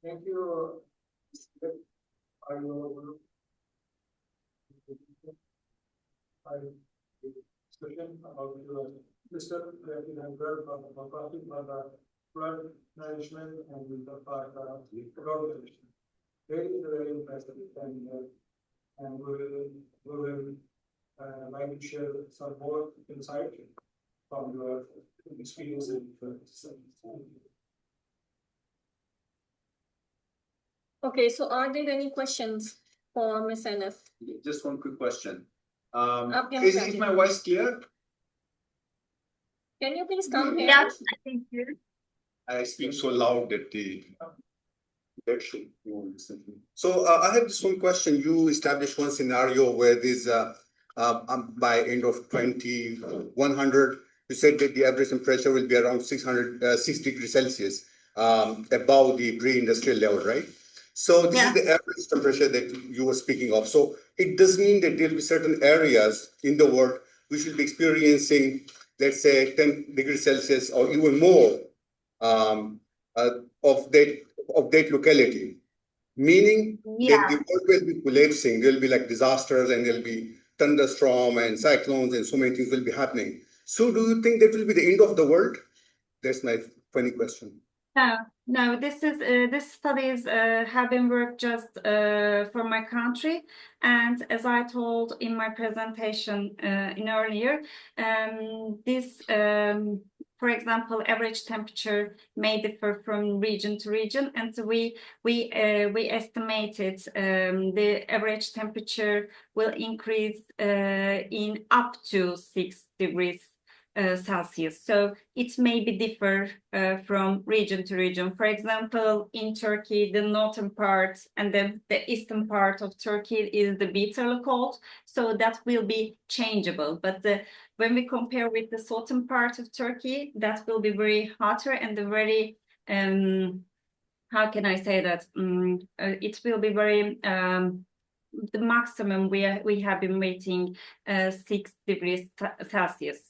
Thank you. discussion about Mr. flood management and the road management. Very impressive, and we will like to share some more insight from your experience in Okay, so are there any questions for Ms. Elif? Just one quick question. Is my voice clear? Can you please come here? Yes, I think you. I speak so loud that the projection won't listen to me. So I have this one question. You established one scenario where this by end of 2100, you said that the average temperature will be around 6 degrees Celsius above the pre-industrial level, right? So this is the average temperature that you were speaking of. So it does mean that there will be certain areas in the world which will be experiencing, let's say, 10 degrees Celsius or even more of that locality. Meaning that the world will be collapsing. There will be like disasters, and there will be thunderstorm and cyclones, and so many things will be happening. So do you think that will be the end of the world? That's my funny question. No, this studies have been worked just for my country, and as I told in my presentation in earlier, this for example, average temperature may differ from region to region, and so we estimated the average temperature will increase in up to 6 degrees Celsius. So it may be differ from region to region. For example, in Turkey, the northern part and then the eastern part of Turkey is the bitterly cold, so that will be changeable. But when we compare with the southern part of Turkey, that will be very hotter and the very how can I say that? It will be very the maximum we have been waiting 6 degrees Celsius.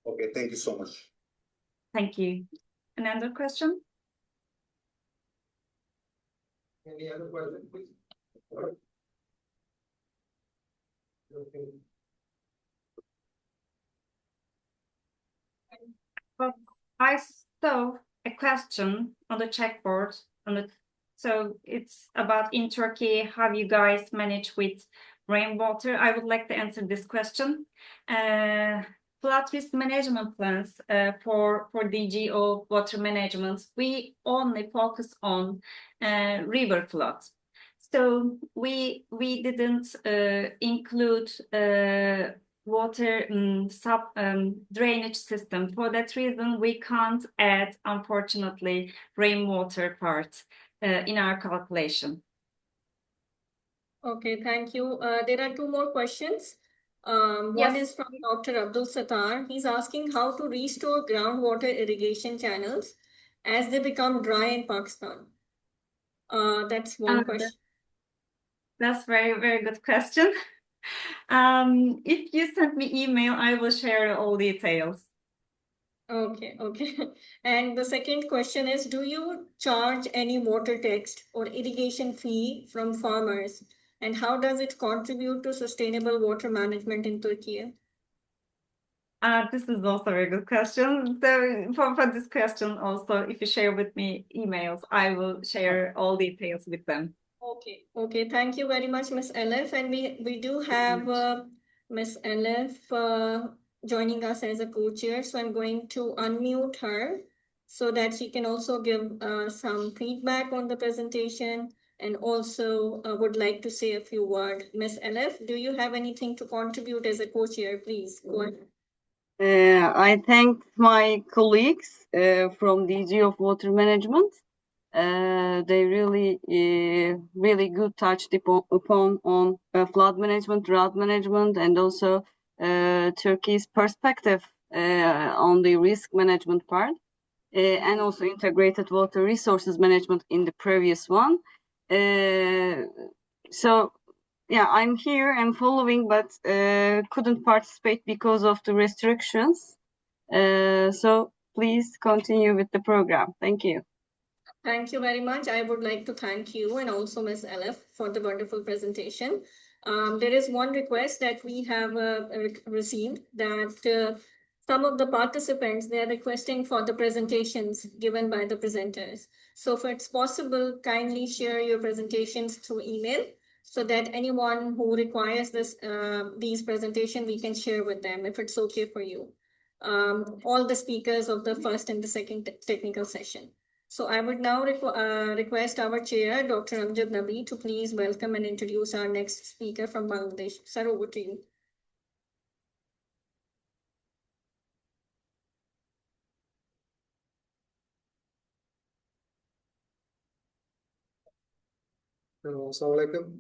Okay, thank you so much. Thank you. Another question? Any other question, please? Okay. But I saw a question on the checkboard so it's about in Turkey, how you guys manage with rainwater. I would like to answer this question. Flood risk management plans for DG of water management, we only focus on river floods. So we didn't include water drainage system. For that reason, we can't add, unfortunately, rainwater part in our calculation. Okay, thank you. There are two more questions. One is from Dr. Abdul Sattar. He's asking how to restore groundwater irrigation channels as they become dry in Pakistan. That's one question. That's very good question. If you send me email, I will share all details. Okay. And the second question is, do you charge any water tax or irrigation fee from farmers? And how does it contribute to sustainable water management in Turkey? This is also a very good question. So for this question also, if you share with me emails, I will share all details with them. Okay. Thank you very much, Ms. Elif. And we do have Ms. Elif joining us as a co-chair. So I'm going to unmute her so that she can also give some feedback on the presentation and also would like to say a few words. Ms. Elif, do you have anything to contribute as a co-chair? Please go ahead. I thank my colleagues from DG of Water Management. They really good touched upon on flood management, drought management, and also Turkey's perspective on the risk management part, and also integrated water resources management in the previous one. So yeah, I'm here and following, but couldn't participate because of the restrictions. So please continue with the program. Thank you. Thank you very much. I would like to thank you and also Ms. Elif for the wonderful presentation. There is one request that we have received that some of the participants, they are requesting for the presentations given by the presenters. So if it's possible, kindly share your presentations through email so that anyone who requires these presentations, we can share with them if it's okay for you. All the speakers of the first and the second technical session. So I would now request our chair, Dr. Amjad Nabi, to please welcome and introduce our next speaker from Bangladesh. Sir, over to you. Assalamu alaikum.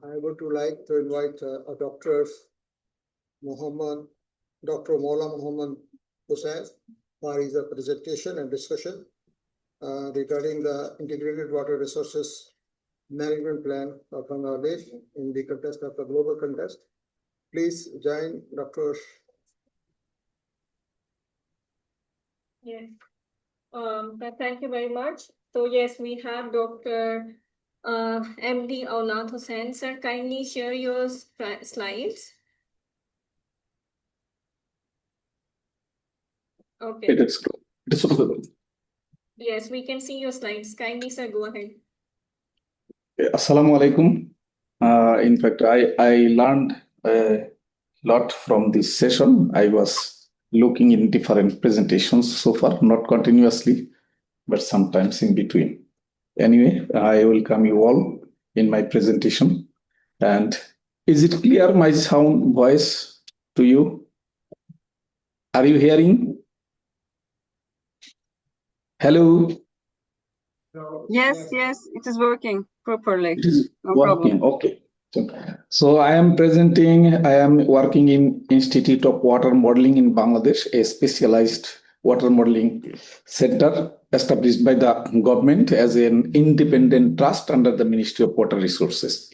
I would like to invite Dr. Maula Muhammad Hussain for his presentation and discussion regarding the Integrated Water Resources Management Plan of Bangladesh in the context of the global context. Please join Dr. Yes. Thank you very much. So yes, we have Dr. MD Aulad Hussain. Sir, kindly share your slides. Okay. It is visible. Yes, we can see your slides. Kindly, sir, go ahead. Assalamu alaikum. In fact, I learned a lot from this session. I was looking in different presentations so far, not continuously, but sometimes in between. Anyway, I welcome you all in my presentation. And is it clear, my sound voice to you? Are you hearing? Hello? Yes, it is working properly. It is No working, problem. okay. So I am working in Institute of Water Modeling in Bangladesh, a specialized water modeling center established by the government as an independent trust under the Ministry of Water Resources.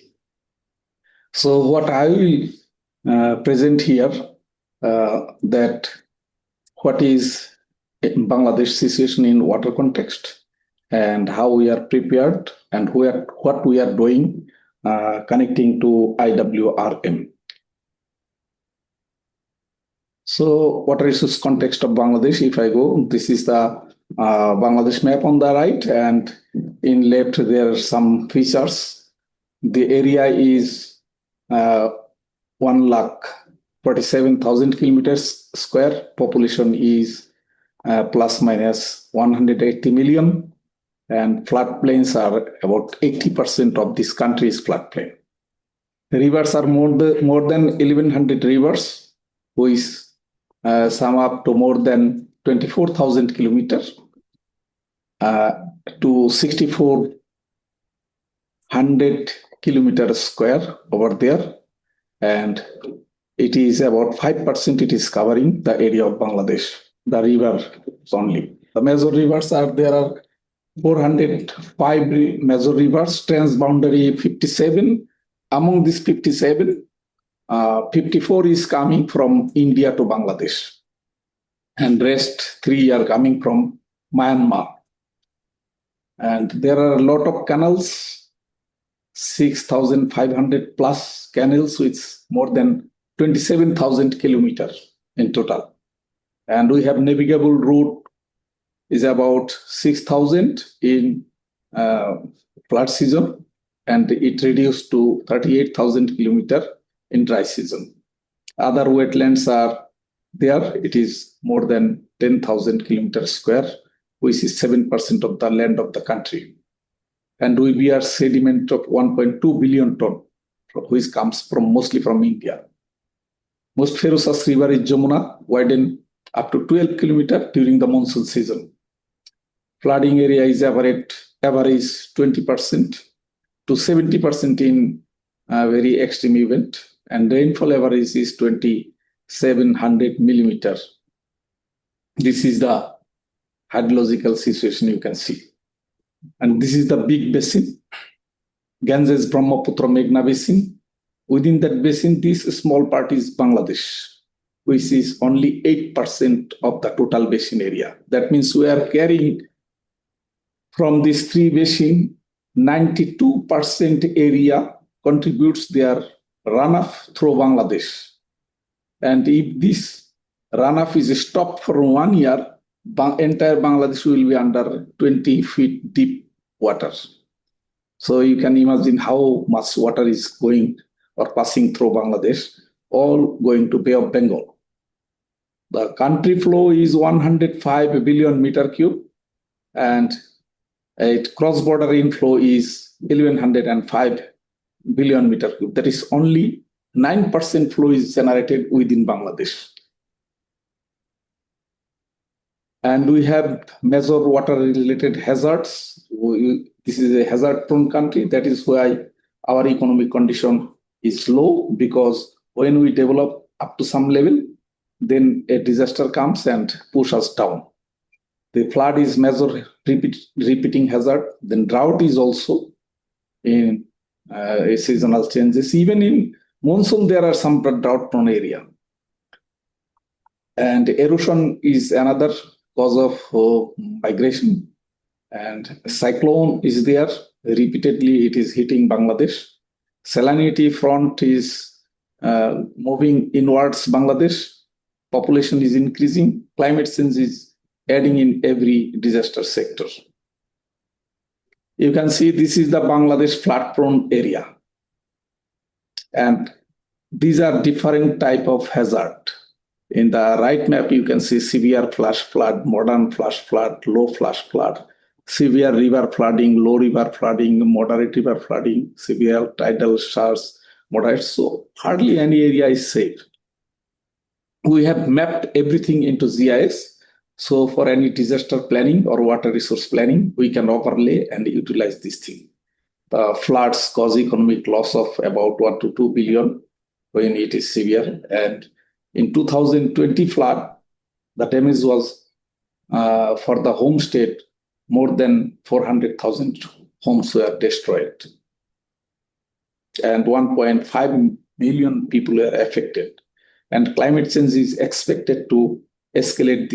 So what I will present here, that what is Bangladesh situation in water context and how we are prepared and what we are doing connecting to IWRM. So water resource context of Bangladesh, if I go, this is the Bangladesh map on the right, and in left there are some features. The area is 1,47,000 kilometers square. Population is plus minus 180 million. And floodplains are about 80% of this country's floodplain. The rivers are more than 1,100 rivers, which sum up to more than 24,000 kilometers to 6,400 kilometers square over there. And it is about 5% it is covering the area of Bangladesh, the river only. The major rivers are, there are 405 major rivers, transboundary 57. Among these 57, 54 is coming from India to Bangladesh, and rest 3 are coming from Myanmar. And there are a lot of canals, 6,500 plus canals, with more than 27,000 kilometers in total. And we have navigable route is about 6,000 in flood season, and it reduced to 38,000 kilometers in dry season. Other wetlands are there. It is more than 10,000 kilometers square, which is 7% of the land of the country. And we bear sediment of 1.2 billion ton, which comes mostly from India. Most ferocious river is Jamuna, widened up to 12 kilometers during the monsoon season. Flooding area is average 20% to 70% in very extreme event, and rainfall average is 2,700 millimeters. This is the hydrological situation you can see. And this is the big basin, Ganges, Brahmaputra, Meghna basin. Within that basin, this small part is Bangladesh, which is only 8% of the total basin area. That means we are carrying from these three basins, 92% area contributes their runoff through Bangladesh. And if this runoff is stopped for 1 year, entire Bangladesh will be under 20 feet deep water. So you can imagine how much water is going or passing through Bangladesh, all going to Bay of Bengal. The country flow is 105 billion meter cube, and cross-border inflow is 1105 billion meter cube. That is only 9% flow is generated within Bangladesh. And we have major water-related hazards. This is a hazard-prone country. That is why our economic condition is low, because when we develop up to some level, then a disaster comes and pushes us down. The flood is major repeating hazard. Then drought is also in seasonal changes. Even in monsoon, there are some drought-prone area. And erosion is another cause of migration. And cyclone is there. Repeatedly, it is hitting Bangladesh. Salinity front is moving inwards Bangladesh. Population is increasing. Climate change is adding in every disaster sector. You can see this is the Bangladesh flood-prone area. And these are different type of hazard. In the right map, you can see severe flash flood, modern flash flood, low flash flood, severe river flooding, low river flooding, moderate river flooding, severe tidal showers, moderate. So hardly any area is safe. We have mapped everything into GIS. So for any disaster planning or water resource planning, we can overlay and utilize this thing. The floods cause economic loss of about 1 to 2 billion when it is severe. And in 2020 flood, the damage was for the home state, more than 400,000 homes were destroyed. And 1.5 million people were affected. And climate change is expected to escalate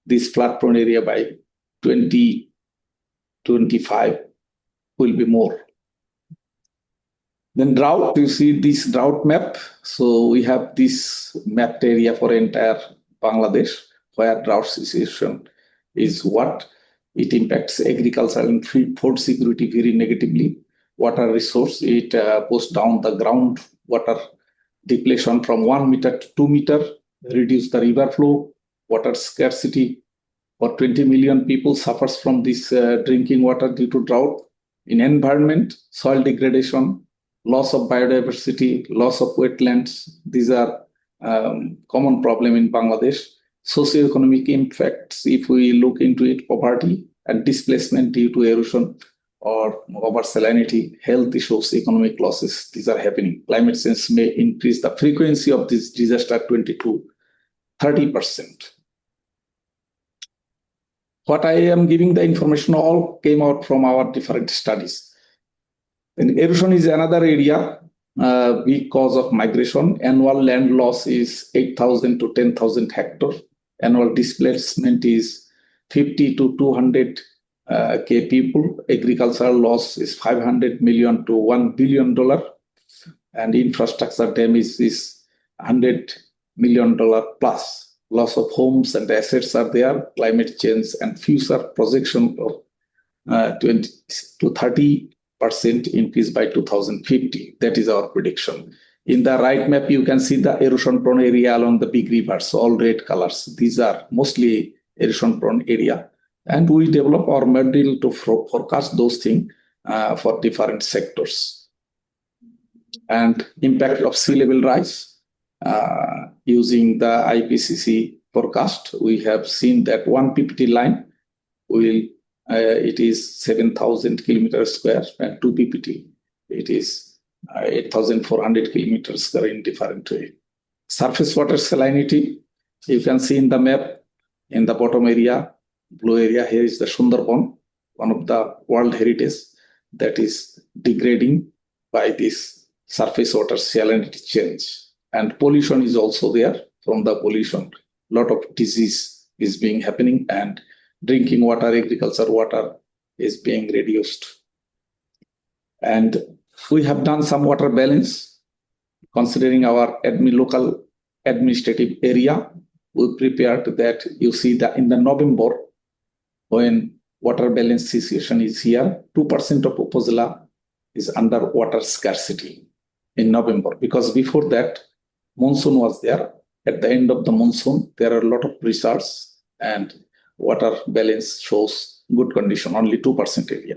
this flood-prone area by 2025 will be more. Then drought, you see this drought map. So we have this mapped area for entire Bangladesh, where drought situation is what. It impacts agriculture and food security very negatively. Water resource, it pulls down the ground water depletion from 1 meter to 2 meter, reduce the river flow, water scarcity. For 20 million people suffers from this drinking water due to drought. In environment, soil degradation, loss of biodiversity, loss of wetlands. These are common problem in Bangladesh. Socioeconomic impacts, if we look into it, poverty and displacement due to erosion or over salinity, health issues, economic losses, these are happening. Climate change may increase the frequency of this disaster 20 to 30%. What I am giving the information all came out from our different studies. And erosion is another area, big cause of migration. Annual land loss is 8,000 to 10,000 hectares. Annual displacement is 50 to 200 K people. Agricultural loss is 500 million to $1 billion. And infrastructure damage is $100 million plus. Loss of homes and assets are there. Climate change and future projection of 20 to 30% increase by 2050. That is our prediction. In the right map, you can see the erosion-prone area along the big rivers, all red colors. These are mostly erosion-prone area. And we develop our model to forecast those things for different sectors. And impact of sea level rise. Using the IPCC forecast, we have seen that 1 PPT line will it is 7,000 kilometers square, and 2 PPT it is 8,400 kilometers square in different way. Surface water salinity, you can see in the map in the bottom area, blue area. Here is the Sundarban, one of the World Heritage that is degrading by this surface water salinity change. And pollution is also there. From the pollution, a lot of disease is being happening, and drinking water, agriculture water is being reduced. And We have done some water balance, considering our local administrative area. We prepared that. You see that in the November, when water balance situation is here, 2% of Upazila is under water scarcity in November, because before that, monsoon was there. At the end of the monsoon, there are a lot of research and water balance shows good condition, only 2% area.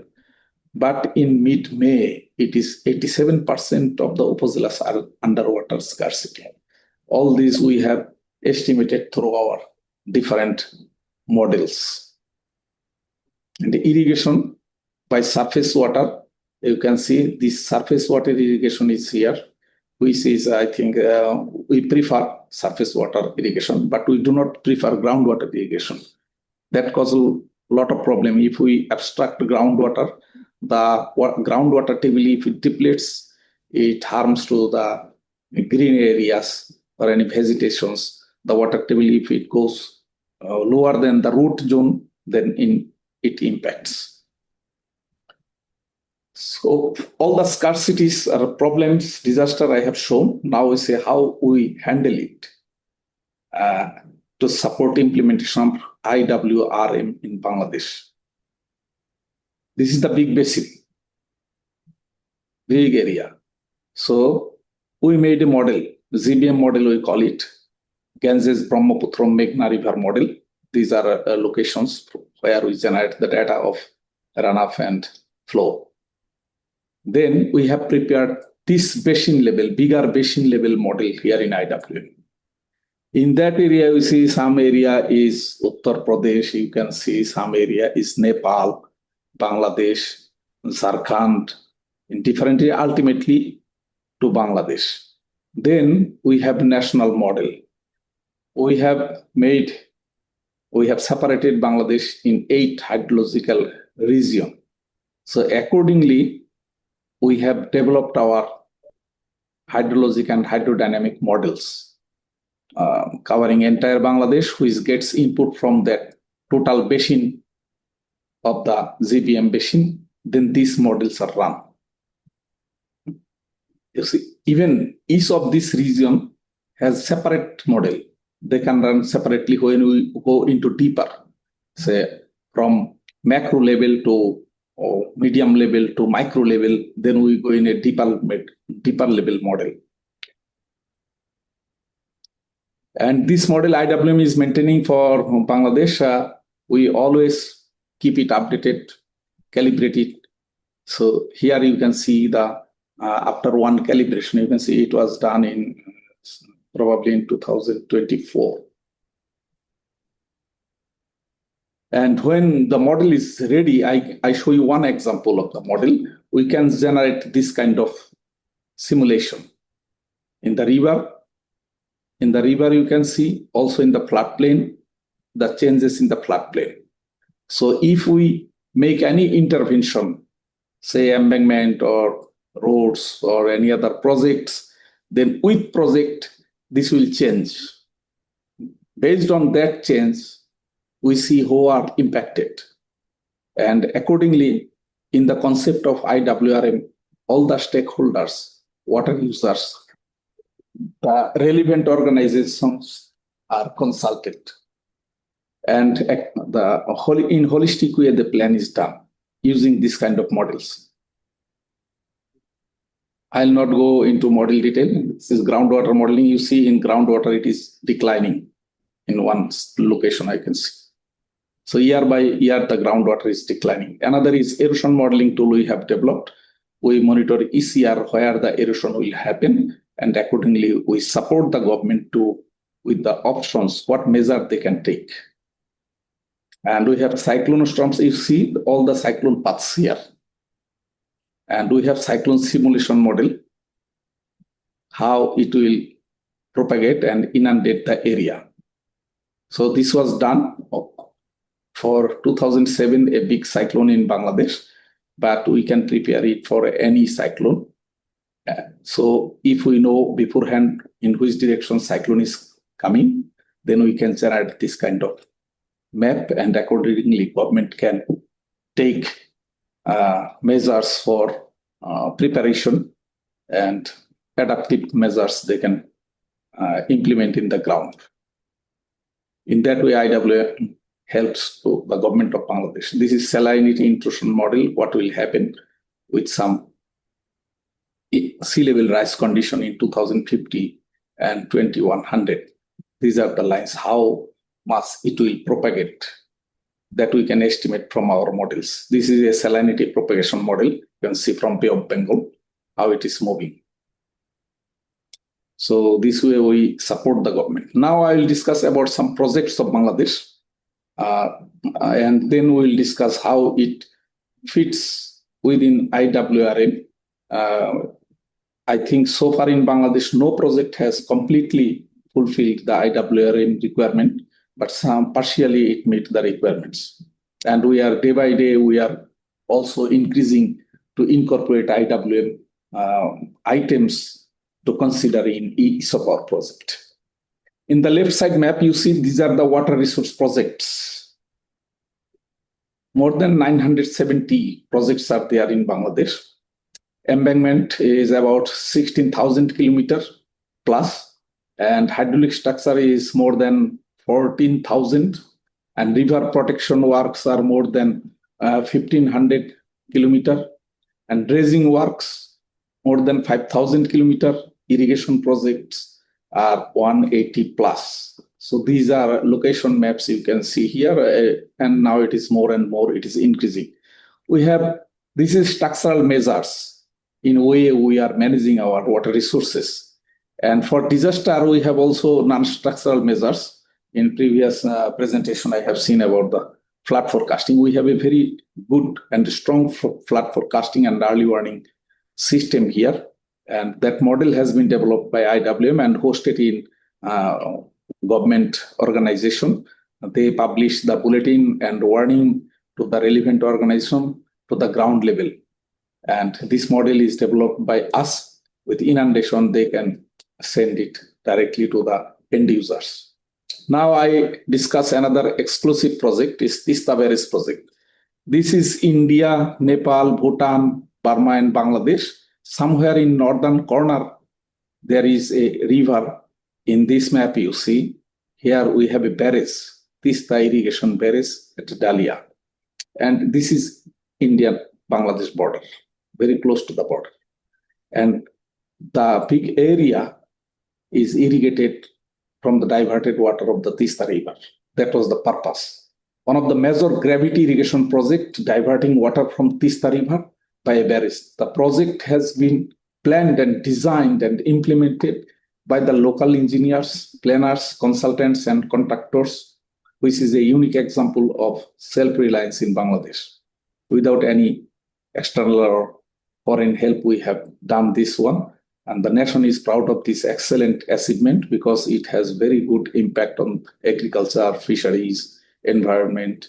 But in mid-May, it is 87% of the Upazilas are under water scarcity. All these we have estimated through our different models. And the irrigation by surface water, you can see this surface water irrigation is here, which is, I think, we prefer surface water irrigation, but we do not prefer groundwater irrigation. That causes a lot of problem. If we abstract groundwater, the groundwater table, if it depletes, it harms to the green areas or any vegetations. The water table, if it goes lower than the root zone, then it impacts. So all the scarcities are problems, disaster I have shown. Now we say how we handle it to support implementation of IWRM in Bangladesh. This is the big basin, big area. So we made a model, ZBM model we call it, Ganges, Brahmaputra, Meghna River model. These are locations where we generate the data of runoff and flow. Then we have prepared this basin level, bigger basin level model here in IWM. In that area, you see some area is Uttar Pradesh, you can see some area is Nepal, Bangladesh, Jharkhand, in different area, ultimately to Bangladesh. Then we have national model. We have separated Bangladesh in 8 hydrological regions. So accordingly, we have developed our hydrologic and hydrodynamic models covering entire Bangladesh, which gets input from that total basin of the ZBM basin. Then these models are run. You see, even each of this region has separate model. They can run separately when we go into deeper, say from macro level to medium level to micro level, then we go in a deeper level model. And this model IWM is maintaining for Bangladesh. We always keep it updated, calibrate it. So here you can see the after one calibration, you can see it was done in probably in 2024. And when the model is ready, I show you one example of the model. We can generate this kind of simulation. In the river, you can see also in the floodplain, the changes in the floodplain. So if we make any intervention, say embankment or roads or any other projects, then with project, this will change. Based on that change, we see who are impacted. And accordingly, in the concept of IWRM, all the stakeholders, water users, the relevant organizations are consulted. And in holistic way, the plan is done using this kind of models. I'll not go into model detail. This is groundwater modeling. You see in groundwater, it is declining in one location, I can see. So year by year, the groundwater is declining. Another is erosion modeling tool we have developed. We monitor ECR where the erosion will happen, and accordingly, we support the government with the options, what measure they can take. And we have cyclone storms. You see all the cyclone paths here. And we have cyclone simulation model, how it will propagate and inundate the area. So this was done for 2007, a big cyclone in Bangladesh, but we can prepare it for any cyclone. So if we know beforehand in which direction cyclone is coming, then we can generate this kind of map, and accordingly government can take measures for preparation and adaptive measures they can implement in the ground. In that way, IWRM helps to the government of Bangladesh. This is salinity intrusion model. What will happen with some sea level rise condition in 2050 and 2100? These are the lines, how much it will propagate, that we can estimate from our models. This is a salinity propagation model. You can see from Bay of Bengal how it is moving. So this way we support the government. Now I will discuss about some projects of Bangladesh, and then we will discuss how it fits within IWRM. I think so far in Bangladesh, no project has completely fulfilled the IWRM requirement, but some partially it meet the requirements. And we are day by day, we are also increasing to incorporate IWM items to consider in each of our project. In the left side map, you see these are the water resource projects. More than 970 projects are there in Bangladesh. Embankment is about 16,000 kilometers plus, and hydraulic structure is more than 14,000, and river protection works are more than 1,500 kilometers, and dredging works more than 5,000 kilometers. Irrigation projects are 180 plus. So these are location maps you can see here, and now it is more and more, it is increasing. We have, this is structural measures in a way we are managing our water resources. And for disaster, we have also non-structural measures. In previous presentation, I have seen about the flood forecasting. We have a very good and strong flood forecasting and early warning system here. And that model has been developed by IWM and hosted in government organization. They publish the bulletin and warning to the relevant organization to the ground level. And this model is developed by us. With inundation, they can send it directly to the end users. Now I discuss another exclusive project, is Tista Barrage project. This is India, Nepal, Bhutan, Burma, and Bangladesh. Somewhere in northern corner, there is a river. In this map, you see, here we have a barrage, Tista irrigation barrage at Dalia. And this is Indian-Bangladesh border, very close to the border. And the big area is irrigated from the diverted water of the Tista river. That was the purpose. One of the major gravity irrigation projects diverting water from Tista river by a barrage. The project has been planned and designed and implemented by the local engineers, planners, consultants, and contractors, which is a unique example of self-reliance in Bangladesh. Without any external or foreign help, we have done this one. And the nation is proud of this excellent achievement because it has very good impact on agriculture, fisheries, environment,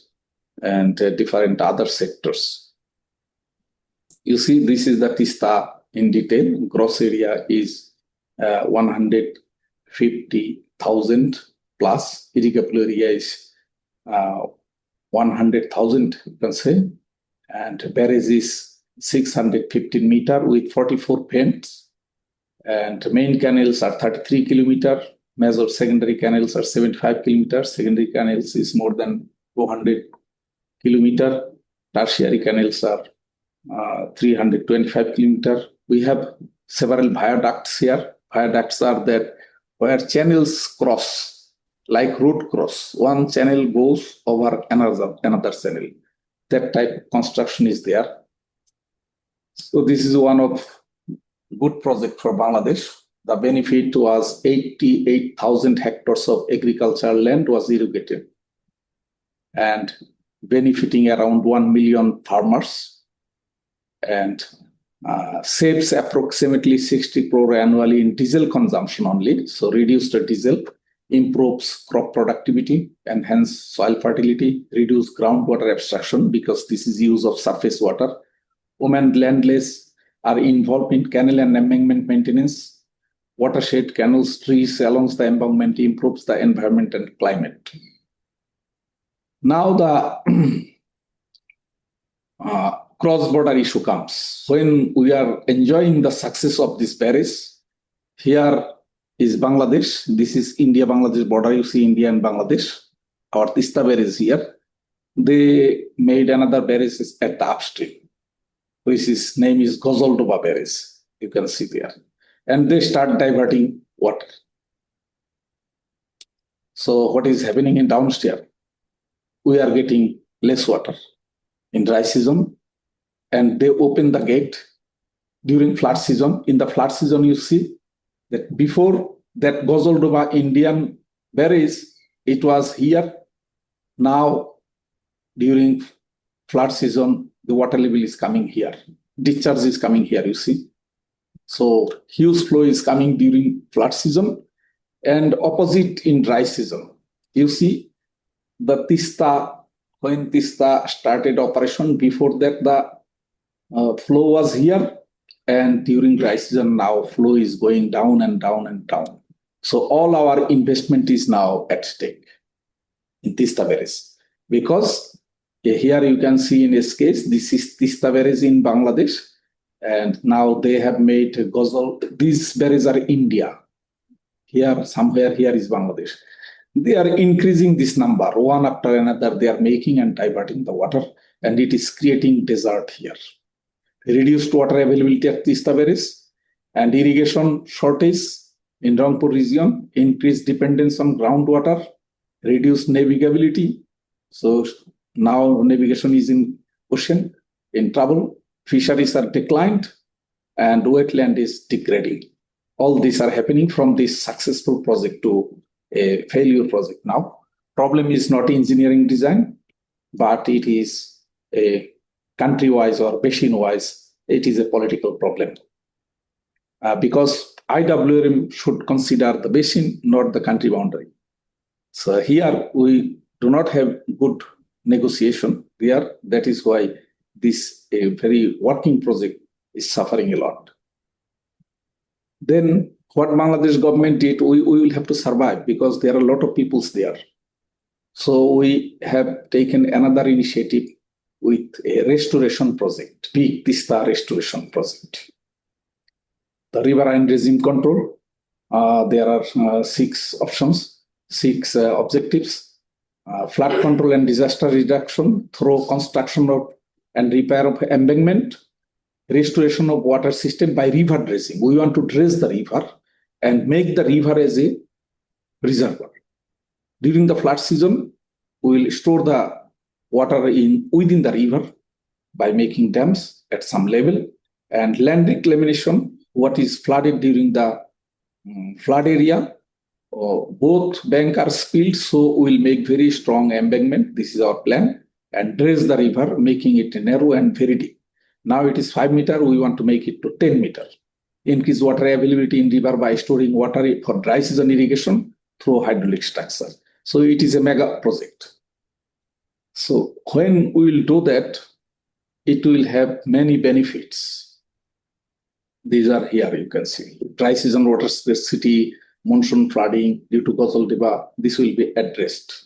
and different other sectors. You see, this is the Tista in detail. Gross area is 150,000 plus. Irrigable area is 100,000, you can say. And barrage is 615 meters with 44 pens. And main canals are 33 kilometers. Major secondary canals are 75 kilometers. Secondary canals is more than 200 kilometers. Tertiary canals are 325 kilometers. We have several viaducts here. Viaducts are that where channels cross, like road cross. One channel goes over another channel. That type of construction is there. So this is one of good project for Bangladesh. The benefit was 88,000 hectares of agricultural land was irrigated and benefiting around 1 million farmers, and saves approximately 60 crore annually in diesel consumption only. So reduce the diesel, improves crop productivity, enhance soil fertility, reduce groundwater abstraction because this is use of surface water. Women landless are involved in canal and embankment maintenance. Watershed, canals, trees along the embankment improves the environment and climate. Now the cross-border issue comes. When we are enjoying the success of these barrages, here is Bangladesh. This is India-Bangladesh border. You see India and Bangladesh. Our Tista barrage here. They made another barrage at the upstream, which is name is Gozoldoba barrage. You can see there. And they start diverting water. So what is happening in downstream? We are getting less water in dry season, and they open the gate during flood season. In the flood season, you see that before that Gozoldoba Indian barrage, it was here. Now, during flood season, the water level is coming here. Discharge is coming here, you see. So huge flow is coming during flood season, and opposite in dry season. You see the Tista, when Tista started operation, before that the flow was here, and during dry season now flow is going down and down and down. So all our investment is now at stake in Tista barrage, because here you can see in this case, this is Tista barrage in Bangladesh, and now they have made Gozal. These barrages are India. Here, somewhere here is Bangladesh. They are increasing this number, one after another. They are making and diverting the water, and it is creating desert here. Reduced water availability at Tista barrage and irrigation shortage in Rangpur region, increased dependence on groundwater, reduced navigability. So now navigation is in ocean, in trouble, fisheries are declined, and wetland is degrading. All these are happening from this successful project to a failure project now. Problem is not engineering design, but it is a country-wise or basin-wise, it is a political problem. Because IWRM should consider the basin, not the country boundary. So here we do not have good negotiation there. That is why this a very working project is suffering a lot. Then what Bangladesh government did, we will have to survive because there are a lot of peoples there. So we have taken another initiative with a restoration project, big Tista restoration project. The riverine regime control, there are 6 options, 6 objectives. Flood control and disaster reduction through construction of and repair of embankment, restoration of water system by river dredging. We want to dredge the river and make the river as a reservoir. During the flood season, we will store the water within the river by making dams at some level, and land reclamation, what is flooded during the flood area. Both banks are spilled, so we will make very strong embankment. This is our plan, and dredge the river, making it narrow and very deep. Now it is 5 meters, we want to make it to 10 meters. Increase water availability in river by storing water for dry season irrigation through hydraulic structure. So it is a mega project. So when we will do that, it will have many benefits. These are here, you can see. Dry season water scarcity, monsoon flooding due to Gozoldoba, this will be addressed.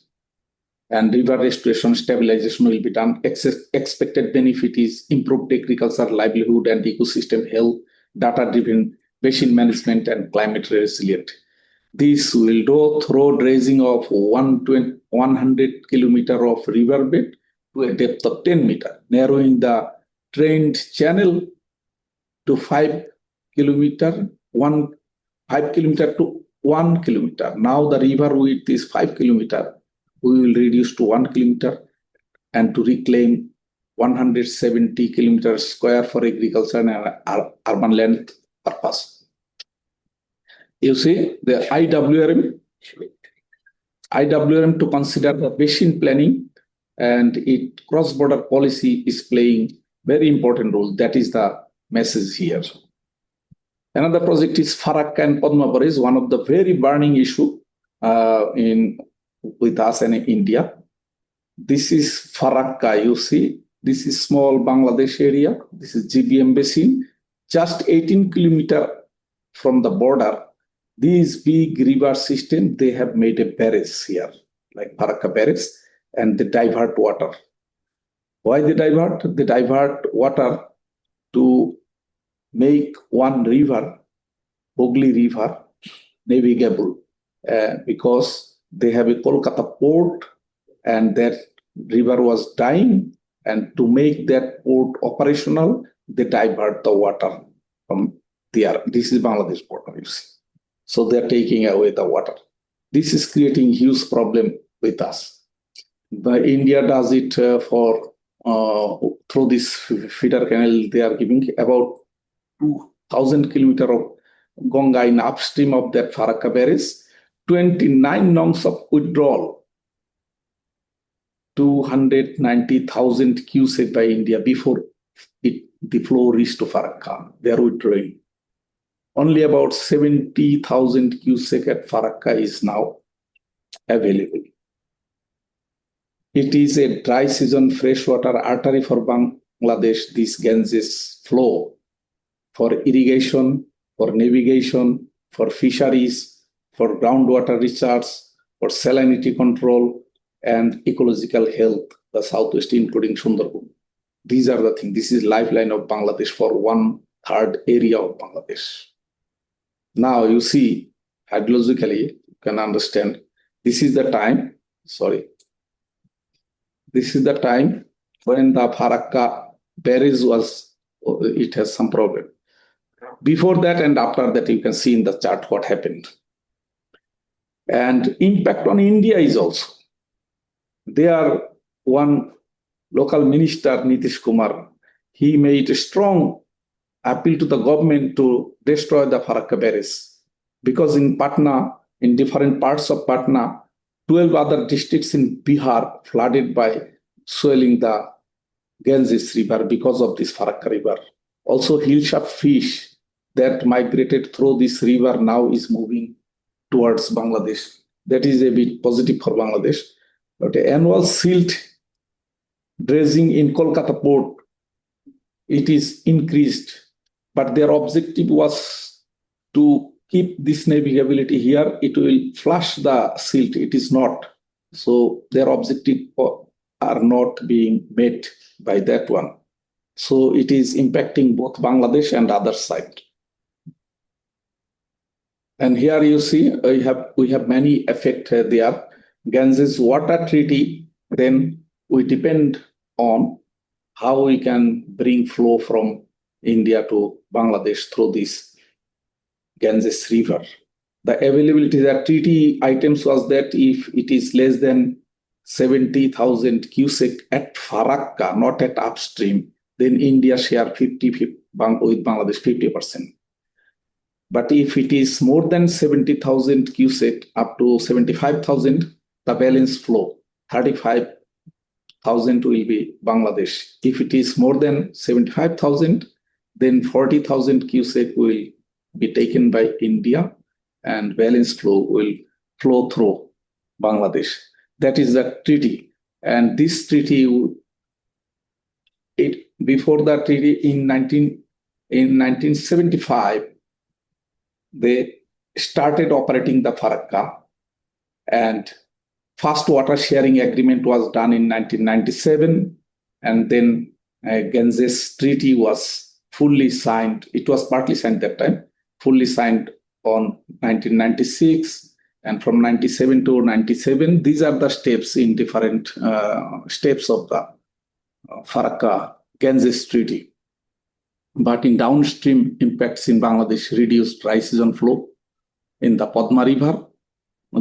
And river restoration stabilization will be done. Expected benefit is improved agriculture, livelihood, and ecosystem health, data-driven basin management, and climate resilient. This will do through dredging of 100 kilometers of riverbed to a depth of 10 meters, narrowing the drained channel to 5 kilometers, 5 kilometers to 1 kilometer. Now the river width is 5 kilometers. We will reduce to 1 kilometer and to reclaim 170 kilometers square for agriculture and urban land purpose. You see the IWRM to consider the basin planning, and it cross-border policy is playing very important role. That is the message here. Another project is Farakka and Padma barrage, one of the very burning issue with us and India. This is Farakka, you see. This is small Bangladesh area. This is GBM basin. Just 18 kilometers from the border, these big river system, they have made a barrage here, like Farakka barrage, and they divert water. Why they divert? They divert water to make one river, Hooghly River, navigable because they have a Kolkata port and that river was dying, and to make that port operational, they divert the water from there. This is Bangladesh border, you see. So they're taking away the water. This is creating huge problem with us. But India does it through this feeder canal. They are giving about 2,000 kilometers of Ganga in upstream of that Farakka barrage, 29 nongs of withdrawal, 290,000 cubic by India before the flow reached to Farakka. They are withdrawing. Only about 70,000 cubic at Farakka is now available. It is a dry season freshwater artery for Bangladesh, this Ganges flow, for irrigation, for navigation, for fisheries, for groundwater recharge, for salinity control, and ecological health, the southwest, including Sundarban. These are the things. This is lifeline of Bangladesh for 1/3 area of Bangladesh. Now you see, hydrologically, you can understand, this is the time, this is the time when the Farakka barrage was, it has some problem. Before that and after that, you can see in the chart what happened. And impact on India is also. There, one local minister, Nitish Kumar, he made a strong appeal to the government to destroy the Farakka barrage. Because in Patna, in different parts of Patna, 12 other districts in Bihar flooded by swelling the Ganges River because of this Farakka river. Also, hillshark fish that migrated through this river now is moving towards Bangladesh. That is a bit positive for Bangladesh. But annual silt dredging in Kolkata port, it is increased. But their objective was to keep this navigability here. It will flush the silt. It is not. So their objective are not being met by that one. So it is impacting both Bangladesh and other side. And here you see we have many effects there. Ganges water treaty, then we depend on how we can bring flow from India to Bangladesh through this Ganges river. The availability, the treaty items was that if it is less than 70,000 cubic at Farakka, not at upstream, then India share 50 with Bangladesh 50%. But if it is more than 70,000 cubic up to 75,000, the balance flow, 35,000 will be Bangladesh. If it is more than 75,000, then 40,000 cubic will be taken by India and balance flow will flow through Bangladesh. That is the treaty. And this treaty, before the treaty in 1975, they started operating the Farakka, and first water sharing agreement was done in 1997, and then Ganges Treaty was fully signed. It was partly signed that time, fully signed on 1996, and from 97 to 97, these are the steps in different steps of the Farakka Ganges Treaty. But in downstream impacts in Bangladesh, reduced dry season flow in the Padma River,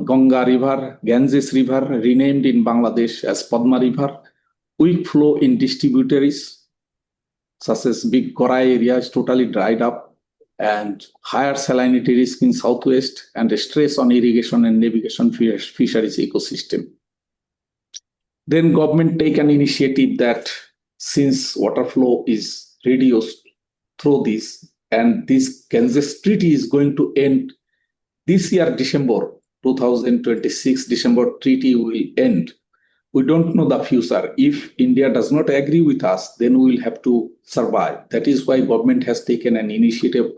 Ganga River, Ganges River, renamed in Bangladesh as Padma River, weak flow in distributaries, such as Big Korai area is totally dried up, and higher salinity risk in southwest, and stress on irrigation and navigation fisheries ecosystem. Then government take an initiative that since water flow is reduced through this, and this Ganges Treaty is going to end this year, December 2026, December treaty will end. We don't know the future. If India does not agree with us, then we will have to survive. That is why government has taken an initiative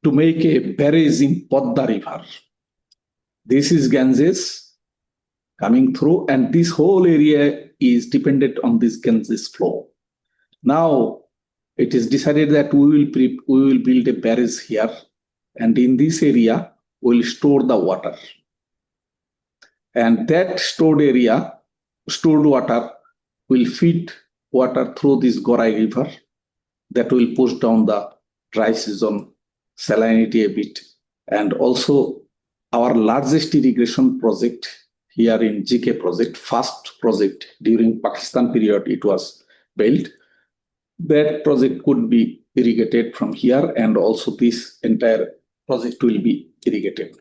to make a barrage in Padma River. This is Ganges coming through, and this whole area is dependent on this Ganges flow. Now, it is decided that we will build a barrage here, and in this area, we will store the water. And that stored water will feed water through this Gorai River that will push down the dry season salinity a bit. And also our largest irrigation project here in GK project, first project during Pakistan period, it was built. That project could be irrigated from here, and also this entire project will be irrigated.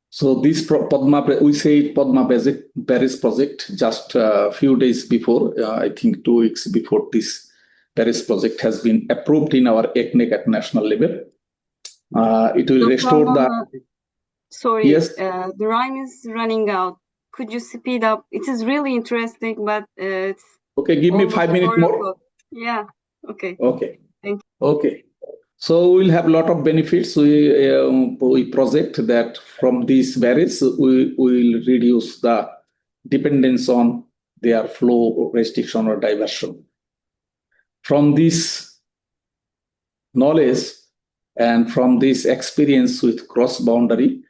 So this we say Padma Barrage project just a few days before, I think 2 weeks before this Barrage project has been approved in our ECNEC at national level. It will restore the... Sorry, yes? The rhyme is running out. Could you speed up? It is really interesting, but it's... Okay, give me 5 minutes more. Yeah, okay. Okay. Thank you. Okay. So we'll have a lot of benefits. We project that from these barrages, we will reduce the dependence on their flow restriction or diversion. From this knowledge and from this experience with cross-boundary,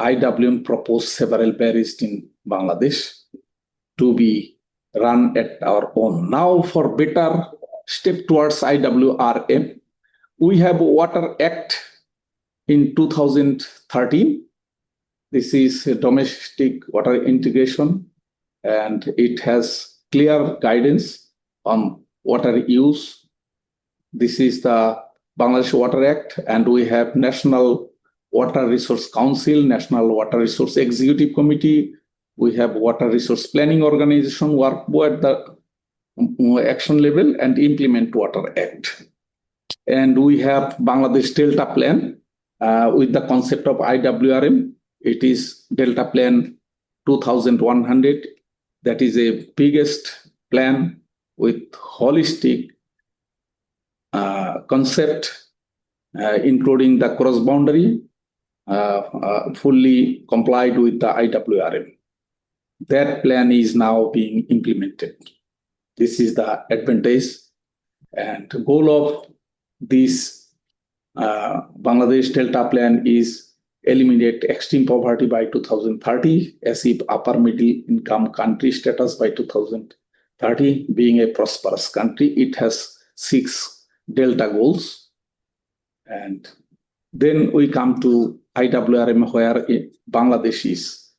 IWM proposed several barrages in Bangladesh to be run at our own. Now, for better step towards IWRM, we have Water Act in 2013. This is a domestic water integration, and it has clear guidance on water use. This is the Bangladesh Water Act, and we have National Water Resource Council, National Water Resource Executive Committee. We have Water Resource Planning Organization work at the action level and implement Water Act. And we have Bangladesh Delta Plan with the concept of IWRM. It is Delta Plan 2100. That is a biggest plan with holistic concept, including the cross-boundary, fully complied with the IWRM. That plan is now being implemented. This is the advantage and goal of this Bangladesh Delta Plan is eliminate extreme poverty by 2030, achieve upper middle income country status by 2030. Being a prosperous country, it has 6 Delta goals. And then we come to IWRM, where Bangladesh is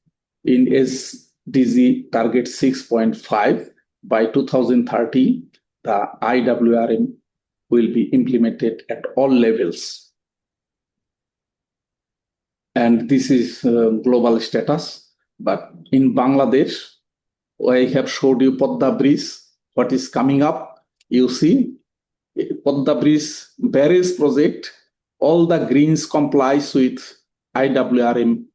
in SDG target 6.5. By 2030, the IWRM will be implemented at all levels. And this is global status. But in Bangladesh, I have showed you Podda Bridge, what is coming up. You see, Podda Bridge barrage project, all the greens complies with IWRM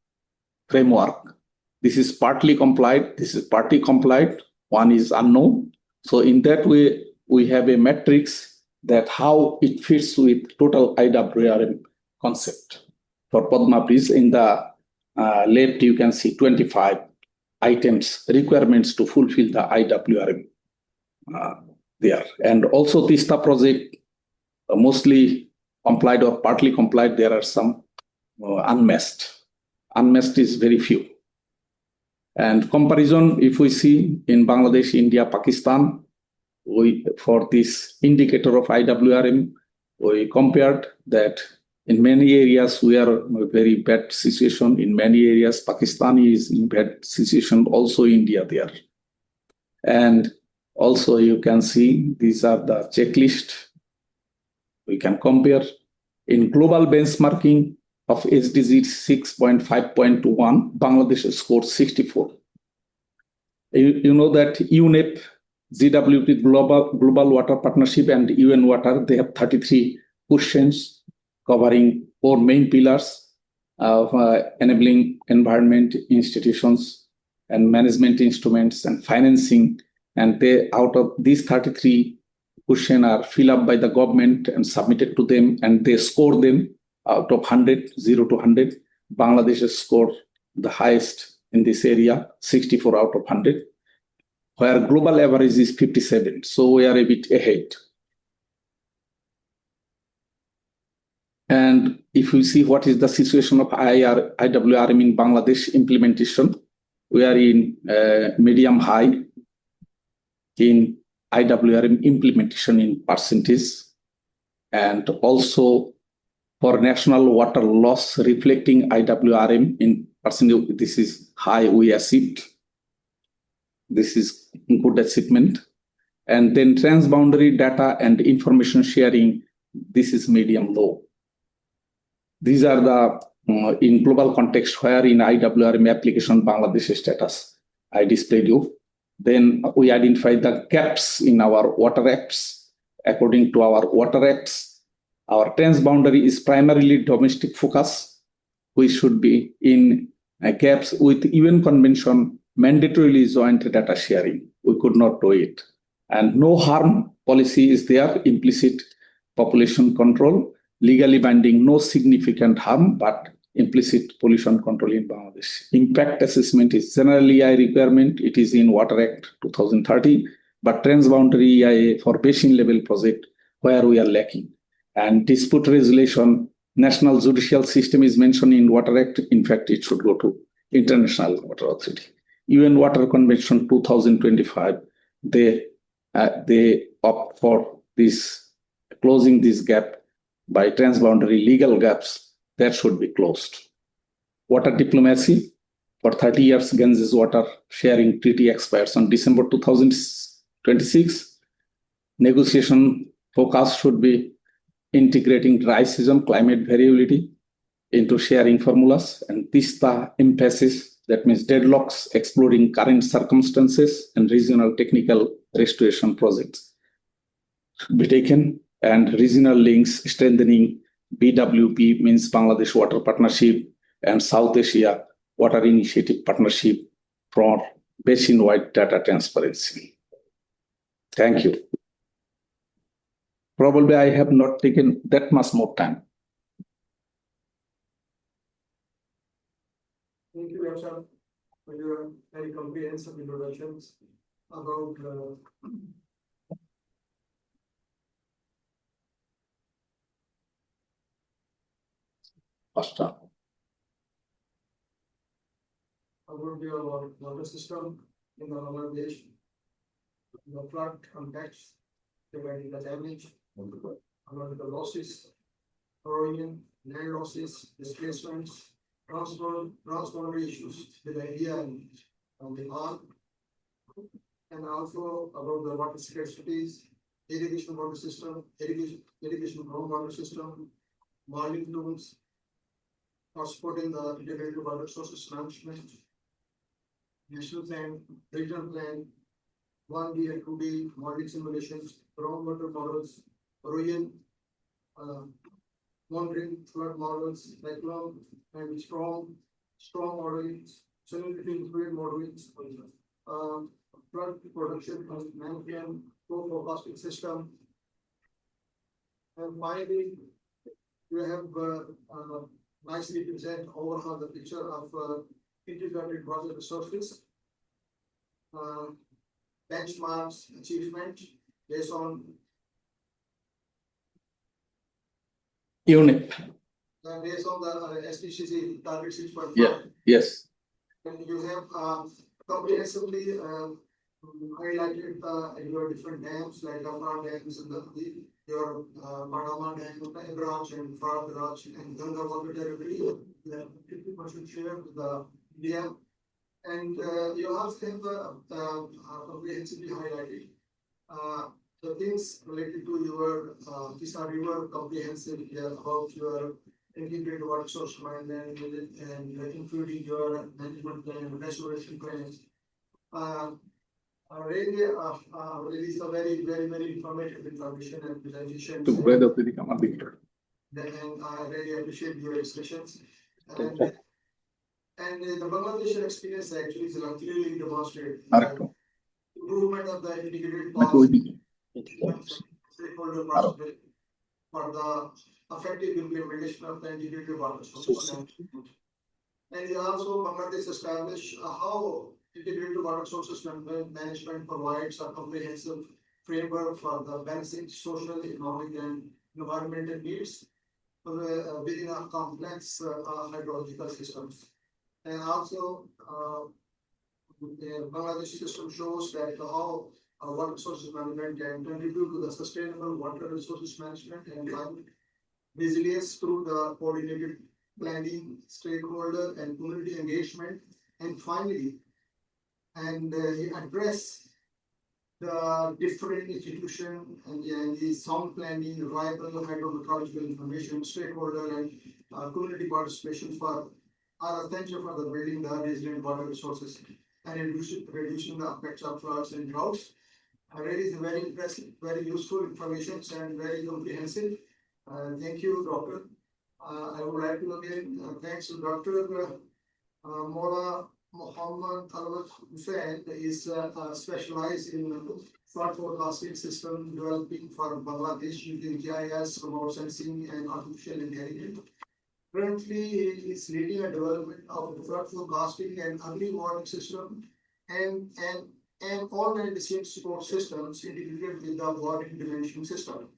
framework. This is partly complied, this is partly complied, one is unknown. So in that way, we have a matrix that how it fits with total IWRM concept. For Padma Bridge, in the left, you can see 25 items, requirements to fulfill the IWRM there. And also Tista project, mostly complied or partly complied. There are some unmatched. Unmatched is very few. And comparison, if we see in Bangladesh, India, Pakistan, for this indicator of IWRM, we compared that in many areas we are in a very bad situation. In many areas, Pakistan is in bad situation, also India there. And also you can see these are the checklist. We can compare in global benchmarking of SDG 6.5.1, Bangladesh scored 64. You know that UNEP, GWP, Global Water Partnership, and UN Water, they have 33 questions covering 4 main pillars of enabling environment institutions and management instruments and financing. And they, out of these 33 questions are filled up by the government and submitted to them, and they score them out of 100, 0 to 100. Bangladesh scored the highest in this area, 64 out of 100, where global average is 57. So we are a bit ahead. And if we see what is the situation of IWRM in Bangladesh implementation, we are in medium high in IWRM implementation in percentage, and also for national water loss reflecting IWRM in percentage, this is high, we achieved. This is good achievement. And then transboundary data and information sharing, this is medium low. These are the in global context where in IWRM application Bangladesh status I displayed you. Then we identified the gaps in our water acts. According to our water acts, our transboundary is primarily domestic focus. We should be in gaps with UN Convention mandatorily joint data sharing. We could not do it. And no harm policy is there, implicit population control, legally binding, no significant harm, but implicit pollution control in Bangladesh. Impact assessment is generally a requirement. It is in Water Act 2013, but transboundary EIA for basin level project where we are lacking. And dispute resolution, national judicial system is mentioned in Water Act. In fact, it should go to International Water Authority. UN Water Convention 2025, they opt for this, closing this gap by transboundary legal gaps that should be closed. Water diplomacy, for 30 years, Ganges Water Sharing Treaty expires on December 2026. Negotiation focus should be integrating dry season climate variability into sharing formulas, and this the emphasis, that means deadlocks, exploring current circumstances and regional technical restoration projects should be taken, and regional links strengthening BWP means Bangladesh Water Partnership and South Asia Water Initiative Partnership for basin-wide data transparency. Thank you. Probably I have not taken that much more time. Thank you, Dr. for your very comprehensive introductions about About your water system in the Bangladesh, the flood context, dividing the damage, about the losses, erosion, land losses, displacements, transboundary issues with idea on the arm, and also about the water scarcities, irrigation water system, irrigation groundwater system, modeling tools, for supporting the integrated water sources management, national plan, regional plan, 1D and 2D modeling simulations, groundwater models, erosion, monitoring flood models, cyclone and strong modeling, salinity fluid modeling, flood production and management, flow forecasting system. And finally, we have nicely present overall the picture of integrated water resources, benchmarks, achievement based on UNIP. Based on the SDGs target 6.5. Yeah. Yes. And you have comprehensively highlighted your different dams like Afar dams and your Madama dam, Ebraj and Farad Raj and Ganga water territory. 50% share with India. And you also have comprehensively highlighted the things related to your, these are your comprehensive about your integrated water source management and including your management plan, restoration plans. Really is a very, very, very informative information and presentation. And I really appreciate your discussions. And the Bangladeshi experience actually is clearly demonstrated improvement of the integrated policy, stakeholder participation for the effective implementation of the integrated water sources. And also Bangladesh established how integrated water resources management provides a comprehensive framework for the balancing social, economic, and environmental needs within a complex hydrological systems. And also, the Bangladesh system shows that how water resources management can contribute to the sustainable water resources management and climate resilience through the coordinated planning, stakeholder and community engagement. And finally, he addressed the different institution and the sound planning, reliable hydrometeorological information, stakeholder and community participation are essential for the building the resilient water resources and reducing the effects of floods and droughts. Really is very impressive, very useful information and very comprehensive. Thank you, Doctor. I would like to again thanks to Dr. Mola Muhammad Alwat Hussain is specialized in flood forecasting system developing for Bangladesh using GIS, remote sensing, and artificial intelligence. Currently, he is leading a development of flood forecasting and early warning system and all decision support systems integrated with the warning dimension system.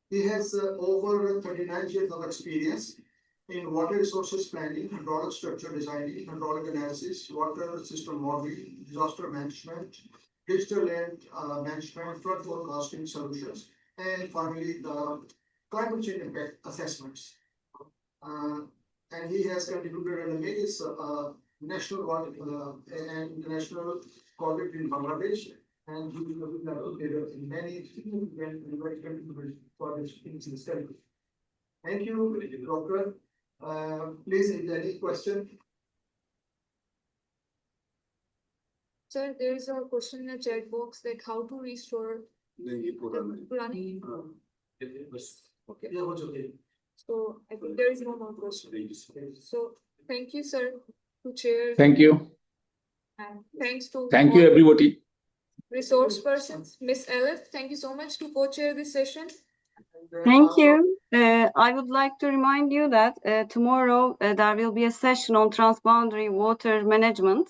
He has over 39 years of experience in water resources planning, hydraulic structure designing, hydraulic analysis, water system modeling, disaster management, digital land management, flood forecasting solutions, and finally the climate change impact assessments. And he has contributed in various national and international projects in Bangladesh, and he will be located in many significant and very contributed projects in this study. Thank you, Doctor. Please, is there any question? Sir, there is a question in the chat box that how to restore the Quranic. Okay. Yeah, okay. So I think there is no more question. So thank you, sir, to chair. Thank you. And thanks to Thank you, everybody. Resource persons. Miss Elif, thank you so much to co-chair this session. Thank you. I would like to remind you that tomorrow there will be a session on transboundary water management,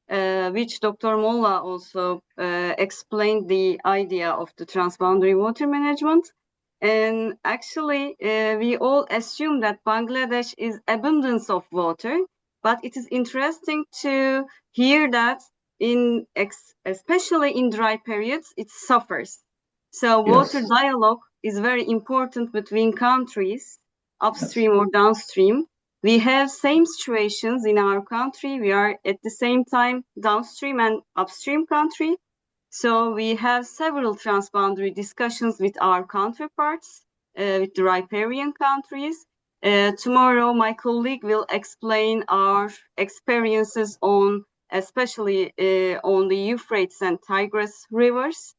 which Dr. Molla also explained the idea of the transboundary water management. And actually, we all assume that Bangladesh is abundance of water, but it is interesting to hear that especially in dry periods, it suffers. So water dialogue is very important between countries, upstream or downstream. We have same situations in our country. We are at the same time downstream and upstream country. So we have several transboundary discussions with our counterparts, with the riparian countries. Tomorrow, my colleague will explain our experiences on, especially on the Euphrates and Tigris rivers.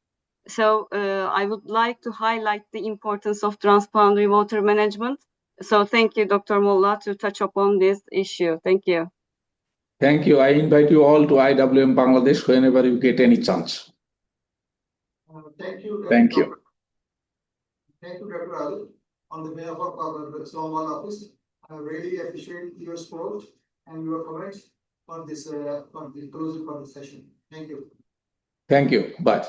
So I would like to highlight the importance of transboundary water management. So thank you, Dr. Molla, to touch upon this issue. Thank you. Thank you. I invite you all to IWM Bangladesh whenever you get any chance. Thank you. Thank you. Thank you, Dr. Ali. On the behalf of our Islamabad office, I really appreciate your support and your comments for this for the closing for the session. Thank you. Thank you. Bye.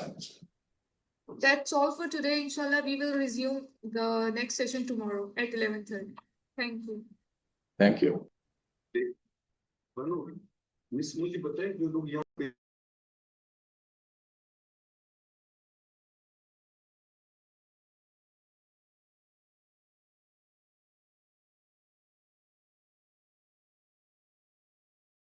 That's all for today. Inshallah, we will resume the next session tomorrow at 11:30. Thank you. Thank you. Miss मुझे बताएं जो लोग यहाँ